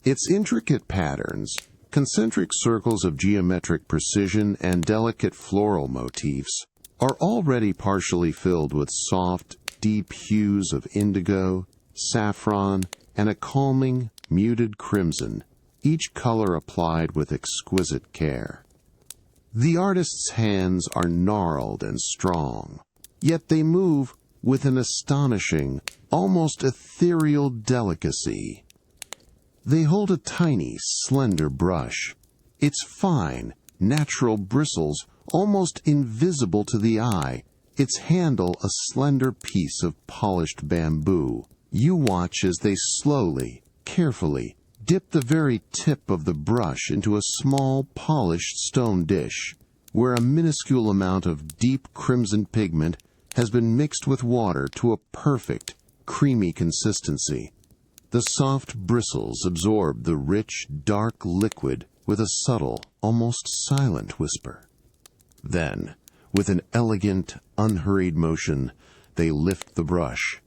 Its intricate patterns, concentric circles of geometric precision, and delicate floral motifs are already partially filled with soft, deep hues of indigo, saffron, and a calming, muted crimson, each color applied with exquisite care. The artist's hands are gnarled and strong, yet they move with an astonishing, almost ethereal delicacy. They hold a tiny, slender brush, its fine, natural bristles almost invisible to the eye, its handle a slender piece of polished bamboo. You watch as they slowly, carefully, dip the very tip of the brush into a small, polished stone dish, where a minuscule amount of deep crimson pigment has been mixed with water to a perfect, creamy consistency. The soft bristles absorb the rich, dark liquid with a subtle, almost silent whisper. Then, with an elegant, unhurried motion, they lift the brush,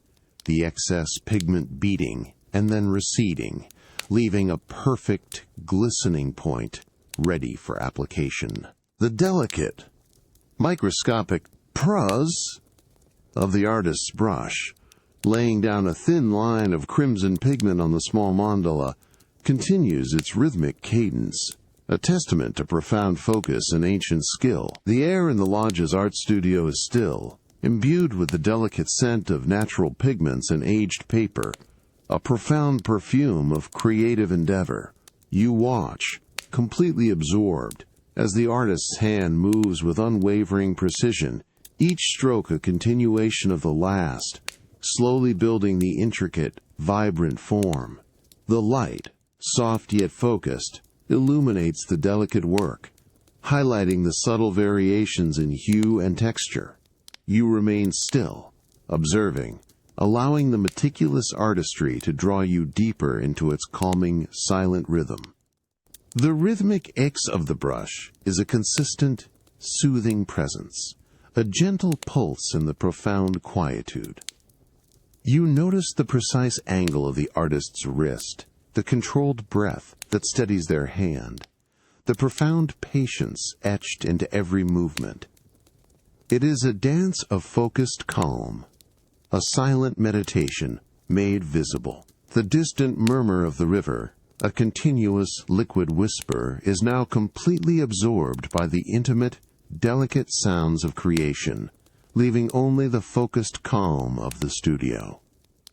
the excess pigment beading and then receding, leaving a perfect, glistening point ready for application. The delicate, microscopic prose of the artist's brush, laying down a thin line of crimson pigment on the small mandala, continues its rhythmic cadence, a testament to profound focus and ancient skill. The air in the lodge's art studio is still, imbued with the delicate scent of natural pigments and aged paper, a profound perfume of creative endeavor. You watch, completely absorbed, as the artist's hand moves with unwavering precision, each stroke a continuation of the last, slowly building the intricate, vibrant form. The light, soft yet focused, illuminates the delicate work, highlighting the subtle variations in hue and texture. You remain still, observing, allowing the meticulous artistry to draw you deeper into its calming, silent rhythm. The rhythmic X of the brush is a consistent, soothing presence, a gentle pulse in the profound quietude. You notice the precise angle of the artist's wrist, the controlled breath that steadies their hand, the profound patience etched into every movement. It is a dance of focused calm, a silent meditation made visible. The distant murmur of the river, a continuous liquid whisper, is now completely absorbed by the intimate, delicate sounds of creation, leaving only the focused calm of the studio.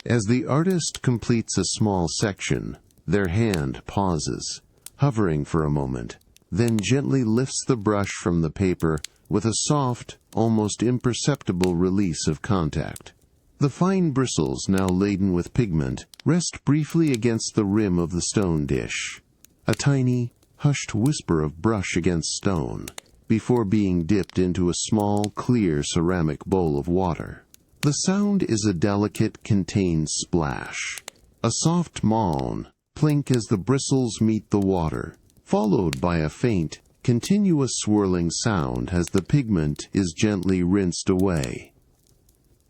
As the artist completes a small section, their hand pauses, hovering for a moment, then gently lifts the brush from the paper with a soft, almost imperceptible release of contact. The fine bristles, now laden with pigment, rest briefly against the rim of the stone dish, a tiny, hushed whisper of brush against stone, before being dipped into a small, clear ceramic bowl of water. The sound is a delicate, contained splash, a soft moan, plink as the bristles meet the water, followed by a faint, continuous swirling sound as the pigment is gently rinsed away.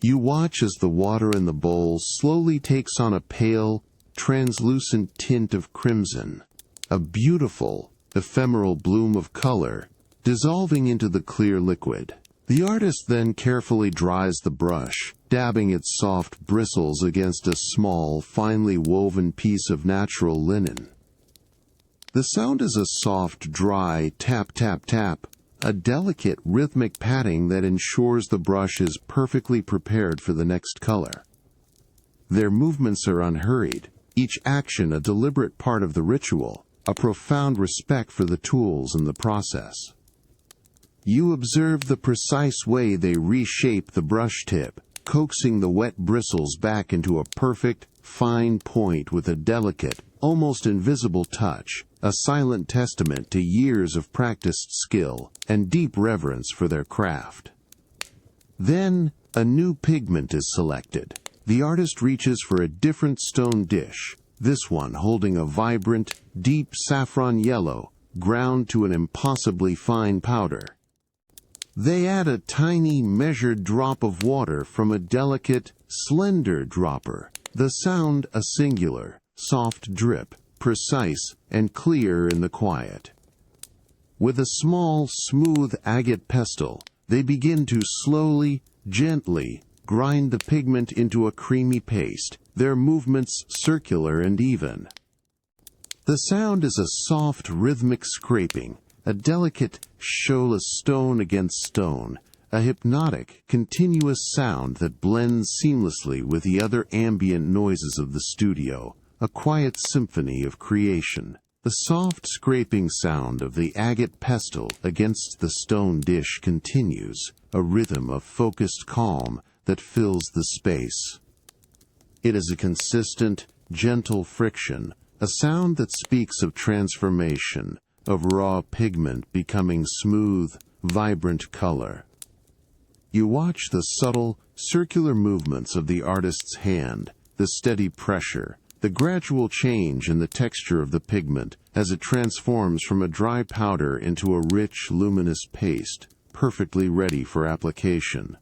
You watch as the water in the bowl slowly takes on a pale, translucent tint of crimson, a beautiful, ephemeral bloom of color, dissolving into the clear liquid. The artist then carefully dries the brush, dabbing its soft bristles against a small, finely woven piece of natural linen. The sound is a soft, dry tap, tap, tap, a delicate rhythmic patting that ensures the brush is perfectly prepared for the next color. Their movements are unhurried, each action a deliberate part of the ritual, a profound respect for the tools and the process. You observe the precise way they reshape the brush tip, coaxing the wet bristles back into a perfect, fine point with a delicate, almost invisible touch, a silent testament to years of practiced skill and deep reverence for their craft. Then, a new pigment is selected. The artist reaches for a different stone dish, this one holding a vibrant, deep saffron yellow, ground to an impossibly fine powder. They add a tiny, measured drop of water from a delicate, slender dropper, the sound a singular, soft drip, precise and clear in the quiet. With a small, smooth agate pestle, they begin to slowly, gently, grind the pigment into a creamy paste, their movements circular and even. The sound is a soft, rhythmic scraping, a delicate, showless stone against stone, a hypnotic, continuous sound that blends seamlessly with the other ambient noises of the studio, a quiet symphony of creation. The soft scraping sound of the agate pestle against the stone dish continues, a rhythm of focused calm that fills the space. It is a consistent, gentle friction, a sound that speaks of transformation, of raw pigment becoming smooth, vibrant color. You watch the subtle, circular movements of the artist's hand, the steady pressure, the gradual change in the texture of the pigment as it transforms from a dry powder into a rich, luminous paste, perfectly ready for application.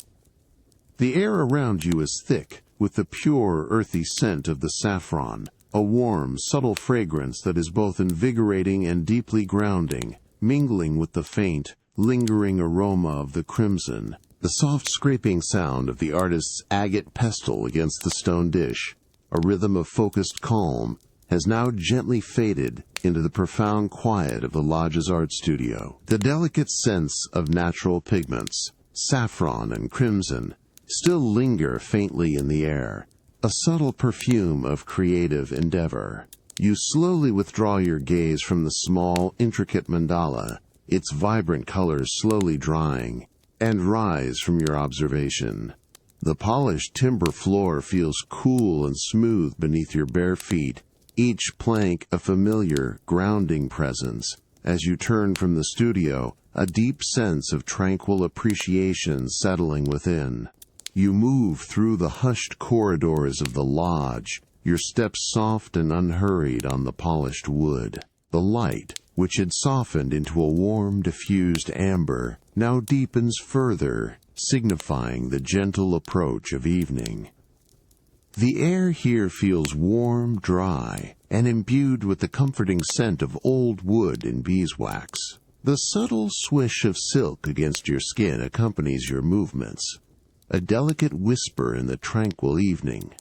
The air around you is thick, with the pure, earthy scent of the saffron, a warm, subtle fragrance that is both invigorating and deeply grounding, mingling with the faint, lingering aroma of the crimson. The soft scraping sound of the artist's agate pestle against the stone dish, a rhythm of focused calm, has now gently faded into the profound quiet of the lodge's art studio. The delicate scents of natural pigments, saffron and crimson, still linger faintly in the air, a subtle perfume of creative endeavor. You slowly withdraw your gaze from the small, intricate mandala, its vibrant colors slowly drying, and rise from your observation. The polished timber floor feels cool and smooth beneath your bare feet, each plank a familiar, grounding presence. As you turn from the studio, a deep sense of tranquil appreciation settling within. You move through the hushed corridors of the lodge, your steps soft and unhurried on the polished wood. The light, which had softened into a warm, diffused amber, now deepens further, signifying the gentle approach of evening. The air here feels warm, dry, and imbued with the comforting scent of old wood and beeswax. The subtle swish of silk against your skin accompanies your movements, a delicate whisper in the tranquil evening.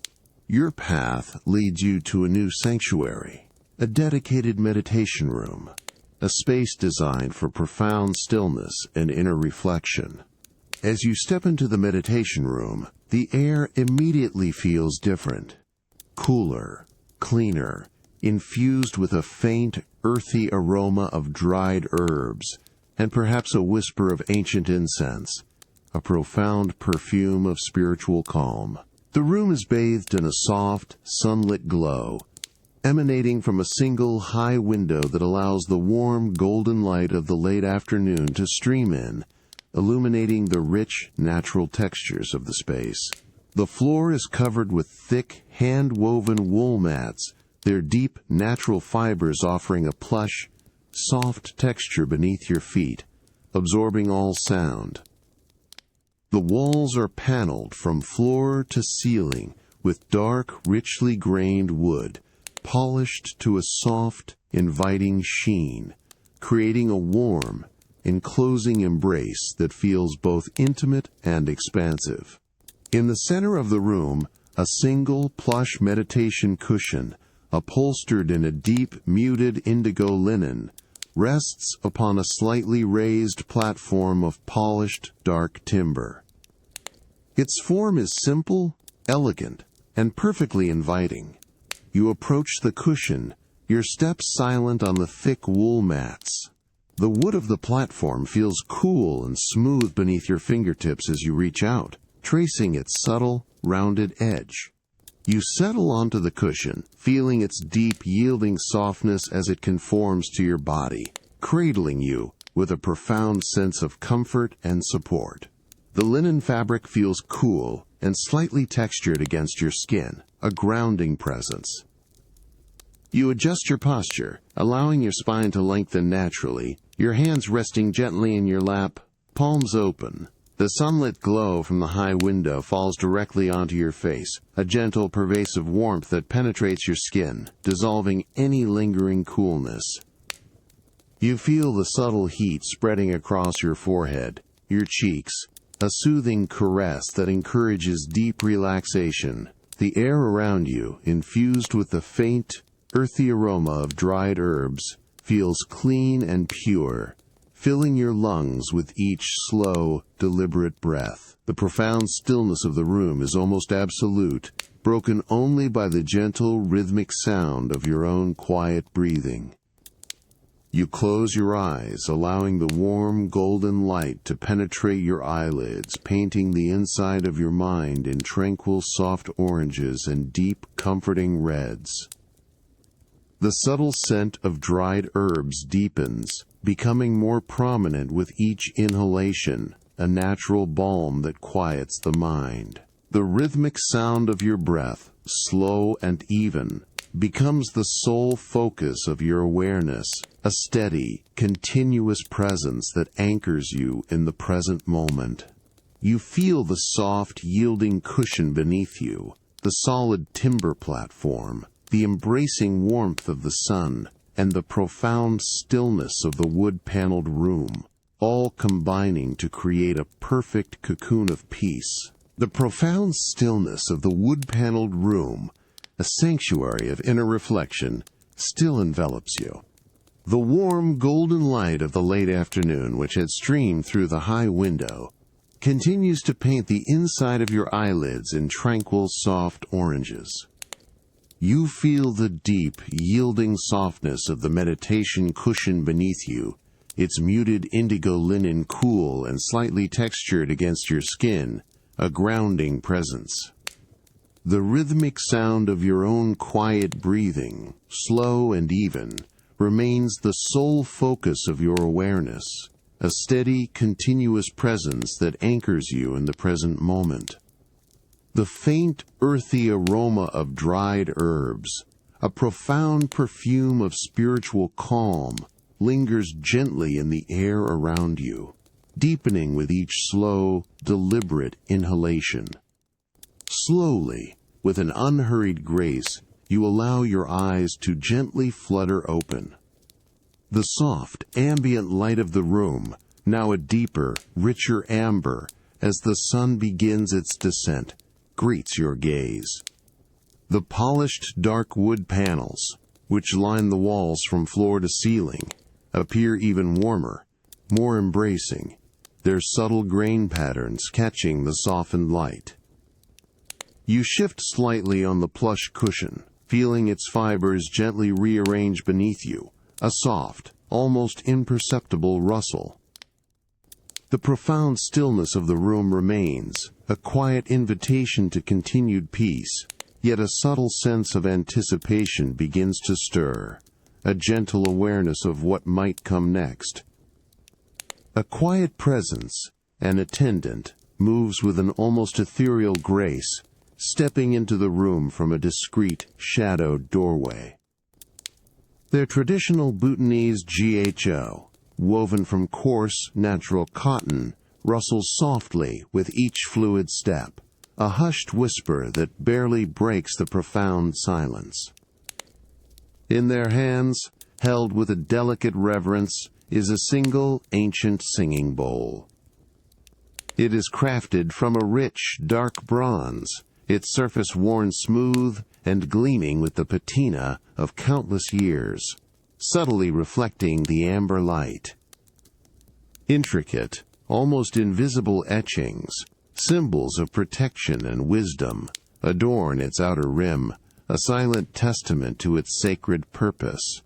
Your path leads you to a new sanctuary, a dedicated meditation room, a space designed for profound stillness and inner reflection. As you step into the meditation room, the air immediately feels different, cooler, cleaner, infused with a faint, earthy aroma of dried herbs, and perhaps a whisper of ancient incense, a profound perfume of spiritual calm. The room is bathed in a soft, sunlit glow, emanating from a single high window that allows the warm, golden light of the late afternoon to stream in, illuminating the rich, natural textures of the space. The floor is covered with thick, hand-woven wool mats, their deep, natural fibers offering a plush, soft texture beneath your feet, absorbing all sound. The walls are paneled from floor to ceiling with dark, richly grained wood, polished to a soft, inviting sheen, creating a warm, enclosing embrace that feels both intimate and expansive. In the center of the room, a single plush meditation cushion, upholstered in a deep, muted indigo linen, rests upon a slightly raised platform of polished, dark timber. Its form is simple, elegant, and perfectly inviting. You approach the cushion, your steps silent on the thick wool mats. The wood of the platform feels cool and smooth beneath your fingertips as you reach out, tracing its subtle, rounded edge. You settle onto the cushion, feeling its deep, yielding softness as it conforms to your body, cradling you with a profound sense of comfort and support. The linen fabric feels cool and slightly textured against your skin, a grounding presence. You adjust your posture, allowing your spine to lengthen naturally, your hands resting gently in your lap, palms open. The sunlit glow from the high window falls directly onto your face, a gentle, pervasive warmth that penetrates your skin, dissolving any lingering coolness. You feel the subtle heat spreading across your forehead, your cheeks, a soothing caress that encourages deep relaxation. The air around you, infused with the faint, earthy aroma of dried herbs, feels clean and pure, filling your lungs with each slow, deliberate breath. The profound stillness of the room is almost absolute, broken only by the gentle, rhythmic sound of your own quiet breathing. You close your eyes, allowing the warm, golden light to penetrate your eyelids, painting the inside of your mind in tranquil, soft oranges and deep, comforting reds. The subtle scent of dried herbs deepens, becoming more prominent with each inhalation, a natural balm that quiets the mind. The rhythmic sound of your breath, slow and even, becomes the sole focus of your awareness, a steady, continuous presence that anchors you in the present moment. You feel the soft, yielding cushion beneath you, the solid timber platform, the embracing warmth of the sun, and the profound stillness of the wood-paneled room, all combining to create a perfect cocoon of peace. The profound stillness of the wood-paneled room, a sanctuary of inner reflection, still envelops you. The warm, golden light of the late afternoon, which had streamed through the high window, continues to paint the inside of your eyelids in tranquil, soft oranges. You feel the deep, yielding softness of the meditation cushion beneath you, its muted indigo linen cool and slightly textured against your skin, a grounding presence. The rhythmic sound of your own quiet breathing, slow and even, remains the sole focus of your awareness, a steady, continuous presence that anchors you in the present moment. The faint, earthy aroma of dried herbs, a profound perfume of spiritual calm, lingers gently in the air around you, deepening with each slow, deliberate inhalation. Slowly, with an unhurried grace, you allow your eyes to gently flutter open. The soft, ambient light of the room, now a deeper, richer amber, as the sun begins its descent, greets your gaze. The polished dark wood panels, which line the walls from floor to ceiling, appear even warmer, more embracing, their subtle grain patterns catching the softened light. You shift slightly on the plush cushion, feeling its fibers gently rearrange beneath you, a soft, almost imperceptible rustle. The profound stillness of the room remains, a quiet invitation to continued peace, yet a subtle sense of anticipation begins to stir, a gentle awareness of what might come next. A quiet presence, an attendant, moves with an almost ethereal grace, stepping into the room from a discreet, shadowed doorway. Their traditional Bhutanese GHO, woven from coarse, natural cotton, rustles softly with each fluid step, a hushed whisper that barely breaks the profound silence. In their hands, held with a delicate reverence, is a single ancient singing bowl. It is crafted from a rich, dark bronze, its surface worn smooth and gleaming with the patina of countless years, subtly reflecting the amber light. Intricate, almost invisible etchings, symbols of protection and wisdom, adorn its outer rim, a silent testament to its sacred purpose.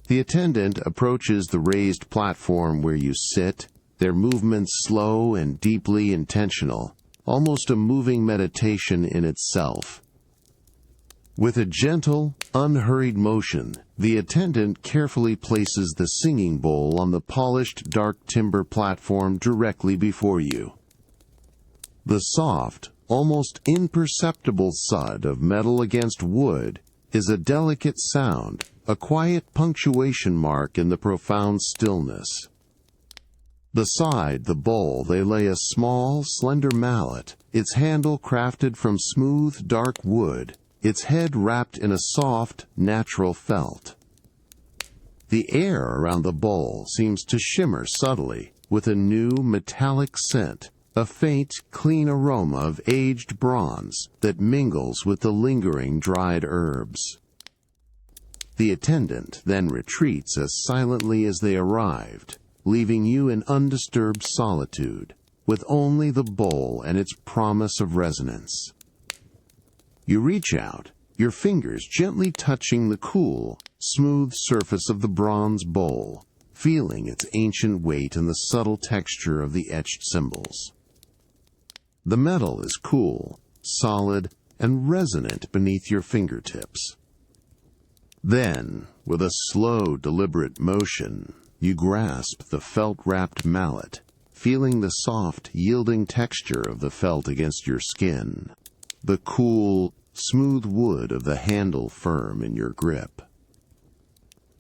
The attendant approaches the raised platform where you sit, their movements slow and deeply intentional, almost a moving meditation in itself. With a gentle, unhurried motion, the attendant carefully places the singing bowl on the polished dark timber platform directly before you. The soft, almost imperceptible thud of metal against wood is a delicate sound, a quiet punctuation mark in the profound stillness. Beside the bowl they lay a small, slender mallet, its handle crafted from smooth, dark wood, its head wrapped in a soft, natural felt. The air around the bowl seems to shimmer subtly with a new, metallic scent, a faint, clean aroma of aged bronze that mingles with the lingering dried herbs. The attendant then retreats as silently as they arrived, leaving you in undisturbed solitude, with only the bowl and its promise of resonance. You reach out, your fingers gently touching the cool, smooth surface of the bronze bowl, feeling its ancient weight and the subtle texture of the etched symbols. The metal is cool, solid, and resonant beneath your fingertips. Then, with a slow, deliberate motion, you grasp the felt-wrapped mallet, feeling the soft, yielding texture of the felt against your skin, the cool, smooth wood of the handle firm in your grip.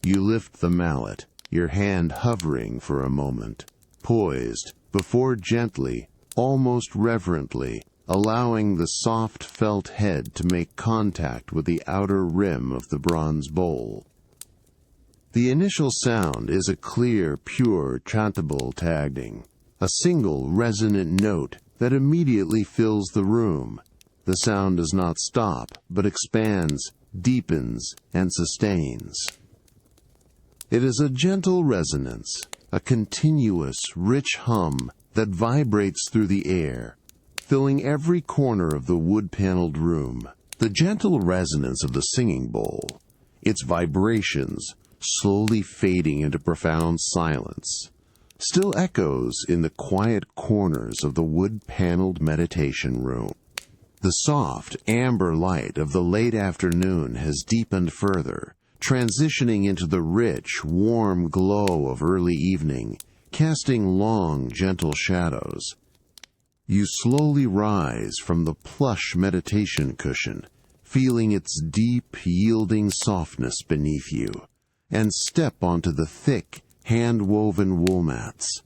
You lift the mallet, your hand hovering for a moment, poised, before gently, almost reverently, allowing the soft felt head to make contact with the outer rim of the bronze bowl. The initial sound is a clear, pure, chantable tagding, a single resonant note that immediately fills the room. The sound does not stop, but expands, deepens, and sustains. It is a gentle resonance, a continuous, rich hum that vibrates through the air, filling every corner of the wood-paneled room. The gentle resonance of the singing bowl, its vibrations slowly fading into profound silence, still echoes in the quiet corners of the wood-paneled meditation room. The soft, amber light of the late afternoon has deepened further, transitioning into the rich, warm glow of early evening, casting long, gentle shadows. You slowly rise from the plush meditation cushion, feeling its deep, yielding softness beneath you, and step onto the thick, hand-woven wool mats.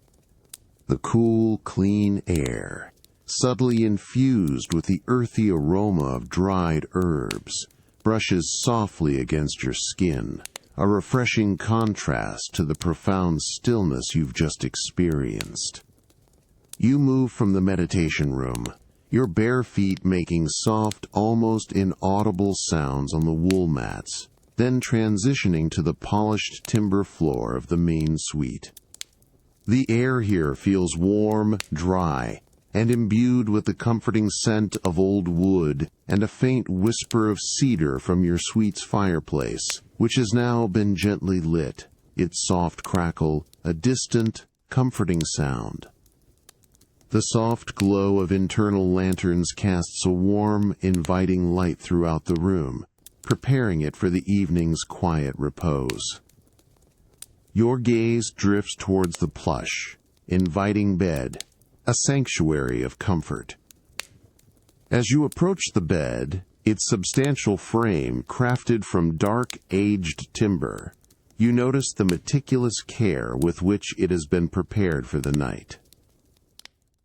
The cool, clean air, subtly infused with the earthy aroma of dried herbs, brushes softly against your skin, a refreshing contrast to the profound stillness you've just experienced. You move from the meditation room, your bare feet making soft, almost inaudible sounds on the wool mats, then transitioning to the polished timber floor of the main suite. The air here feels warm, dry, and imbued with the comforting scent of old wood and a faint whisper of cedar from your suite's fireplace, which has now been gently lit, its soft crackle a distant, comforting sound. The soft glow of internal lanterns casts a warm, inviting light throughout the room, preparing it for the evening's quiet repose. Your gaze drifts towards the plush, inviting bed, a sanctuary of comfort. As you approach the bed, its substantial frame crafted from dark, aged timber, you notice the meticulous care with which it has been prepared for the night.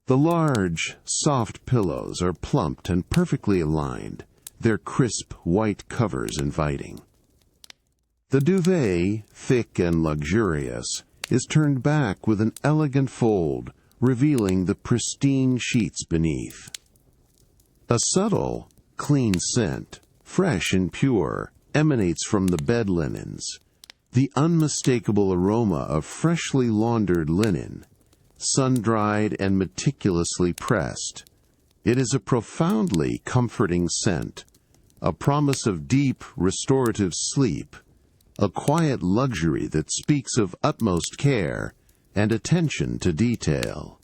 The large, soft pillows are plumped and perfectly aligned, their crisp white covers inviting. The duvet, thick and luxurious, is turned back with an elegant fold, revealing the pristine sheets beneath. A subtle, clean scent, fresh and pure, emanates from the bed linens, the unmistakable aroma of freshly laundered linen, sun-dried and meticulously pressed. It is a profoundly comforting scent, a promise of deep, restorative sleep, a quiet luxury that speaks of utmost care and attention to detail.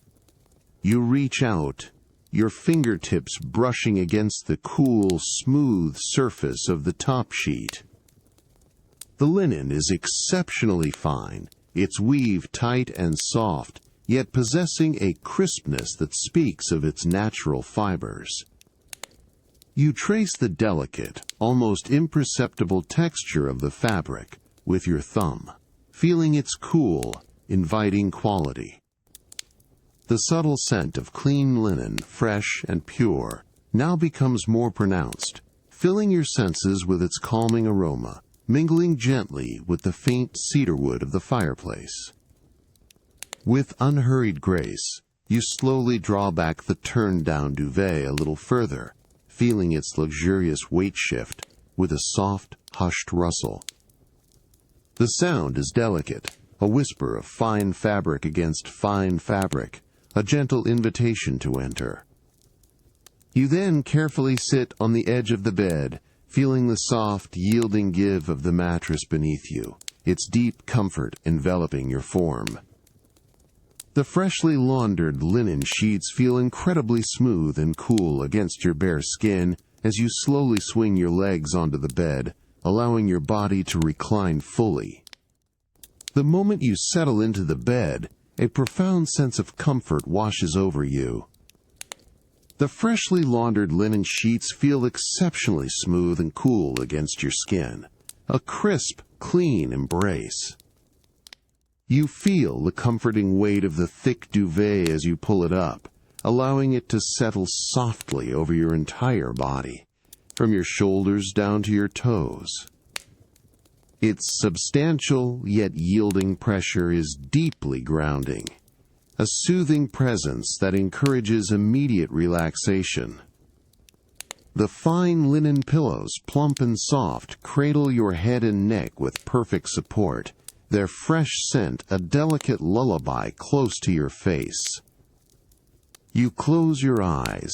You reach out, your fingertips brushing against the cool, smooth surface of the top sheet. The linen is exceptionally fine, its weave tight and soft, yet possessing a crispness that speaks of its natural fibers. You trace the delicate, almost imperceptible texture of the fabric with your thumb, feeling its cool, inviting quality. The subtle scent of clean linen, fresh and pure, now becomes more pronounced, filling your senses with its calming aroma, mingling gently with the faint cedarwood of the fireplace. With unhurried grace, you slowly draw back the turned-down duvet a little further, feeling its luxurious weight shift with a soft, hushed rustle. The sound is delicate, a whisper of fine fabric against fine fabric, a gentle invitation to enter. You then carefully sit on the edge of the bed, feeling the soft, yielding give of the mattress beneath you, its deep comfort enveloping your form. The freshly laundered linen sheets feel incredibly smooth and cool against your bare skin as you slowly swing your legs onto the bed, allowing your body to recline fully. The moment you settle into the bed, a profound sense of comfort washes over you. The freshly laundered linen sheets feel exceptionally smooth and cool against your skin, a crisp, clean embrace. You feel the comforting weight of the thick duvet as you pull it up, allowing it to settle softly over your entire body, from your shoulders down to your toes. Its substantial yet yielding pressure is deeply grounding, a soothing presence that encourages immediate relaxation. The fine linen pillows, plump and soft, cradle your head and neck with perfect support, their fresh scent a delicate lullaby close to your face. You close your eyes,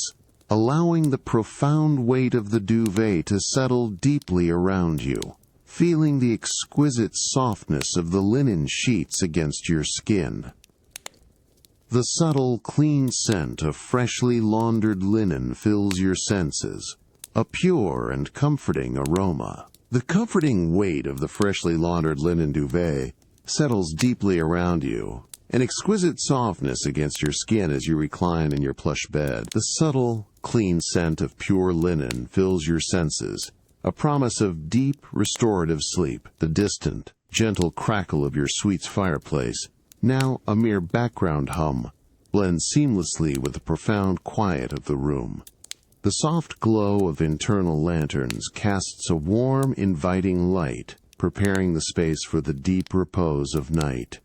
allowing the profound weight of the duvet to settle deeply around you, feeling the exquisite softness of the linen sheets against your skin. The subtle, clean scent of freshly laundered linen fills your senses, a pure and comforting aroma. The comforting weight of the freshly laundered linen duvet settles deeply around you, an exquisite softness against your skin as you recline in your plush bed. The subtle, clean scent of pure linen fills your senses, a promise of deep, restorative sleep. The distant, gentle crackle of your suite's fireplace, now a mere background hum, blends seamlessly with the profound quiet of the room. The soft glow of internal lanterns casts a warm, inviting light, preparing the space for the deep repose of night.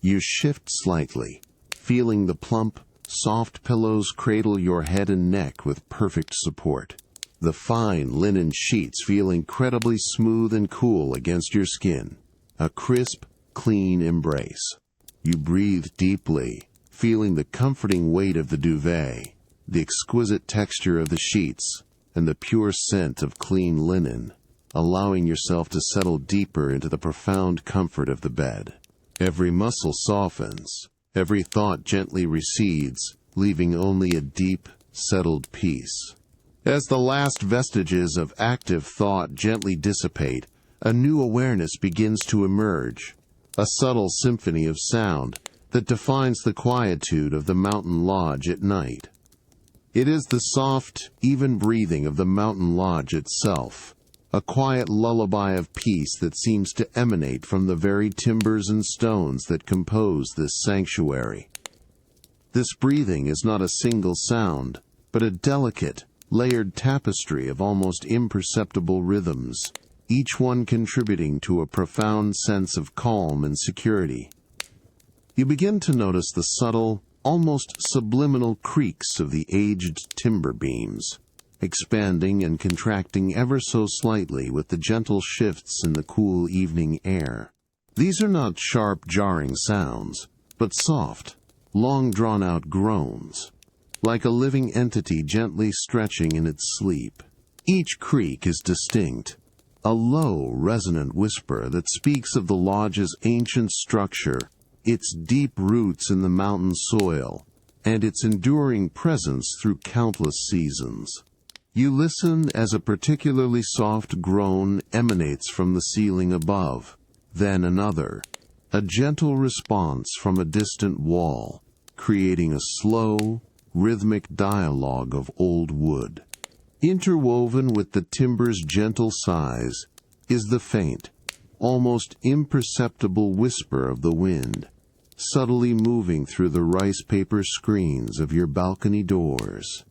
You shift slightly, feeling the plump, soft pillows cradle your head and neck with perfect support. The fine linen sheets feel incredibly smooth and cool against your skin, a crisp, clean embrace. You breathe deeply, feeling the comforting weight of the duvet, the exquisite texture of the sheets, and the pure scent of clean linen, allowing yourself to settle deeper into the profound comfort of the bed. Every muscle softens, every thought gently recedes, leaving only a deep, settled peace. As the last vestiges of active thought gently dissipate, a new awareness begins to emerge, a subtle symphony of sound that defines the quietude of the mountain lodge at night. It is the soft, even breathing of the mountain lodge itself, a quiet lullaby of peace that seems to emanate from the very timbers and stones that compose this sanctuary. This breathing is not a single sound, but a delicate, layered tapestry of almost imperceptible rhythms, each one contributing to a profound sense of calm and security. You begin to notice the subtle, almost subliminal creaks of the aged timber beams, expanding and contracting ever so slightly with the gentle shifts in the cool evening air. These are not sharp, jarring sounds, but soft, long-drawn-out groans, like a living entity gently stretching in its sleep. Each creak is distinct, a low, resonant whisper that speaks of the lodge's ancient structure, its deep roots in the mountain soil, and its enduring presence through countless seasons. You listen as a particularly soft groan emanates from the ceiling above, then another, a gentle response from a distant wall, creating a slow, rhythmic dialogue of old wood. Interwoven with the timber's gentle sighs is the faint, almost imperceptible whisper of the wind, subtly moving through the rice paper screens of your balcony doors.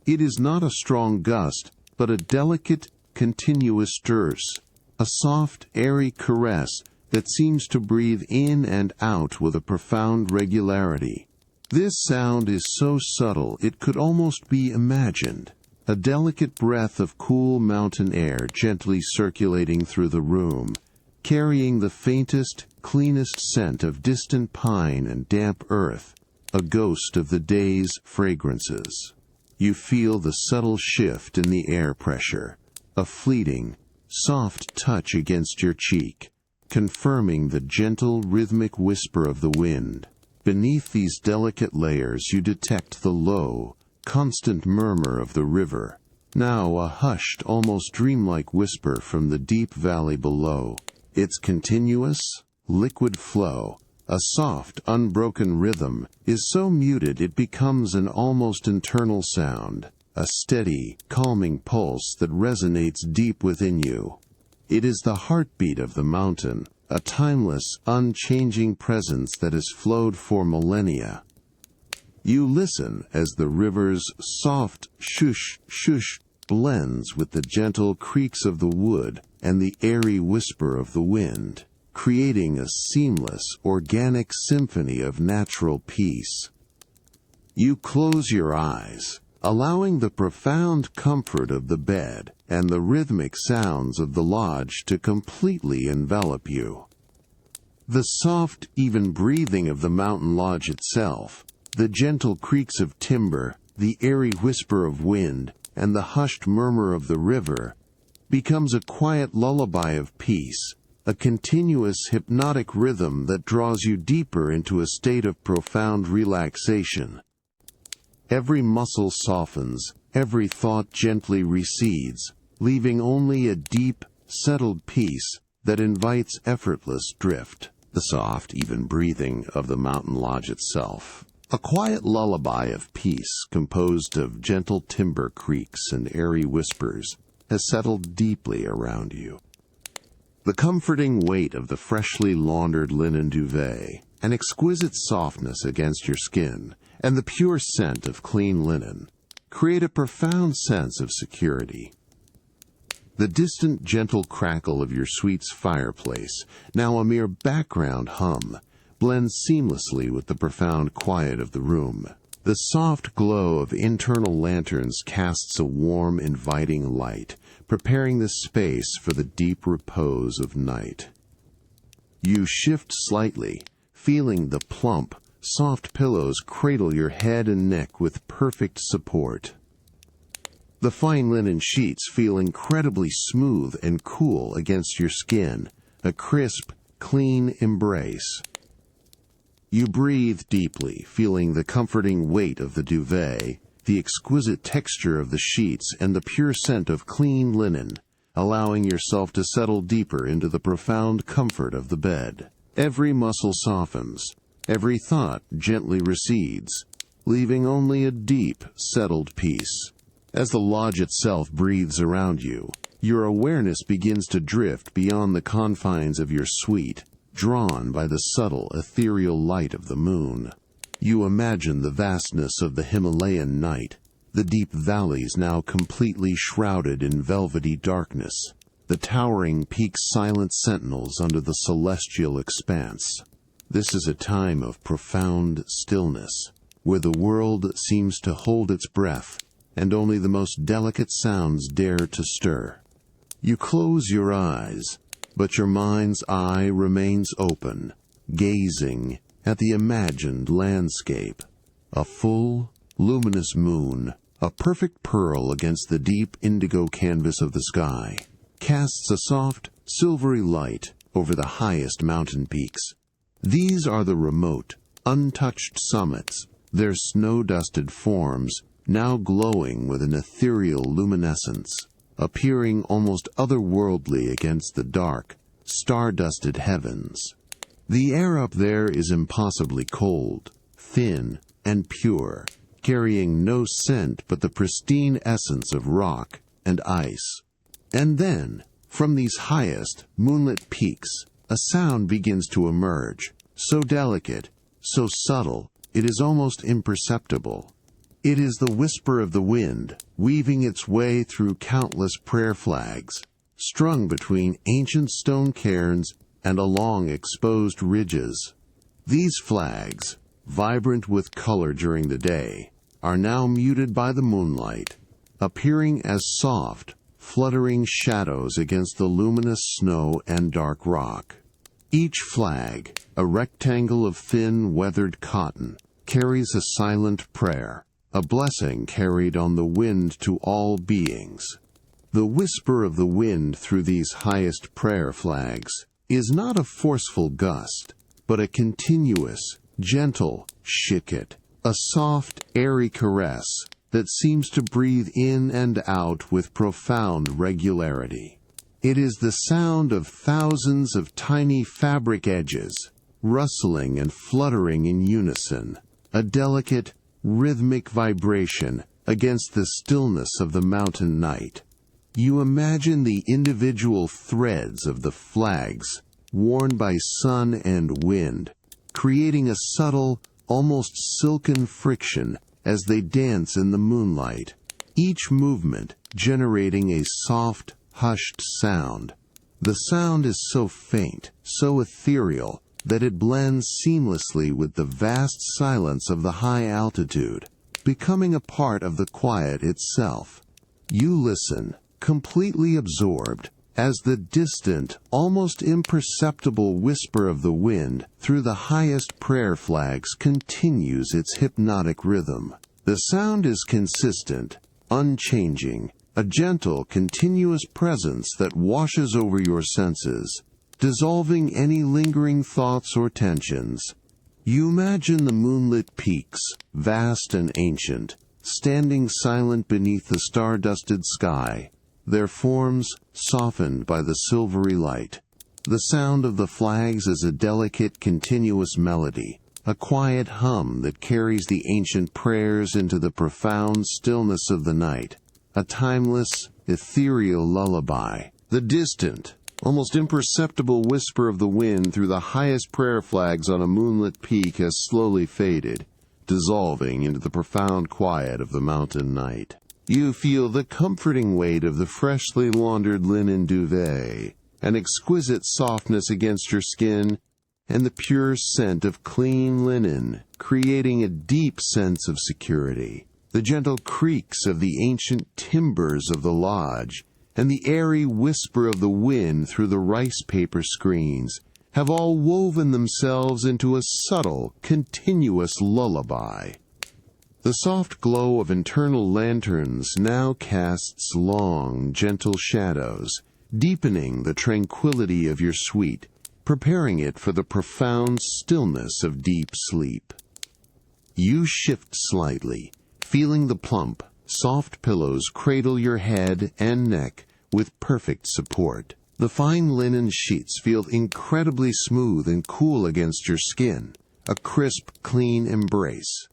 It is not a strong gust, but a delicate, continuous terse, a soft, airy caress that seems to breathe in and out with a profound regularity. This sound is so subtle it could almost be imagined, a delicate breath of cool mountain air gently circulating through the room, carrying the faintest, cleanest scent of distant pine and damp earth, a ghost of the day's fragrances. You feel the subtle shift in the air pressure, a fleeting, soft touch against your cheek, confirming the gentle, rhythmic whisper of the wind. Beneath these delicate layers you detect the low, constant murmur of the river, now a hushed, almost dreamlike whisper from the deep valley below. Its continuous, liquid flow, a soft, unbroken rhythm, is so muted it becomes an almost internal sound, a steady, calming pulse that resonates deep within you. It is the heartbeat of the mountain, a timeless, unchanging presence that has flowed for millennia. You listen as the river's soft shush shush blends with the gentle creaks of the wood and the airy whisper of the wind, creating a seamless, organic symphony of natural peace. You close your eyes, allowing the profound comfort of the bed and the rhythmic sounds of the lodge to completely envelop you. The soft, even breathing of the mountain lodge itself, the gentle creaks of timber, the airy whisper of wind, and the hushed murmur of the river, becomes a quiet lullaby of peace, a continuous hypnotic rhythm that draws you deeper into a state of profound relaxation. Every muscle softens, every thought gently recedes, leaving only a deep, settled peace that invites effortless drift. the soft, even breathing of the mountain lodge itself. A quiet lullaby of peace composed of gentle timber creaks and airy whispers has settled deeply around you. The comforting weight of the freshly laundered linen duvet, an exquisite softness against your skin, and the pure scent of clean linen create a profound sense of security. The distant, gentle crackle of your suite's fireplace, now a mere background hum, blends seamlessly with the profound quiet of the room. The soft glow of internal lanterns casts a warm, inviting light, preparing the space for the deep repose of night. You shift slightly, feeling the plump, soft pillows cradle your head and neck with perfect support. The fine linen sheets feel incredibly smooth and cool against your skin, a crisp, clean embrace. You breathe deeply, feeling the comforting weight of the duvet, the exquisite texture of the sheets, and the pure scent of clean linen, allowing yourself to settle deeper into the profound comfort of the bed. Every muscle softens, every thought gently recedes, leaving only a deep, settled peace. As the lodge itself breathes around you, your awareness begins to drift beyond the confines of your suite, drawn by the subtle, ethereal light of the moon. You imagine the vastness of the Himalayan night, the deep valleys now completely shrouded in velvety darkness, the towering peaks silent sentinels under the celestial expanse. This is a time of profound stillness, where the world seems to hold its breath, and only the most delicate sounds dare to stir. You close your eyes, but your mind's eye remains open, gazing at the imagined landscape. A full, luminous moon, a perfect pearl against the deep indigo canvas of the sky, casts a soft, silvery light over the highest mountain peaks. These are the remote, untouched summits, their snow-dusted forms now glowing with an ethereal luminescence, appearing almost otherworldly against the dark, star-dusted heavens. The air up there is impossibly cold, thin, and pure, carrying no scent but the pristine essence of rock and ice. And then, from these highest, moonlit peaks, a sound begins to emerge, so delicate, so subtle, it is almost imperceptible. It is the whisper of the wind, weaving its way through countless prayer flags, strung between ancient stone cairns and along exposed ridges. These flags, vibrant with color during the day, are now muted by the moonlight, appearing as soft, fluttering shadows against the luminous snow and dark rock. Each flag, a rectangle of thin, weathered cotton, carries a silent prayer, a blessing carried on the wind to all beings. The whisper of the wind through these highest prayer flags is not a forceful gust, but a continuous, gentle shikhet, a soft, airy caress that seems to breathe in and out with profound regularity. It is the sound of thousands of tiny fabric edges, rustling and fluttering in unison, a delicate, rhythmic vibration against the stillness of the mountain night. You imagine the individual threads of the flags worn by sun and wind, creating a subtle, almost silken friction as they dance in the moonlight, each movement generating a soft, hushed sound. The sound is so faint, so ethereal, that it blends seamlessly with the vast silence of the high altitude, becoming a part of the quiet itself. You listen, completely absorbed, as the distant, almost imperceptible whisper of the wind through the highest prayer flags continues its hypnotic rhythm. The sound is consistent, unchanging, a gentle, continuous presence that washes over your senses, dissolving any lingering thoughts or tensions. You imagine the moonlit peaks, vast and ancient, standing silent beneath the star-dusted sky, their forms softened by the silvery light. The sound of the flags is a delicate, continuous melody, a quiet hum that carries the ancient prayers into the profound stillness of the night, a timeless, ethereal lullaby. The distant, almost imperceptible whisper of the wind through the highest prayer flags on a moonlit peak has slowly faded, dissolving into the profound quiet of the mountain night. You feel the comforting weight of the freshly laundered linen duvet, an exquisite softness against your skin, and the pure scent of clean linen, creating a deep sense of security. The gentle creaks of the ancient timbers of the lodge, and the airy whisper of the wind through the rice paper screens have all woven themselves into a subtle, continuous lullaby. The soft glow of internal lanterns now casts long, gentle shadows, deepening the tranquility of your suite, preparing it for the profound stillness of deep sleep. You shift slightly, feeling the plump, soft pillows cradle your head and neck with perfect support. The fine linen sheets feel incredibly smooth and cool against your skin, a crisp, clean embrace.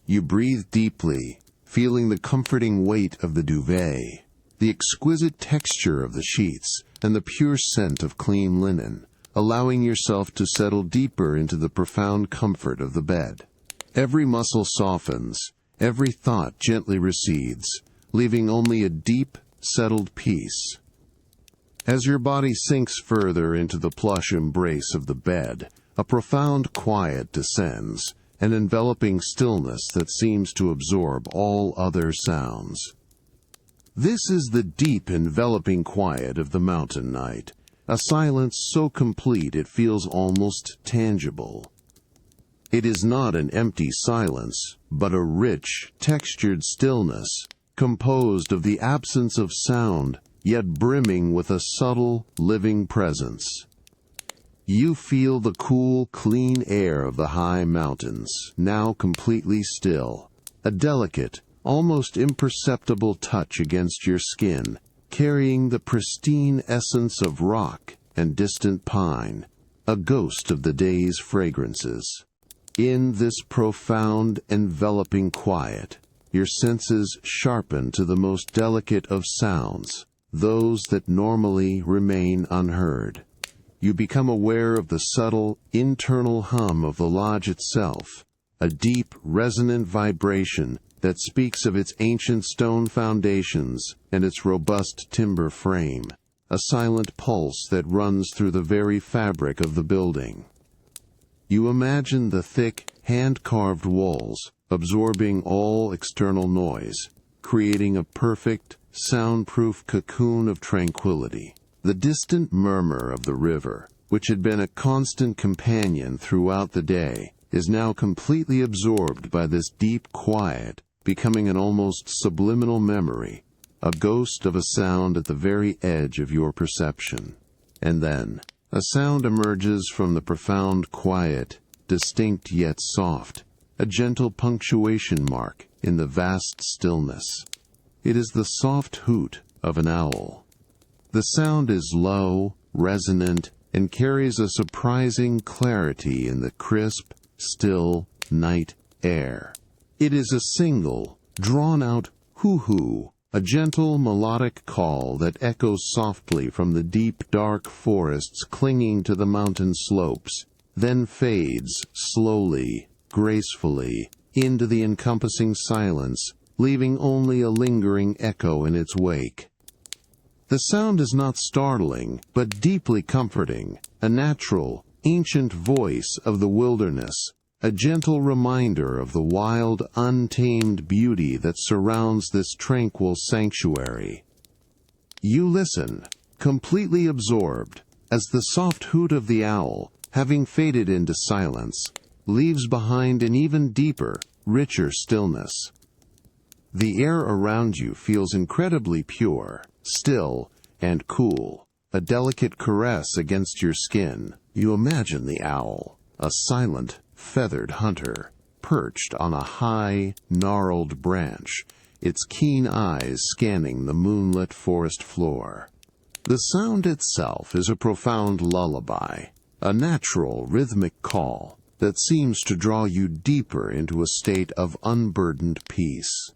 You breathe deeply, feeling the comforting weight of the duvet, the exquisite texture of the sheets, and the pure scent of clean linen, allowing yourself to settle deeper into the profound comfort of the bed. Every muscle softens, every thought gently recedes, leaving only a deep, settled peace. As your body sinks further into the plush embrace of the bed, a profound quiet descends, an enveloping stillness that seems to absorb all other sounds. This is the deep, enveloping quiet of the mountain night, a silence so complete it feels almost tangible. It is not an empty silence, but a rich, textured stillness, composed of the absence of sound, yet brimming with a subtle, living presence. You feel the cool, clean air of the high mountains, now completely still, a delicate, almost imperceptible touch against your skin, carrying the pristine essence of rock and distant pine, a ghost of the day's fragrances. In this profound, enveloping quiet, your senses sharpen to the most delicate of sounds, those that normally remain unheard. You become aware of the subtle, internal hum of the lodge itself, a deep, resonant vibration that speaks of its ancient stone foundations and its robust timber frame, a silent pulse that runs through the very fabric of the building. You imagine the thick, hand-carved walls absorbing all external noise, creating a perfect, soundproof cocoon of tranquility. The distant murmur of the river, which had been a constant companion throughout the day, is now completely absorbed by this deep quiet, becoming an almost subliminal memory, a ghost of a sound at the very edge of your perception. And then, a sound emerges from the profound quiet, distinct yet soft, a gentle punctuation mark in the vast stillness. It is the soft hoot of an owl. The sound is low, resonant, and carries a surprising clarity in the crisp, still, night air. It is a single, drawn-out hoo-hoo, a gentle melodic call that echoes softly from the deep, dark forests clinging to the mountain slopes, then fades slowly, gracefully, into the encompassing silence, leaving only a lingering echo in its wake. The sound is not startling, but deeply comforting, a natural, ancient voice of the wilderness, a gentle reminder of the wild, untamed beauty that surrounds this tranquil sanctuary. You listen, completely absorbed, as the soft hoot of the owl, having faded into silence, leaves behind an even deeper, richer stillness. The air around you feels incredibly pure, still, and cool, a delicate caress against your skin. You imagine the owl, a silent, feathered hunter, perched on a high, gnarled branch, its keen eyes scanning the moonlit forest floor. The sound itself is a profound lullaby, a natural rhythmic call that seems to draw you deeper into a state of unburdened peace.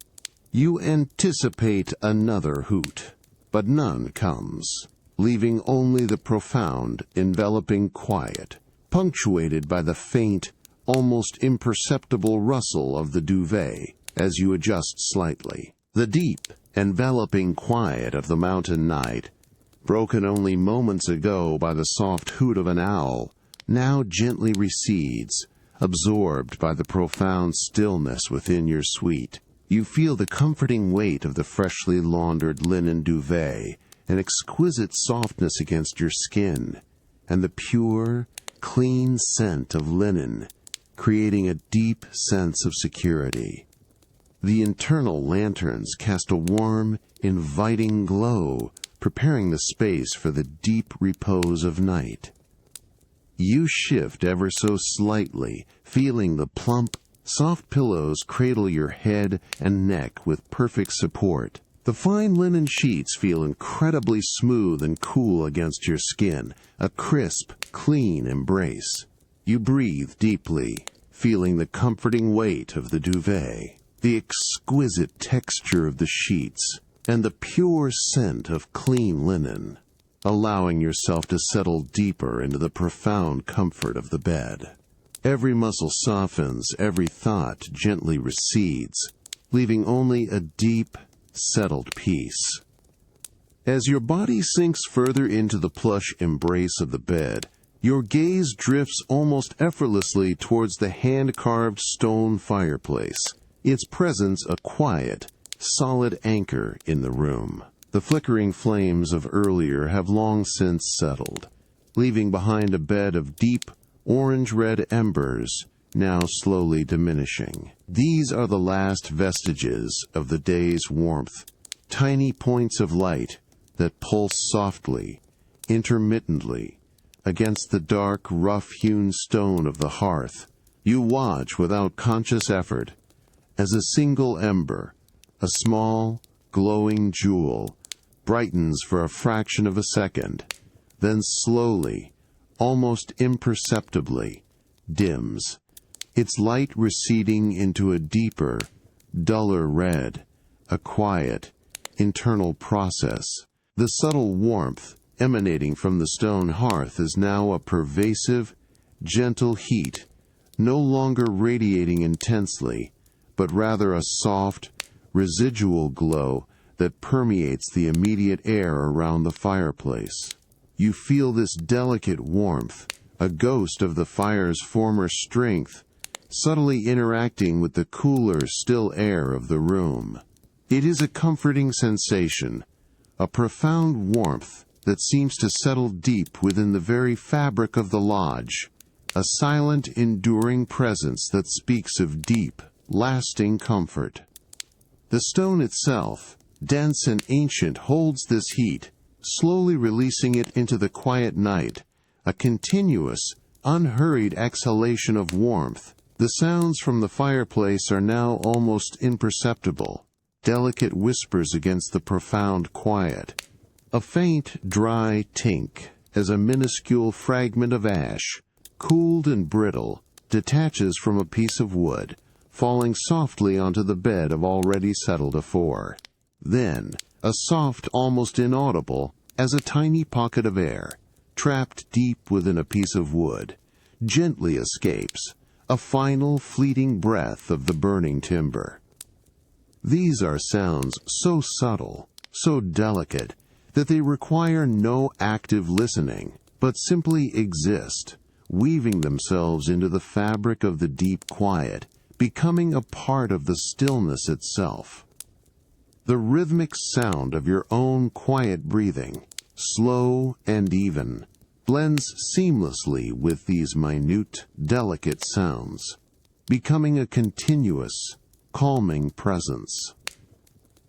You anticipate another hoot, but none comes, leaving only the profound, enveloping quiet, punctuated by the faint, almost imperceptible rustle of the duvet as you adjust slightly. The deep, enveloping quiet of the mountain night, broken only moments ago by the soft hoot of an owl, now gently recedes, absorbed by the profound stillness within your suite. You feel the comforting weight of the freshly laundered linen duvet, an exquisite softness against your skin, and the pure, clean scent of linen, creating a deep sense of security. The internal lanterns cast a warm, inviting glow, preparing the space for the deep repose of night. You shift ever so slightly, feeling the plump, soft pillows cradle your head and neck with perfect support. The fine linen sheets feel incredibly smooth and cool against your skin, a crisp, clean embrace. You breathe deeply, feeling the comforting weight of the duvet, the exquisite texture of the sheets, and the pure scent of clean linen, allowing yourself to settle deeper into the profound comfort of the bed. Every muscle softens, every thought gently recedes, leaving only a deep, settled peace. As your body sinks further into the plush embrace of the bed, your gaze drifts almost effortlessly towards the hand-carved stone fireplace, its presence a quiet, solid anchor in the room. The flickering flames of earlier have long since settled, leaving behind a bed of deep, orange-red embers, now slowly diminishing. These are the last vestiges of the day's warmth, tiny points of light that pulse softly, intermittently, against the dark, rough-hewn stone of the hearth. You watch without conscious effort, as a single ember, a small, glowing jewel, brightens for a fraction of a second, then slowly, almost imperceptibly, dims, its light receding into a deeper, duller red, a quiet, internal process. The subtle warmth emanating from the stone hearth is now a pervasive, gentle heat, no longer radiating intensely, but rather a soft, residual glow that permeates the immediate air around the fireplace. You feel this delicate warmth, a ghost of the fire's former strength, subtly interacting with the cooler, still air of the room. It is a comforting sensation, a profound warmth that seems to settle deep within the very fabric of the lodge, a silent, enduring presence that speaks of deep, lasting comfort. The stone itself, dense and ancient, holds this heat, slowly releasing it into the quiet night, a continuous, unhurried exhalation of warmth. The sounds from the fireplace are now almost imperceptible, delicate whispers against the profound quiet. A faint, dry tink, as a minuscule fragment of ash, cooled and brittle, detaches from a piece of wood, falling softly onto the bed of already settled afore. Then, a soft, almost inaudible, as a tiny pocket of air, trapped deep within a piece of wood, gently escapes, a final fleeting breath of the burning timber. These are sounds so subtle, so delicate, that they require no active listening, but simply exist, weaving themselves into the fabric of the deep quiet, becoming a part of the stillness itself. The rhythmic sound of your own quiet breathing, slow and even, blends seamlessly with these minute, delicate sounds, becoming a continuous, calming presence.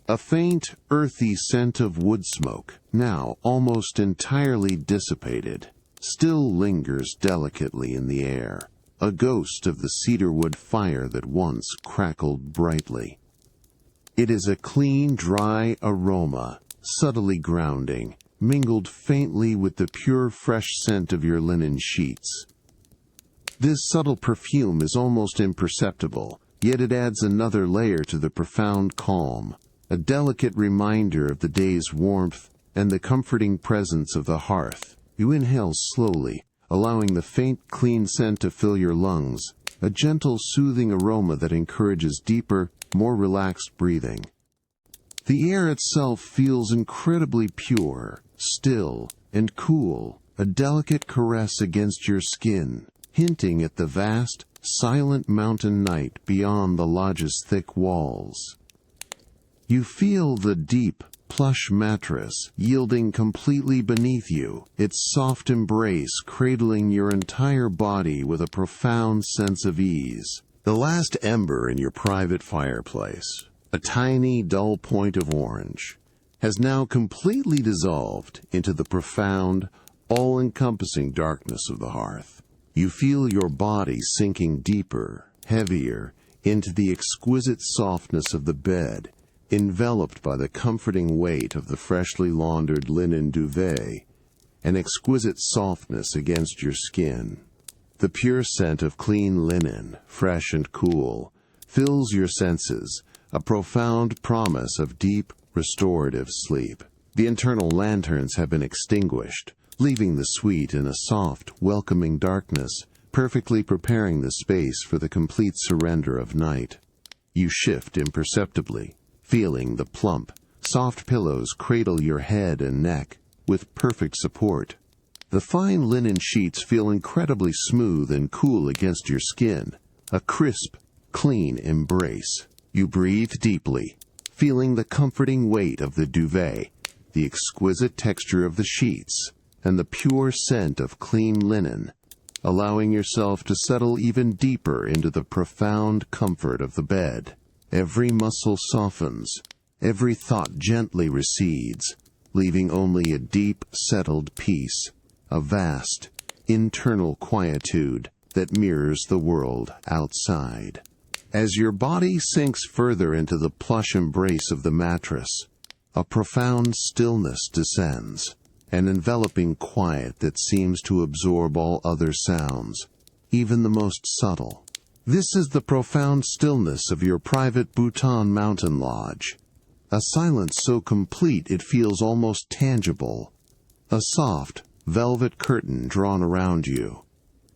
A faint, earthy scent of wood smoke, now almost entirely dissipated, still lingers delicately in the air, a ghost of the cedarwood fire that once crackled brightly. It is a clean, dry aroma, subtly grounding, mingled faintly with the pure fresh scent of your linen sheets. This subtle perfume is almost imperceptible, yet it adds another layer to the profound calm, a delicate reminder of the day's warmth and the comforting presence of the hearth. You inhale slowly, allowing the faint, clean scent to fill your lungs, a gentle, soothing aroma that encourages deeper, more relaxed breathing. The air itself feels incredibly pure, still, and cool, a delicate caress against your skin, hinting at the vast, silent mountain night beyond the lodge's thick walls. You feel the deep, plush mattress yielding completely beneath you, its soft embrace cradling your entire body with a profound sense of ease. The last ember in your private fireplace, a tiny, dull point of orange, has now completely dissolved into the profound, all-encompassing darkness of the hearth. You feel your body sinking deeper, heavier, into the exquisite softness of the bed, enveloped by the comforting weight of the freshly laundered linen duvet, an exquisite softness against your skin. The pure scent of clean linen, fresh and cool, fills your senses, a profound promise of deep, restorative sleep. The internal lanterns have been extinguished, leaving the suite in a soft, welcoming darkness, perfectly preparing the space for the complete surrender of night. You shift imperceptibly, feeling the plump, soft pillows cradle your head and neck with perfect support. The fine linen sheets feel incredibly smooth and cool against your skin, a crisp, clean embrace. You breathe deeply, feeling the comforting weight of the duvet, the exquisite texture of the sheets, and the pure scent of clean linen, allowing yourself to settle even deeper into the profound comfort of the bed. Every muscle softens, every thought gently recedes, leaving only a deep, settled peace, a vast, internal quietude that mirrors the world outside. As your body sinks further into the plush embrace of the mattress, a profound stillness descends, an enveloping quiet that seems to absorb all other sounds, even the most subtle. This is the profound stillness of your private Bhutan mountain lodge, a silence so complete it feels almost tangible, a soft, velvet curtain drawn around you.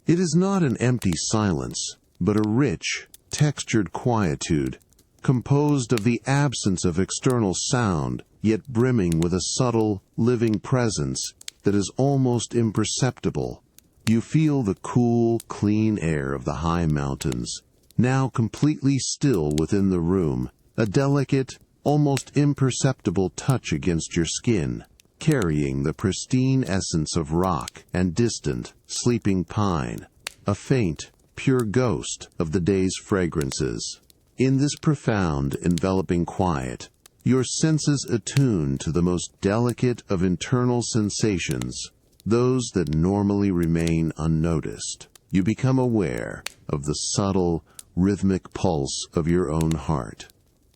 It is not an empty silence, but a rich, textured quietude, composed of the absence of external sound, yet brimming with a subtle, living presence that is almost imperceptible. You feel the cool, clean air of the high mountains, now completely still within the room, a delicate, almost imperceptible touch against your skin, carrying the pristine essence of rock and distant, sleeping pine, a faint, pure ghost of the day's fragrances. In this profound, enveloping quiet, your senses attune to the most delicate of internal sensations, those that normally remain unnoticed. You become aware of the subtle, rhythmic pulse of your own heart,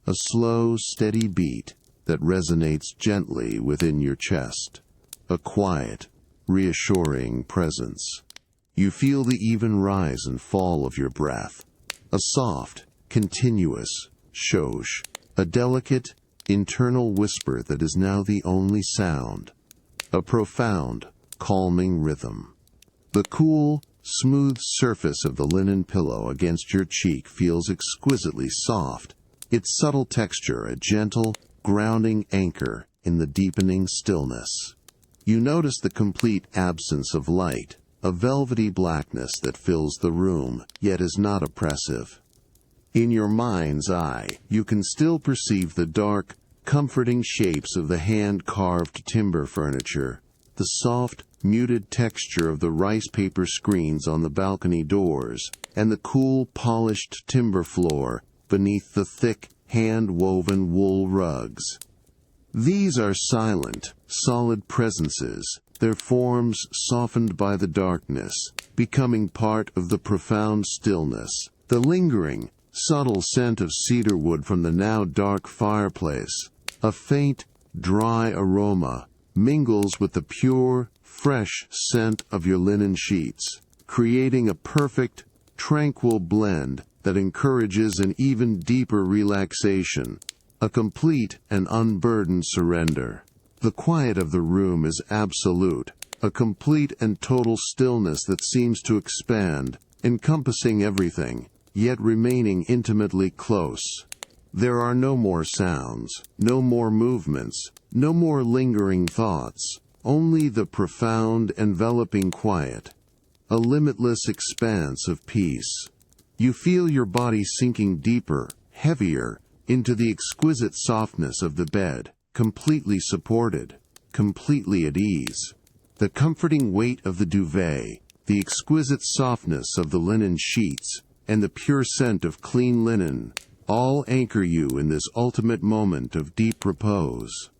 a slow, steady beat that resonates gently within your chest, a quiet, reassuring presence. You feel the even rise and fall of your breath, a soft, continuous shosh, a delicate, internal whisper that is now the only sound, a profound, calming rhythm. The cool, smooth surface of the linen pillow against your cheek feels exquisitely soft, its subtle texture a gentle, grounding anchor in the deepening stillness. You notice the complete absence of light, a velvety blackness that fills the room, yet is not oppressive. In your mind's eye, you can still perceive the dark, comforting shapes of the hand-carved timber furniture, the soft, muted texture of the rice paper screens on the balcony doors, and the cool, polished timber floor beneath the thick, hand-woven wool rugs. These are silent, solid presences, their forms softened by the darkness, becoming part of the profound stillness. The lingering, subtle scent of cedar wood from the now dark fireplace, a faint, dry aroma, mingles with the pure, fresh scent of your linen sheets, creating a perfect, tranquil blend that encourages an even deeper relaxation, a complete and unburdened surrender. The quiet of the room is absolute, a complete and total stillness that seems to expand, encompassing everything, yet remaining intimately close. There are no more sounds, no more movements, no more lingering thoughts, only the profound, enveloping quiet, a limitless expanse of peace. You feel your body sinking deeper, heavier, into the exquisite softness of the bed, completely supported, completely at ease. The comforting weight of the duvet, the exquisite softness of the linen sheets, and the pure scent of clean linen, all anchor you in this ultimate moment of deep repose.